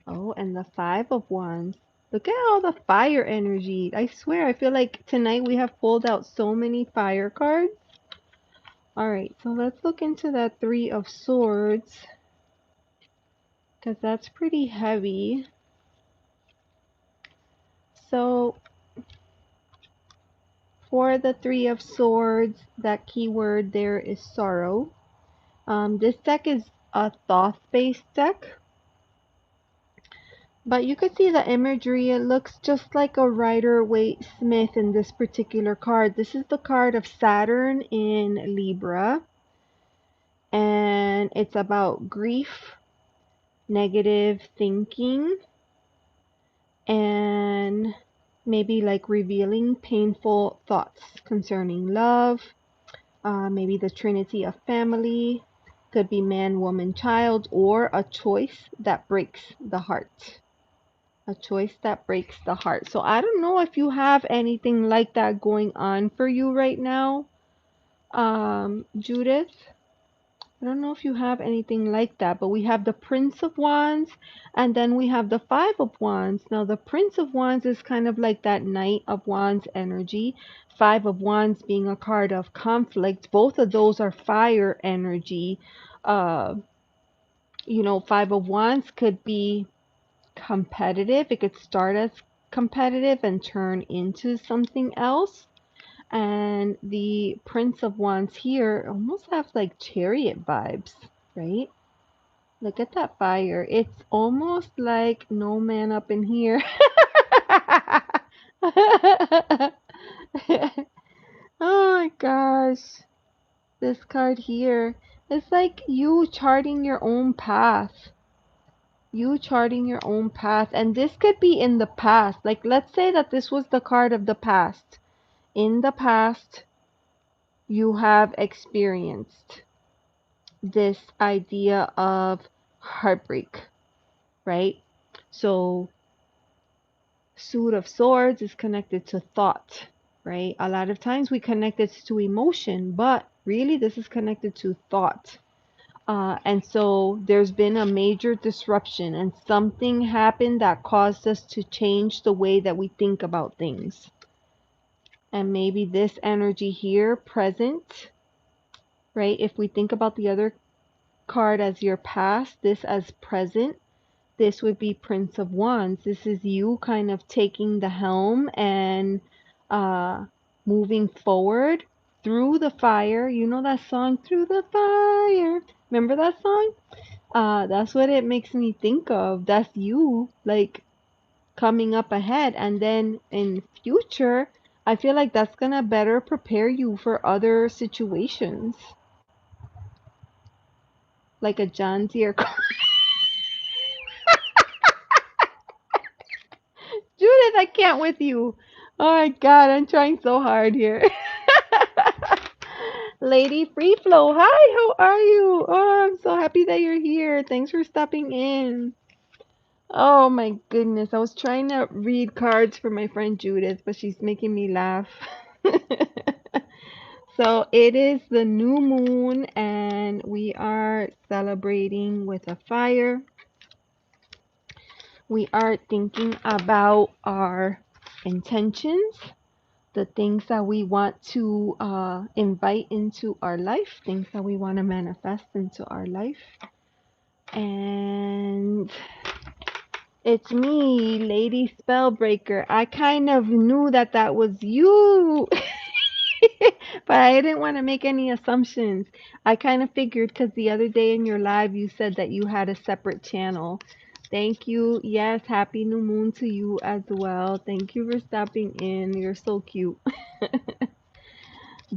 Oh, and the Five of Wands. Look at all the fire energy. I swear, I feel like tonight we have pulled out so many fire cards. Alright, so let's look into that Three of Swords, because that's pretty heavy. So, for the Three of Swords, that keyword there is sorrow. This deck is a Thoth-based deck. But you could see the imagery. It looks just like a Rider-Waite-Smith in this particular card. This is the card of Saturn in Libra. And it's about grief, negative thinking, and maybe like revealing painful thoughts concerning love. Maybe the trinity of family. Could be man, woman, child, or a choice that breaks the heart. A choice that breaks the heart. So I don't know if you have anything like that going on for you right now, Judith. I don't know if you have anything like that, but we have the Prince of Wands, and then we have the Five of Wands. Now, the Prince of Wands is kind of like that Knight of Wands energy. Five of Wands being a card of conflict. Both of those are fire energy. Five of Wands could be competitive. It could start as competitive and turn into something else. And the Prince of Wands here almost have like Chariot vibes, right? Look at that fire. It's almost like no man up in here. Oh my gosh. This card here. It's like you charting your own path. You charting your own path. And this could be in the past. Like, let's say that this was the card of the past. In the past, you have experienced this idea of heartbreak, right? So, Suit of Swords is connected to thought, right? A lot of times we connect it to emotion, but really this is connected to thought. And so there's been a major disruption and something happened that caused us to change the way that we think about things. And maybe this energy here present, right? If we think about the other card as your past, this as present, this would be Prince of Wands. This is you kind of taking the helm and moving forward through the fire. You know that song, Through the Fire? Remember that song? That's what it makes me think of. That's you, like, coming up ahead. And then in future, I feel like that's gonna better prepare you for other situations. Like a John Deere car. Judith, I can't with you. Oh my god, I'm trying so hard here. Lady Free Flow, hi, how are you? Oh, I'm so happy that you're here. Thanks for stopping in. Oh my goodness, I was trying to read cards for my friend Judith, but she's making me laugh. So it is the new moon, and we are celebrating with a fire. We are thinking about our intentions, the things that we want to invite into our life, things that we want to manifest into our life. And it's me, Lady Spellbreaker. I kind of knew that that was you. But I didn't want to make any assumptions. I kind of figured because the other day in your live you said that you had a separate channel Thank you. Yes, happy new moon to you as well. Thank you for stopping in. You're so cute.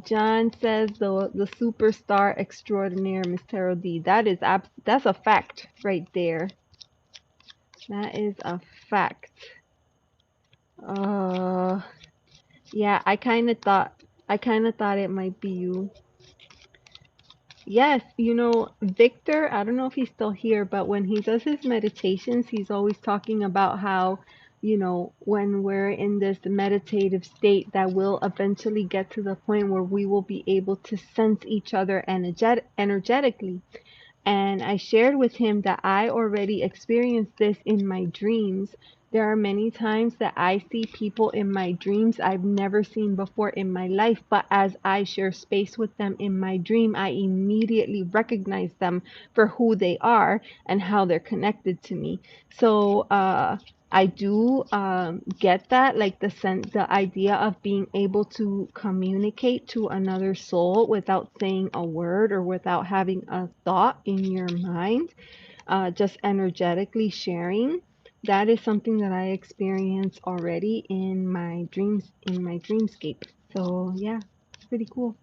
John says the superstar extraordinaire, Miss Tarot D. That's a fact right there. That is a fact. Uh, yeah, I kind of thought it might be you. Yes, Victor, I don't know if he's still here, but when he does his meditations, he's always talking about how, when we're in this meditative state, that we'll eventually get to the point where we will be able to sense each other energetically. And I shared with him that I already experienced this in my dreams. There are many times that I see people in my dreams I've never seen before in my life, but as I share space with them in my dream, I immediately recognize them for who they are and how they're connected to me. So, I do get that, like the idea of being able to communicate to another soul without saying a word or without having a thought in your mind, just energetically sharing. That is something that I experience already in my dreams, in my dreamscape. So yeah, it's pretty cool.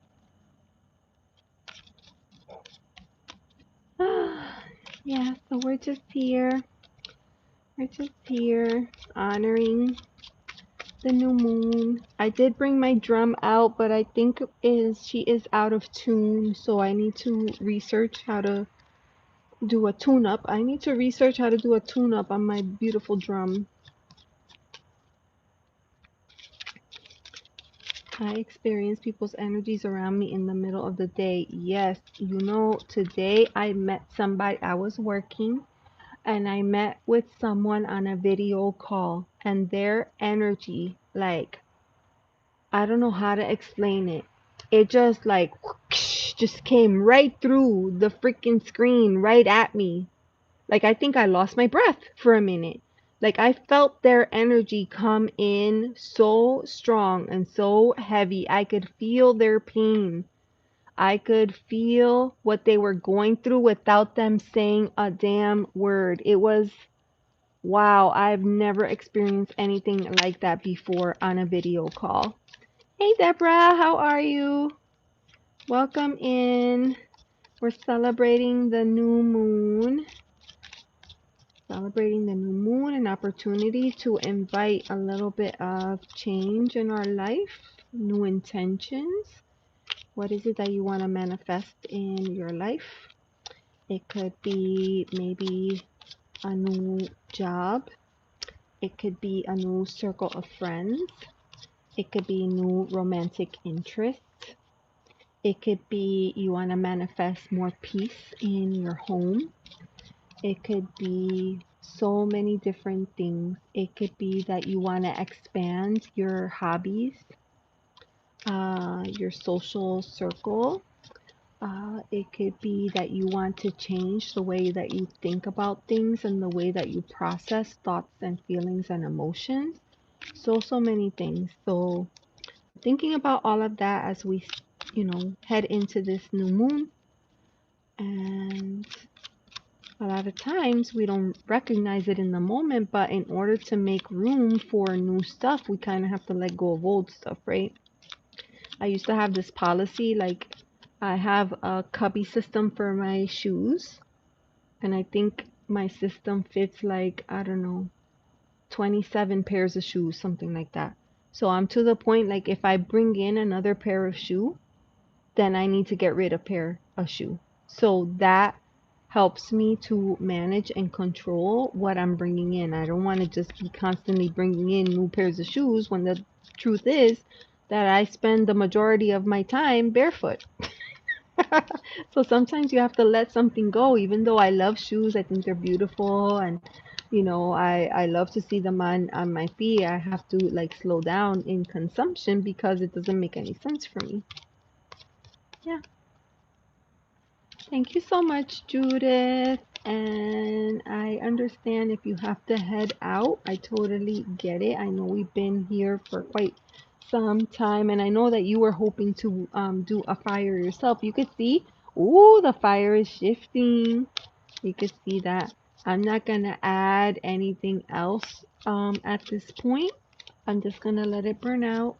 Yeah, so we're just here honoring the new moon. I did bring my drum out, but I think she is out of tune, so I need to research how to do a tune up. I need to research how to do a tune up on my beautiful drum. I experience people's energies around me in the middle of the day. Yes, today I met somebody. I was working and I met with someone on a video call, and their energy, like, I don't know how to explain it. It just like whoosh, just came right through the freaking screen right at me. Like I think I lost my breath for a minute. Like I felt their energy come in so strong and so heavy. I could feel their pain. I could feel what they were going through without them saying a damn word. It was wow, I've never experienced anything like that before on a video call. Hey Deborah, how are you? Welcome in. We're celebrating the new moon. Celebrating the new moon, an opportunity to invite a little bit of change in our life, new intentions. What is it that you want to manifest in your life? It could be maybe a new job. It could be a new circle of friends. It could be new romantic interests. It could be you want to manifest more peace in your home. It could be so many different things. It could be that you want to expand your hobbies, your social circle. It could be that you want to change the way that you think about things and the way that you process thoughts and feelings and emotions. So many things. So, thinking about all of that as we, head into this new moon. And a lot of times we don't recognize it in the moment, but in order to make room for new stuff, we kind of have to let go of old stuff, right? I used to have this policy, like I have a cubby system for my shoes, and I think my system fits like, I don't know, 27 pairs of shoes, something like that. So I'm to the point, like if I bring in another pair of shoe, then I need to get rid of pair of shoe. So that helps me to manage and control what I'm bringing in. I don't want to just be constantly bringing in new pairs of shoes when the truth is that I spend the majority of my time barefoot. So sometimes you have to let something go. Even though I love shoes, I think they're beautiful, and I love to see them on my feet. I have to like slow down in consumption because it doesn't make any sense for me. Yeah. Thank you so much, Judith. And I understand if you have to head out. I totally get it. I know we've been here for quite some time, and I know that you were hoping to do a fire yourself. You could see, ooh, the fire is shifting. You could see that. I'm not gonna add anything else at this point. I'm just gonna let it burn out.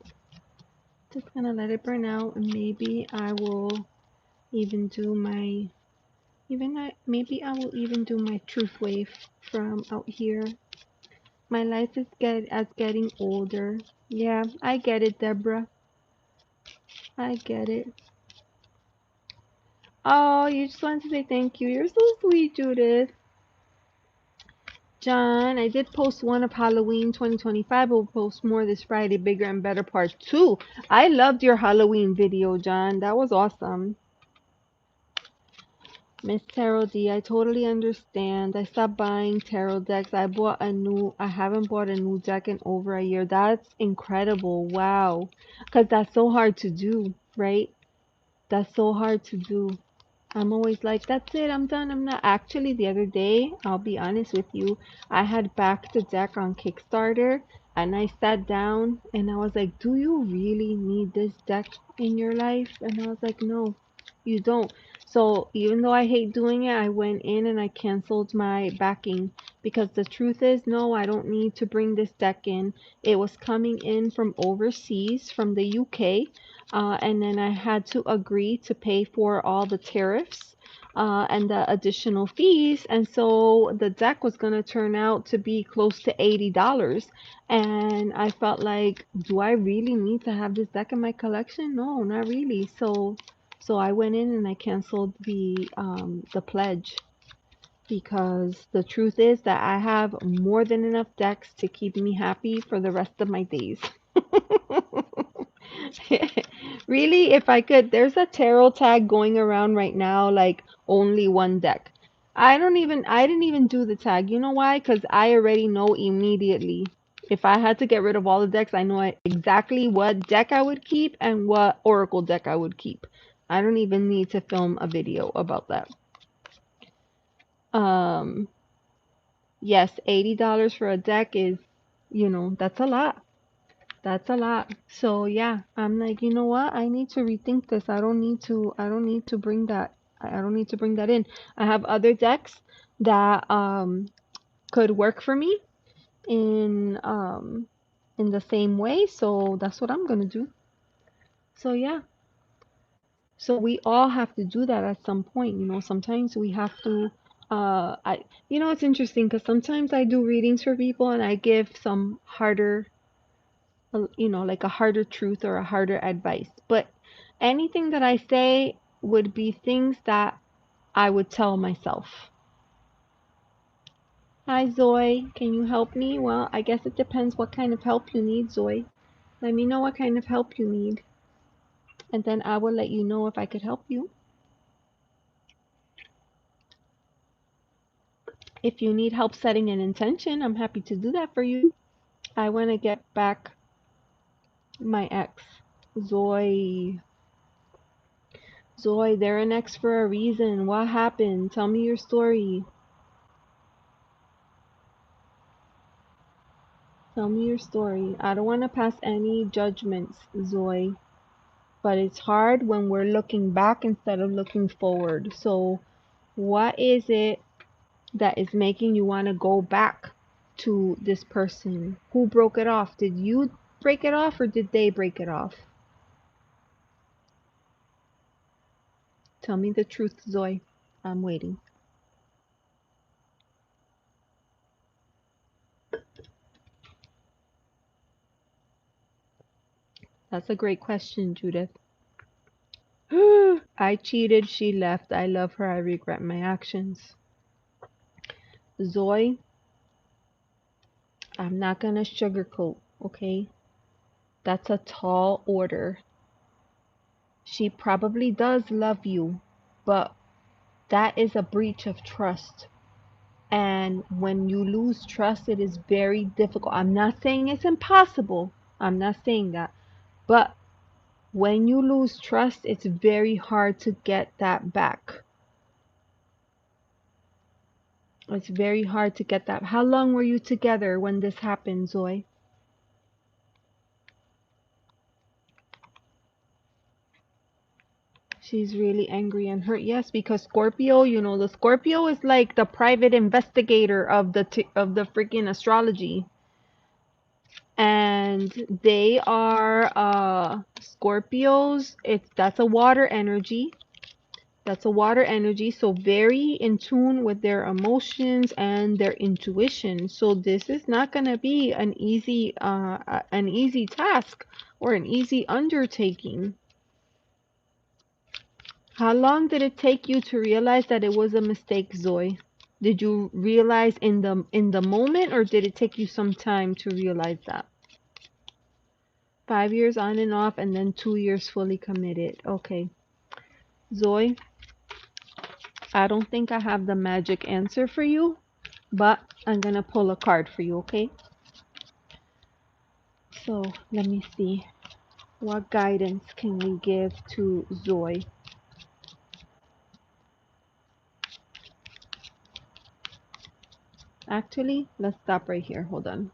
Just gonna let it burn out, and maybe I will even do my maybe I will even do my truth wave from out here. My life is getting older. Yeah, I get it, Deborah. I get it. Oh, you just wanted to say thank you. You're so sweet, Judith. John, I did post one of Halloween 2025. We'll post more this Friday, bigger and better part 2. I loved your Halloween video, John. That was awesome. Miss Tarot D, I totally understand. I stopped buying tarot decks. I haven't bought a new deck in over a year. That's incredible. Wow. Because that's so hard to do, right? That's so hard to do. I'm always like, that's it, I'm done, I'm not. Actually, the other day, I'll be honest with you, I had backed the deck on Kickstarter and I sat down and I was like, do you really need this deck in your life? And I was like, no, you don't. So even though I hate doing it, I went in and I canceled my backing because the truth is, no, I don't need to bring this deck in. It was coming in from overseas, from the UK, and then I had to agree to pay for all the tariffs and the additional fees. And so the deck was going to turn out to be close to $80. And I felt like, do I really need to have this deck in my collection? No, not really. So I went in and I canceled the pledge because the truth is that I have more than enough decks to keep me happy for the rest of my days. Really, if I could, there's a tarot tag going around right now, like only one deck. I didn't even do the tag. You know why? Because I already know immediately. If I had to get rid of all the decks, I know exactly what deck I would keep and what Oracle deck I would keep. I don't even need to film a video about that. Um, yes, $80 for a deck is, that's a lot. That's a lot. So yeah, I'm like, you know what? I need to rethink this. I don't need to bring that. I don't need to bring that in. I have other decks that could work for me in the same way. So that's what I'm gonna do. So yeah. So we all have to do that at some point, Sometimes we have to it's interesting because sometimes I do readings for people and I give some harder like a harder truth or a harder advice. But anything that I say would be things that I would tell myself. Hi, Zoe. Can you help me? Well, I guess it depends what kind of help you need, Zoe. Let me know what kind of help you need, and then I will let you know if I could help you. If you need help setting an intention, I'm happy to do that for you. I want to get back my ex, Zoe. Zoe, they're an ex for a reason. What happened? Tell me your story. Tell me your story. I don't want to pass any judgments, Zoe, but it's hard when we're looking back instead of looking forward. So, what is it that is making you want to go back to this person? Who broke it off? Did you break it off or did they break it off? Tell me the truth, Zoe. I'm waiting. That's a great question, Judith. I cheated, she left. I love her, I regret my actions. Zoe, I'm not gonna sugarcoat, okay? That's a tall order. She probably does love you, but that is a breach of trust. And when you lose trust, it is very difficult. I'm not saying it's impossible. I'm not saying that. But when you lose trust, it's very hard to get that back. It's very hard to get that. How long were you together when this happened, Zoe? She's really angry and hurt. Yes, because Scorpio, you know, the Scorpio is like the private investigator of the freaking astrology. And they are Scorpios. That's a water energy. That's a water energy, so very in tune with their emotions and their intuition. So this is not going to be an easy task or an easy undertaking. How long did it take you to realize that it was a mistake, Zoe? Did you realize in the moment, or did it take you some time to realize that? 5 years on and off, and then 2 years fully committed. Okay. Zoe, I don't think I have the magic answer for you, but I'm gonna pull a card for you, okay? So let me see. What guidance can we give to Zoe? Actually, let's stop right here. Hold on.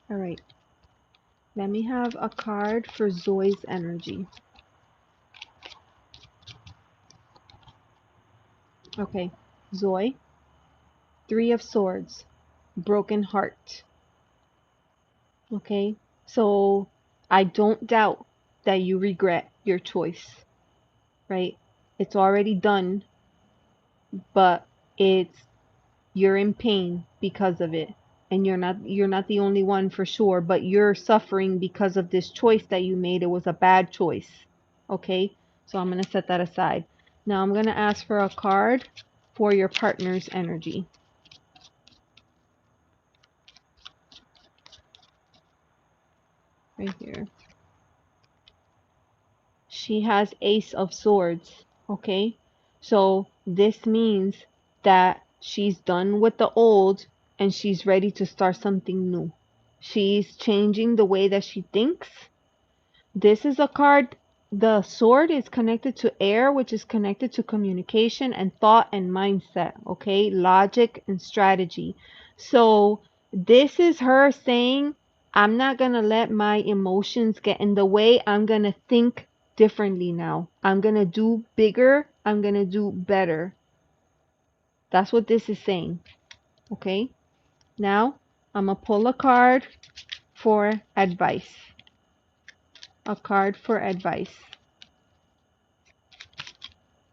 All right. Let me have a card for Zoe's energy. Okay. Zoe, Three of Swords, broken heart. Okay. So I don't doubt that you regret your choice, right? It's already done, but you're in pain because of it. And you're not the only one for sure, but you're suffering because of this choice that you made. It was a bad choice. Okay? So I'm going to set that aside. Now I'm going to ask for a card for your partner's energy. Right here. She has Ace of Swords. Okay? So this means that she's done with the old and she's ready to start something new. She's changing the way that she thinks. This is a card. The sword is connected to air, which is connected to communication and thought and mindset, okay? Logic and strategy. So this is her saying, I'm not going to let my emotions get in the way. I'm going to think differently now. I'm going to do bigger. I'm going to do better. That's what this is saying, okay? Now, I'm going to pull a card for advice. A card for advice.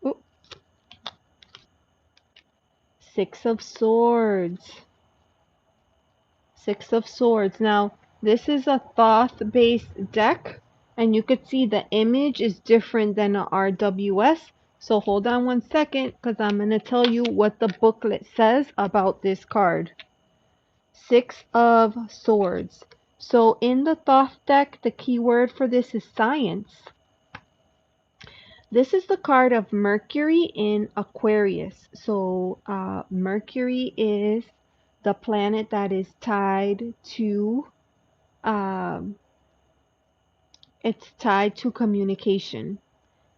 Ooh. Six of Swords. Six of Swords. Now, this is a Thoth-based deck, and you could see the image is different than a RWS. So hold on one second, because I'm going to tell you what the booklet says about this card. Six of Swords. So in the Thoth deck, the keyword for this is science. This is the card of Mercury in Aquarius. So Mercury is the planet that is tied to communication,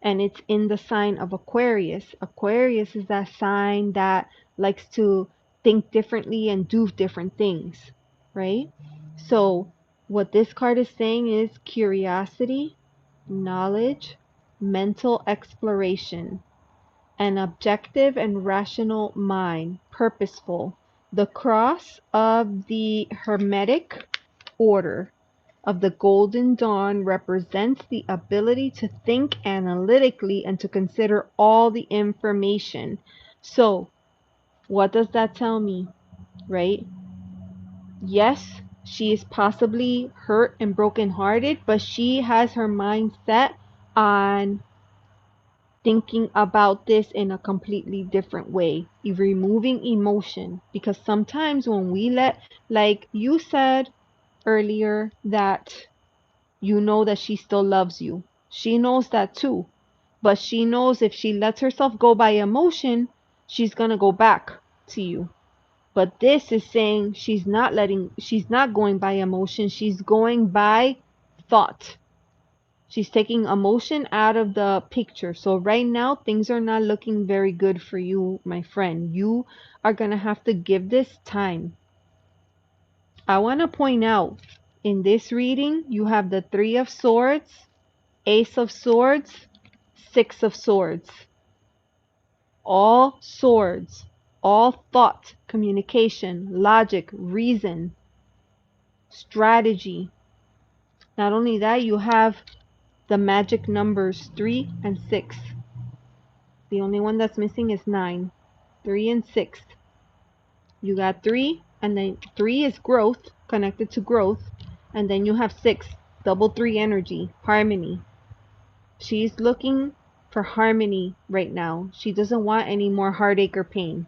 and it's in the sign of Aquarius. Aquarius is that sign that likes to think differently and do different things, right? So what this card is saying is curiosity, knowledge, mental exploration, an objective and rational mind, purposeful. The cross of the Hermetic order of the Golden Dawn represents the ability to think analytically and to consider all the information. So, what does that tell me, right? Yes, she is possibly hurt and brokenhearted, but she has her mind set on thinking about this in a completely different way, removing emotion. Because sometimes when we like you said earlier, that you know that she still loves you. She knows that too. But she knows if she lets herself go by emotion, she's going to go back to you. But this is saying she's not going by emotion, she's going by thought. She's taking emotion out of the picture. So right now, things are not looking very good for you, my friend. You are going to have to give this time. I want to point out, In this reading, you have the Three of Swords, Ace of Swords, Six of Swords. All swords, all thought, communication, logic, reason, strategy. Not only that, you have the magic numbers 3 and 6. The only one that's missing is 9. 3 and 6. You got 3, and then 3 is growth, connected to growth, and then you have 6, double 3 energy, harmony. She's looking for harmony right now. She doesn't want any more heartache or pain.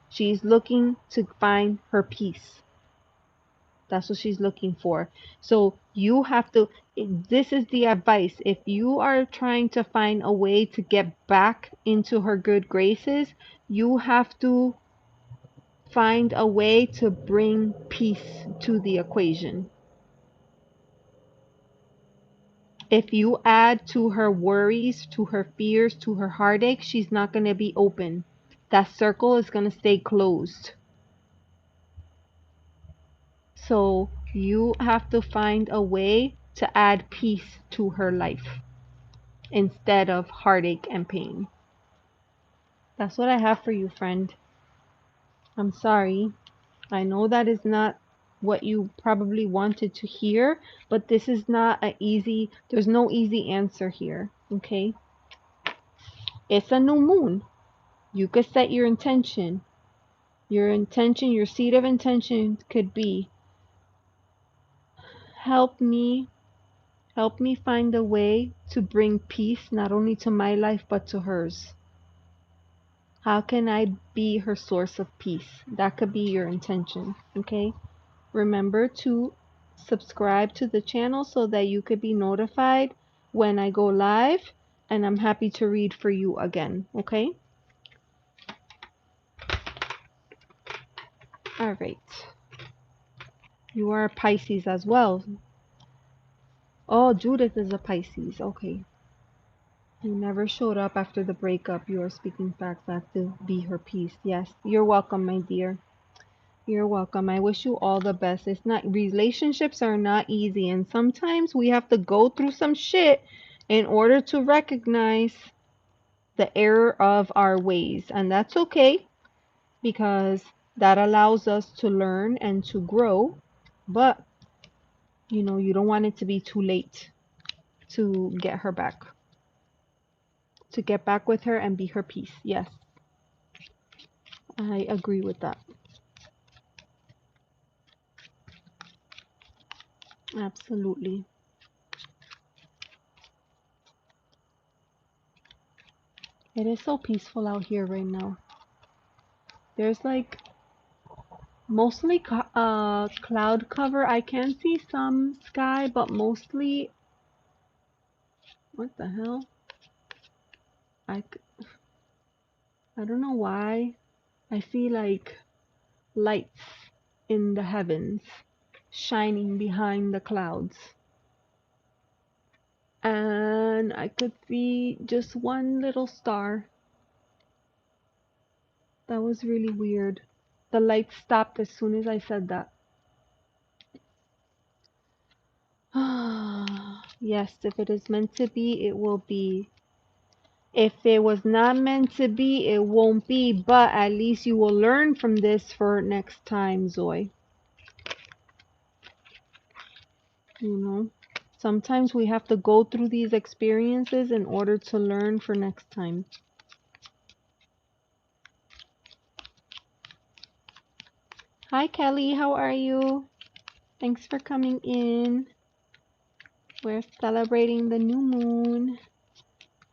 She's looking to find her peace. That's what she's looking for. So you have to, this is the advice. If you are trying to find a way to get back into her good graces, you have to find a way to bring peace to the equation. If you add to her worries, to her fears, to her heartache, she's not going to be open. That circle is going to stay closed. So you have to find a way to add peace to her life instead of heartache and pain. That's what I have for you, friend. I'm sorry. I know that is not what you probably wanted to hear, but this is not there's no easy answer here, okay? It's a new moon. You could set your intention. Your seed of intention could be, help me find a way to bring peace not only to my life but to hers. How can I be her source of peace? That could be your intention, okay? Remember to subscribe to the channel so that you could be notified when I go live, and I'm happy to read for you again, okay? All right. You are a Pisces as well. Oh, Judith is a Pisces. Okay. You never showed up after the breakup. You are speaking facts. That to be her peace. Yes. You're welcome, my dear. You're welcome. I wish you all the best. Relationships are not easy, and sometimes we have to go through some shit in order to recognize the error of our ways. And that's okay, because that allows us to learn and to grow. But you don't want it to be too late to get her back, to get back with her and be her peace. Yes, I agree with that. Absolutely. It is so peaceful out here right now. There's like mostly cloud cover. I can see some sky, but mostly, what the hell? I don't know why. I see like lights in the heavens shining behind the clouds. And I could see just one little star. That was really weird. The light stopped as soon as I said that. Yes, if it is meant to be, it will be. If it was not meant to be, it won't be. But at least you will learn from this for next time, Zoe. Sometimes we have to go through these experiences in order to learn for next time. Hi, Kelly. How are you? Thanks for coming in. We're celebrating the new moon.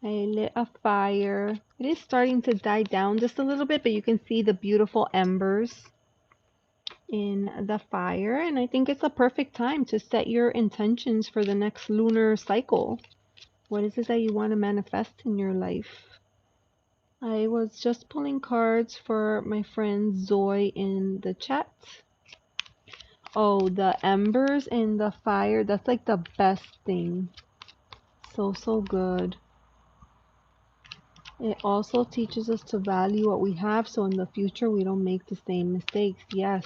I lit a fire. It is starting to die down just a little bit, but you can see the beautiful embers in the fire. And I think it's a perfect time to set your intentions for the next lunar cycle. What is it that you want to manifest in your life? I was just pulling cards for my friend Zoe in the chat. Oh, the embers in the fire. That's like the best thing. So good. It also teaches us to value what we have so in the future we don't make the same mistakes. Yes.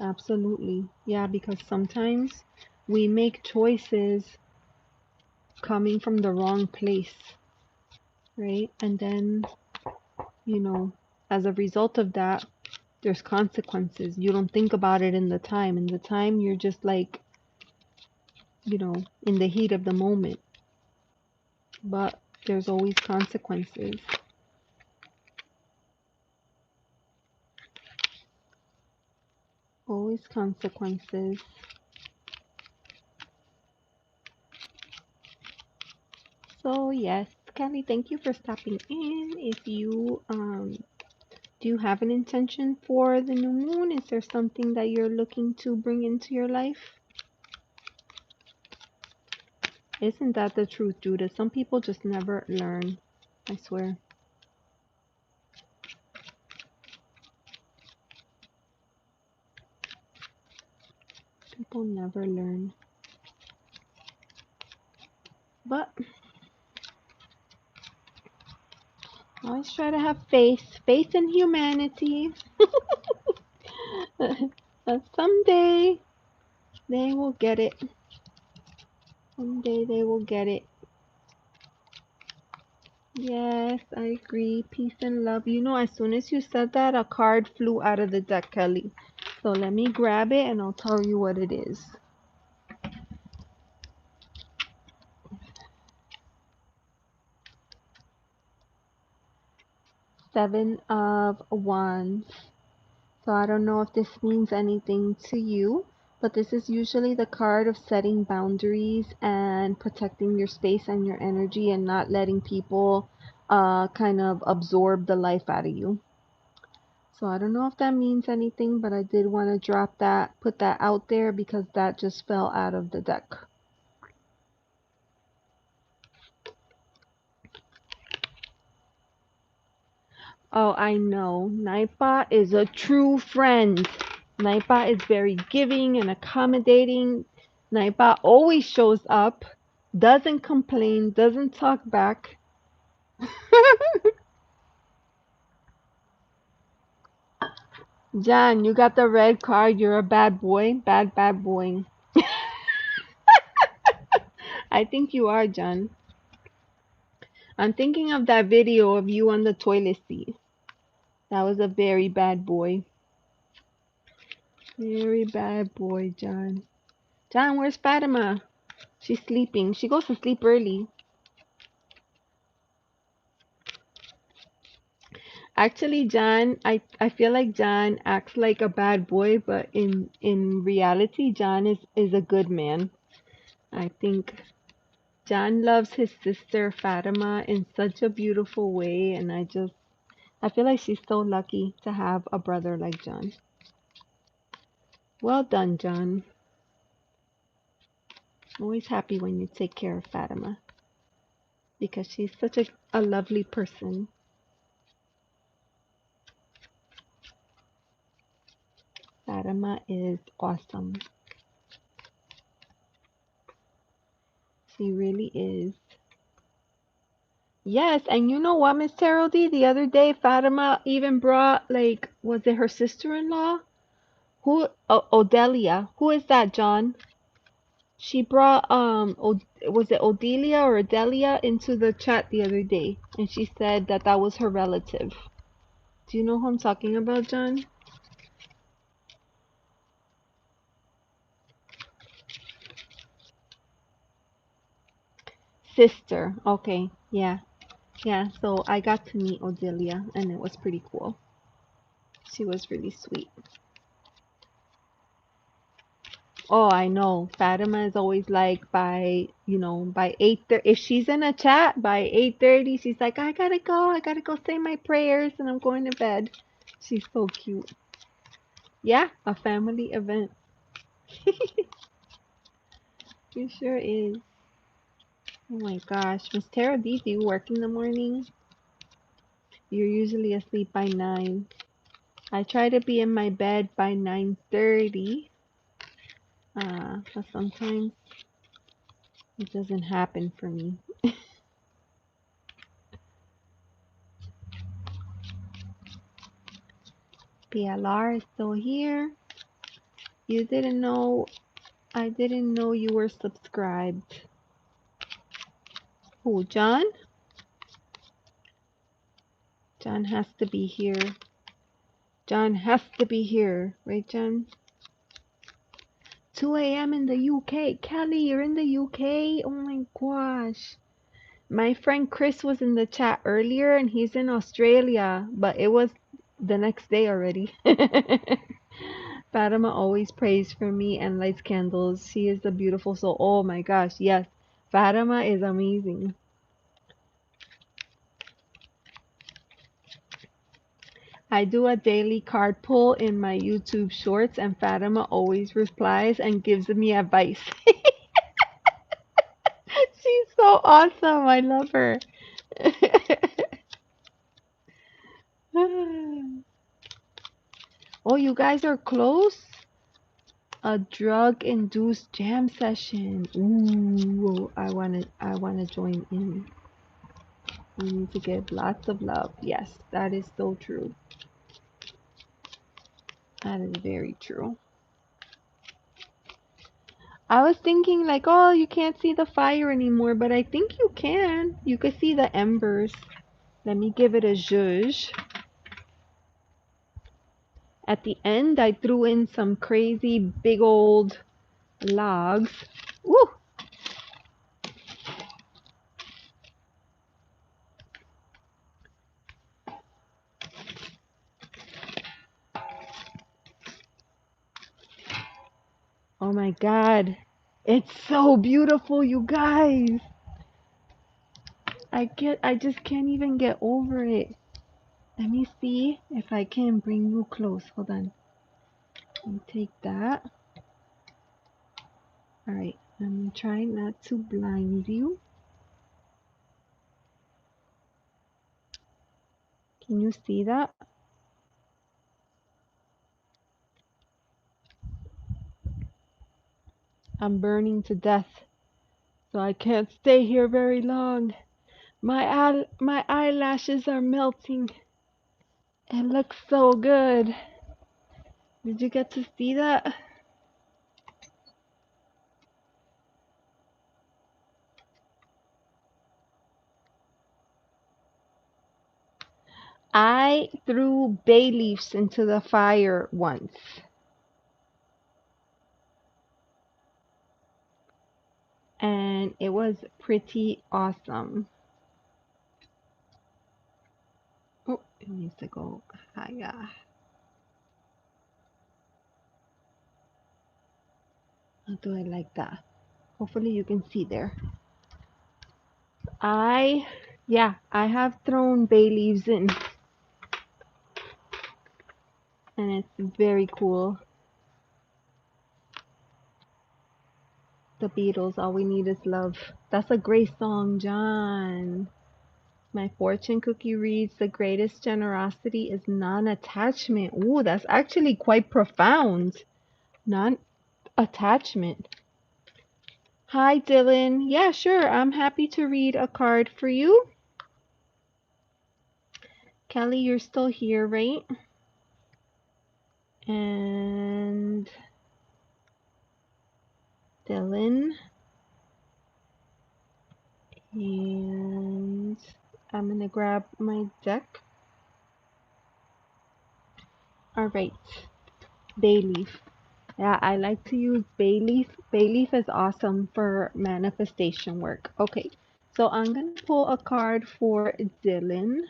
Absolutely. Yeah, because sometimes we make choices coming from the wrong place, right? And then, you know, as a result of that, there's consequences. You don't think about it in the time. In the time, you're just like, in the heat of the moment. But there's always consequences. Always consequences. So yes, Kelly, thank you for stopping in. If you do you have an intention for the new moon? Is there something that you're looking to bring into your life? Isn't that the truth, Judith? Some people just never learn. I swear. People never learn. But always try to have faith. Faith in humanity. Someday they will get it. Someday they will get it. Yes, I agree. Peace and love. As soon as you said that, a card flew out of the deck, Kelly. So let me grab it and I'll tell you what it is. Seven of Wands. So I don't know if this means anything to you, but this is usually the card of setting boundaries and protecting your space and your energy and not letting people kind of absorb the life out of you. So I don't know if that means anything, but I did want to drop that, put that out there because that just fell out of the deck. Oh, I know. Nightbot is a true friend. Nightbot is very giving and accommodating. Nightbot always shows up, doesn't complain, doesn't talk back. John, you got the red card. You're a bad boy. Bad, bad boy. I think you are, John. I'm thinking of that video of you on the toilet seat. That was a very bad boy. Very bad boy, John. John, where's Fatima? She's sleeping. She goes to sleep early. Actually, John, I feel like John acts like a bad boy, but in reality, John is a good man. I think John loves his sister Fatima in such a beautiful way, and I feel like she's so lucky to have a brother like John. Well done, John. I'm always happy when you take care of Fatima because she's such a lovely person. Fatima is awesome. She really is. Yes, and you know what, Miss Terrell D? The other day, Fatima even brought, like, was it her sister-in-law? Who? Odelia. Who is that, John? She brought, was it Odelia or Odelia into the chat the other day, and she said that that was her relative. Do you know who I'm talking about, John? Sister. Okay, yeah. Yeah, so I got to meet Odelia, and it was pretty cool. She was really sweet. Oh, I know. Fatima is always like by 8:30. If she's in a chat by 8:30, she's like, I gotta go. I gotta go say my prayers and I'm going to bed. She's so cute. Yeah, a family event. It sure is. Oh my gosh. Miss Tara D, do you work in the morning? You're usually asleep by 9. I try to be in my bed by 9:30. But sometimes it doesn't happen for me. PLR is still here. You didn't know, I didn't know you were subscribed. Who, John? John has to be here. John has to be here. Right, John? 2 a.m. in the UK. Kelly, you're in the UK? Oh my gosh. My friend Chris was in the chat earlier and he's in Australia, but it was the next day already. Fatima always prays for me and lights candles. She is a beautiful soul. Oh my gosh, yes. Fatima is amazing. I do a daily card pull in my YouTube shorts and Fatima always replies and gives me advice. She's so awesome. I love her. Oh, you guys are close? A drug-induced jam session. Ooh, I wanna join in. We need to give lots of love. Yes, that is so true. That is very true. I was thinking like, oh, you can't see the fire anymore, but I think you can. You can see the embers. Let me give it a zhuzh. At the end, I threw in some crazy big old logs. Woo! Oh my God. It's so beautiful, you guys. I just can't even get over it. Let me see if I can bring you close. Hold on. Let me take that. All right. I'm trying not to blind you. Can you see that? I'm burning to death, so I can't stay here very long. My eyelashes are melting. It looks so good. Did you get to see that? I threw bay leaves into the fire once. And it was pretty awesome. Oh, it needs to go higher. I'll do it like that. Hopefully you can see there. Yeah, I have thrown bay leaves in. And it's very cool. The Beatles, All We Need Is Love. That's a great song, John. My fortune cookie reads, the greatest generosity is non-attachment. Ooh, that's actually quite profound. Non-attachment. Hi, Dylan. Yeah, sure. I'm happy to read a card for you. Kelly, you're still here, right? And Dylan. And I'm going to grab my deck. All right. Bay leaf. Yeah, I like to use bay leaf. Bay leaf is awesome for manifestation work. Okay, so I'm going to pull a card for Dylan.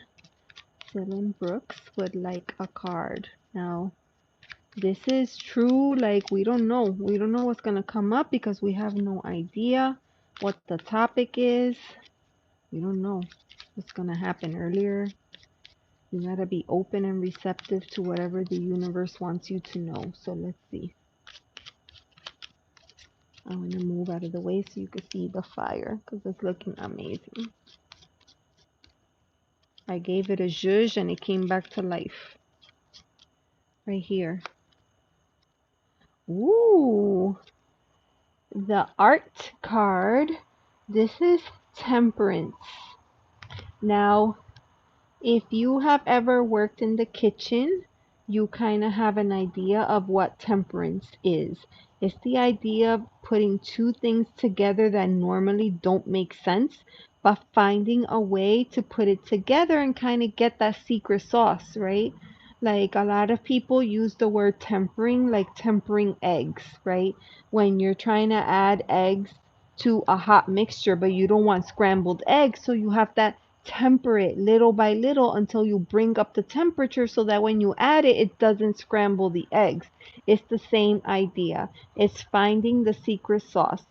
Dylan Brooks would like a card. Now, this is true, like we don't know. We don't know what's going to come up because we have no idea what the topic is. We don't know what's going to happen earlier. You got to be open and receptive to whatever the universe wants you to know. So let's see. I'm going to move out of the way so you can see the fire because it's looking amazing. I gave it a zhuzh and it came back to life. Right here. Ooh. The art card. This is Temperance. Now, if you have ever worked in the kitchen, you kind of have an idea of what temperance is. It's the idea of putting two things together that normally don't make sense, but finding a way to put it together and kind of get that secret sauce, right? Like a lot of people use the word tempering, like tempering eggs, right? When you're trying to add eggs to a hot mixture, but you don't want scrambled eggs, so you have that temper it little by little until you bring up the temperature so that when you add it, it doesn't scramble the eggs. It's the same idea. It's finding the secret sauce.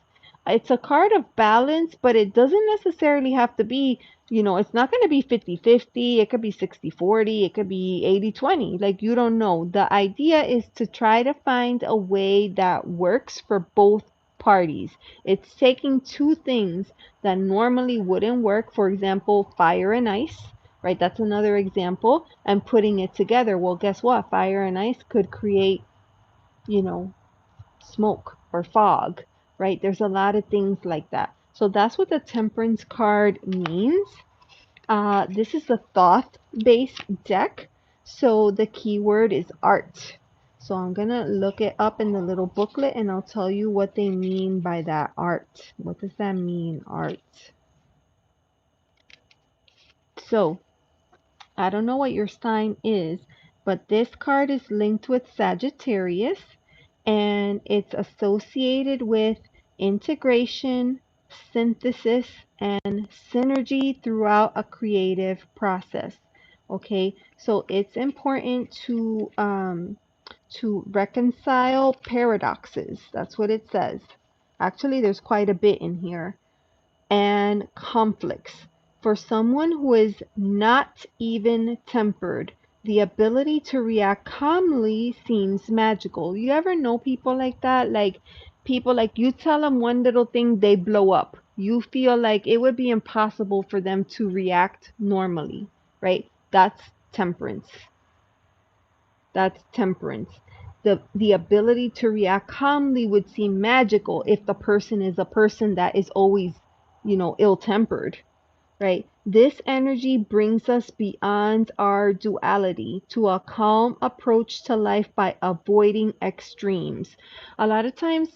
It's a card of balance, but it doesn't necessarily have to be, it's not going to be 50-50. It could be 60-40. It could be 80-20. Like, you don't know. The idea is to try to find a way that works for both parties. It's taking two things that normally wouldn't work, for example, fire and ice, right? That's another example, and putting it together. Well, guess what? Fire and ice could create, you know, smoke or fog, right? There's a lot of things like that. So that's what the temperance card means. This is a thought-based deck, so the keyword is art. So I'm going to look it up in the little booklet and I'll tell you what they mean by that art. What does that mean, art? So I don't know what your sign is, but this card is linked with Sagittarius and it's associated with integration, synthesis, and synergy throughout a creative process. Okay, so it's important to reconcile paradoxes. That's what it says. Actually, there's quite a bit in here. And conflicts. For someone who is not even tempered, the ability to react calmly seems magical. You ever know people like that? Like people like you tell them one little thing, they blow up. You feel like it would be impossible for them to react normally, right? That's temperance. That's temperance. The ability to react calmly would seem magical if the person is a person that is always, ill-tempered, right? This energy brings us beyond our duality to a calm approach to life by avoiding extremes. A lot of times,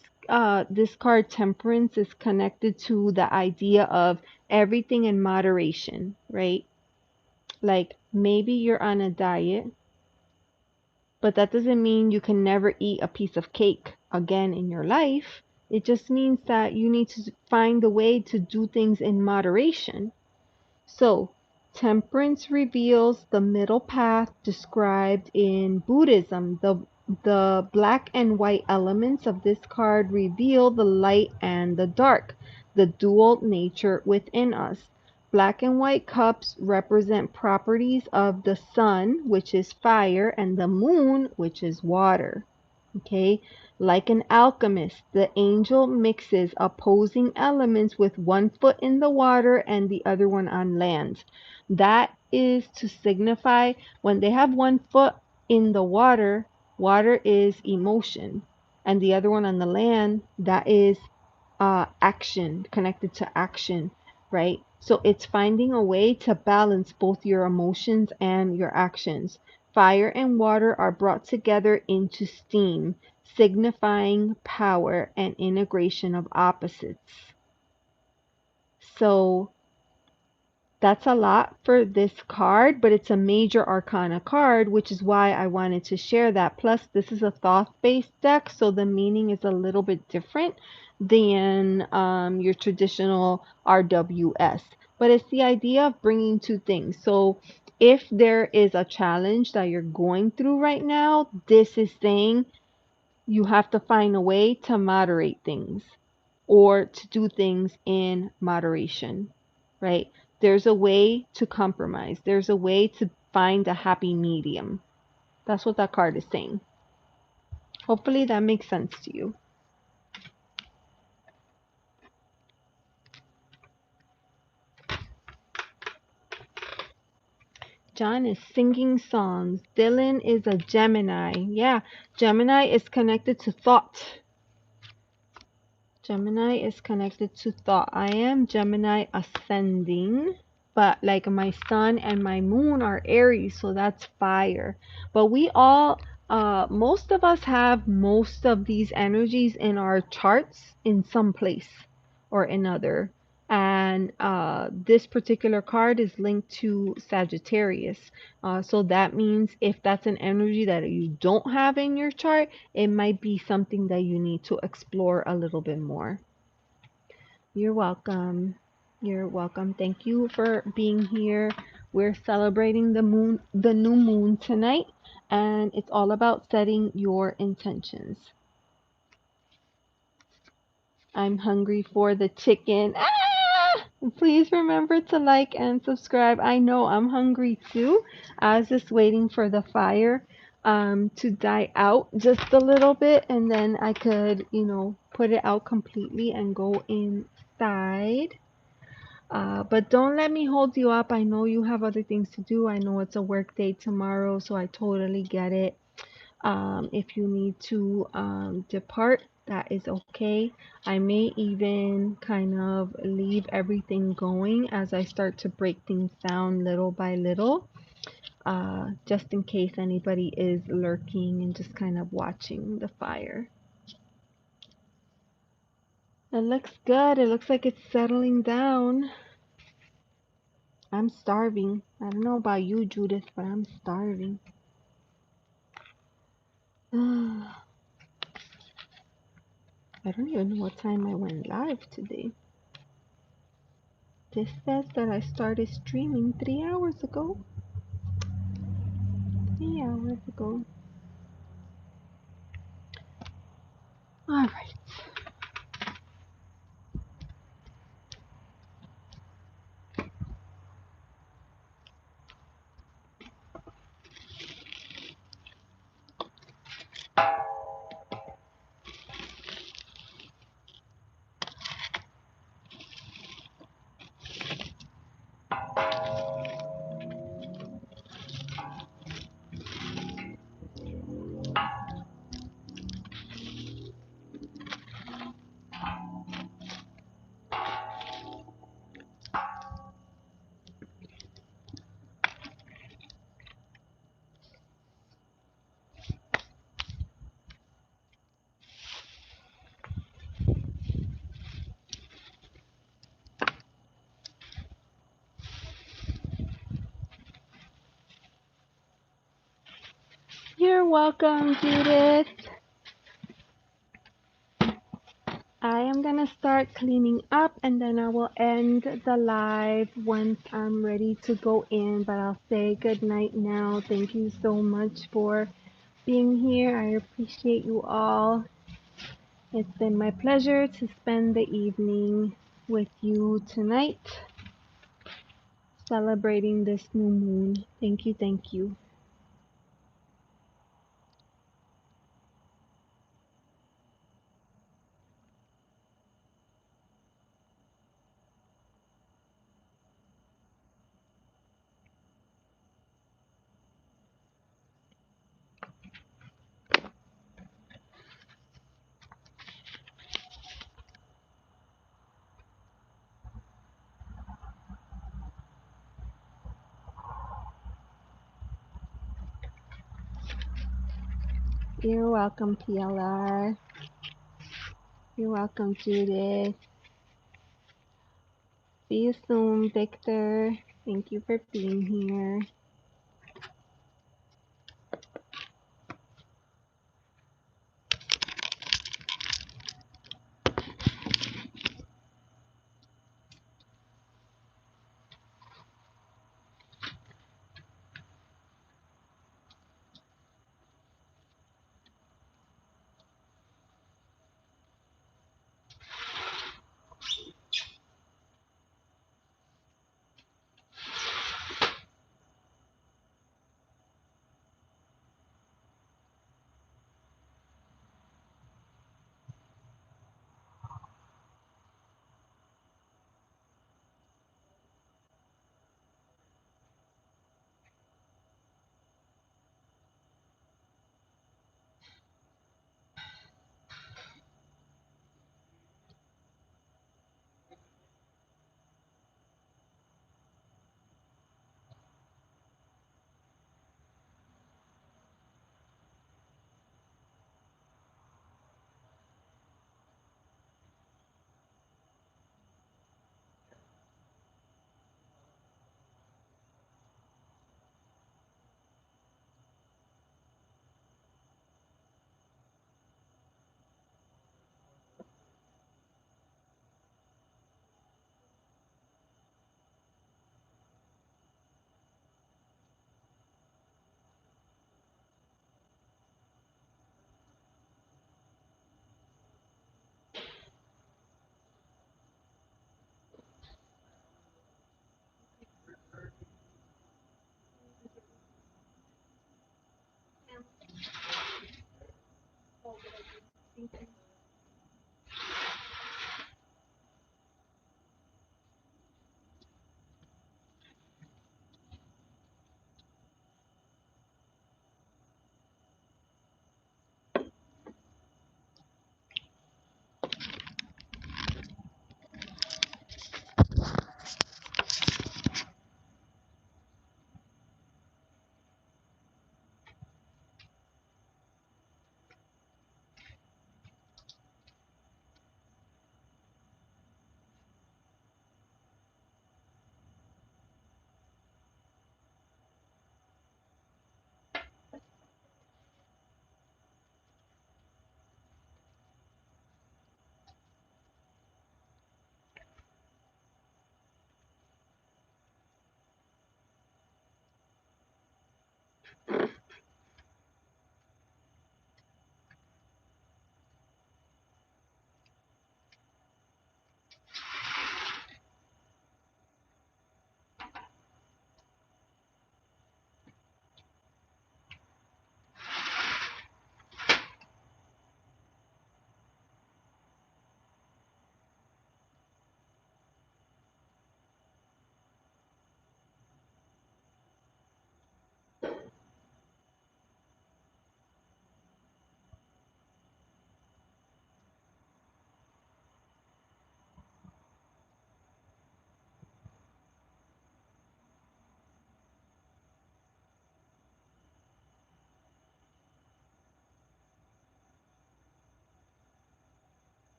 this card temperance is connected to the idea of everything in moderation, right? Like maybe you're on a diet, but that doesn't mean you can never eat a piece of cake again in your life. It just means that you need to find a way to do things in moderation. So, temperance reveals the middle path described in Buddhism. The black and white elements of this card reveal the light and the dark, the dual nature within us. Black and white cups represent properties of the sun, which is fire, and the moon, which is water. Okay, like an alchemist, the angel mixes opposing elements with one foot in the water and the other one on land. That is to signify when they have one foot in the water, water is emotion, and the other one on the land, that is action, connected to action, right? So it's finding a way to balance both your emotions and your actions. Fire and water are brought together into steam, signifying power and integration of opposites. So that's a lot for this card, but it's a major arcana card, which is why I wanted to share that. Plus, this is a Thoth-based deck, so the meaning is a little bit different than your traditional RWS. But it's the idea of bringing two things. So if there is a challenge that you're going through right now, this is saying you have to find a way to moderate things or to do things in moderation, right? There's a way to compromise. There's a way to find a happy medium. That's what that card is saying. Hopefully that makes sense to you. John is singing songs. Dylan is a Gemini. Yeah, Gemini is connected to thought. Gemini is connected to thought. I am Gemini ascending. but like my sun and my moon are Aries, so that's fire. But we all, most of us have most of these energies in our charts in some place or another. And this particular card is linked to Sagittarius. So that means if that's an energy that you don't have in your chart, it might be something that you need to explore a little bit more. You're welcome. You're welcome. Thank you for being here. We're celebrating the new moon tonight, and it's all about setting your intentions. I'm hungry for the chicken. Ah! Please remember to like and subscribe. I know I'm hungry too. I was just waiting for the fire to die out just a little bit, and then I could, put it out completely and go inside. But don't let me hold you up. I know you have other things to do. I know it's a work day tomorrow, so I totally get it. If you need to depart, that is okay. I may even kind of leave everything going as I start to break things down little by little, just in case anybody is lurking and just kind of watching the fire. It looks good. It looks like it's settling down. I'm starving. I don't know about you, Judith, but I'm starving. I don't even know what time I went live today. This says that I started streaming 3 hours ago. 3 hours ago. Alright. You're welcome, Judith. I am gonna start cleaning up and then I will end the live once I'm ready to go in. But I'll say good night now. Thank you so much for being here. I appreciate you all. It's been my pleasure to spend the evening with you tonight, celebrating this new moon. Thank you, thank you. You're welcome, PLR. You're welcome, Judith. See you soon, Victor. Thank you for being here.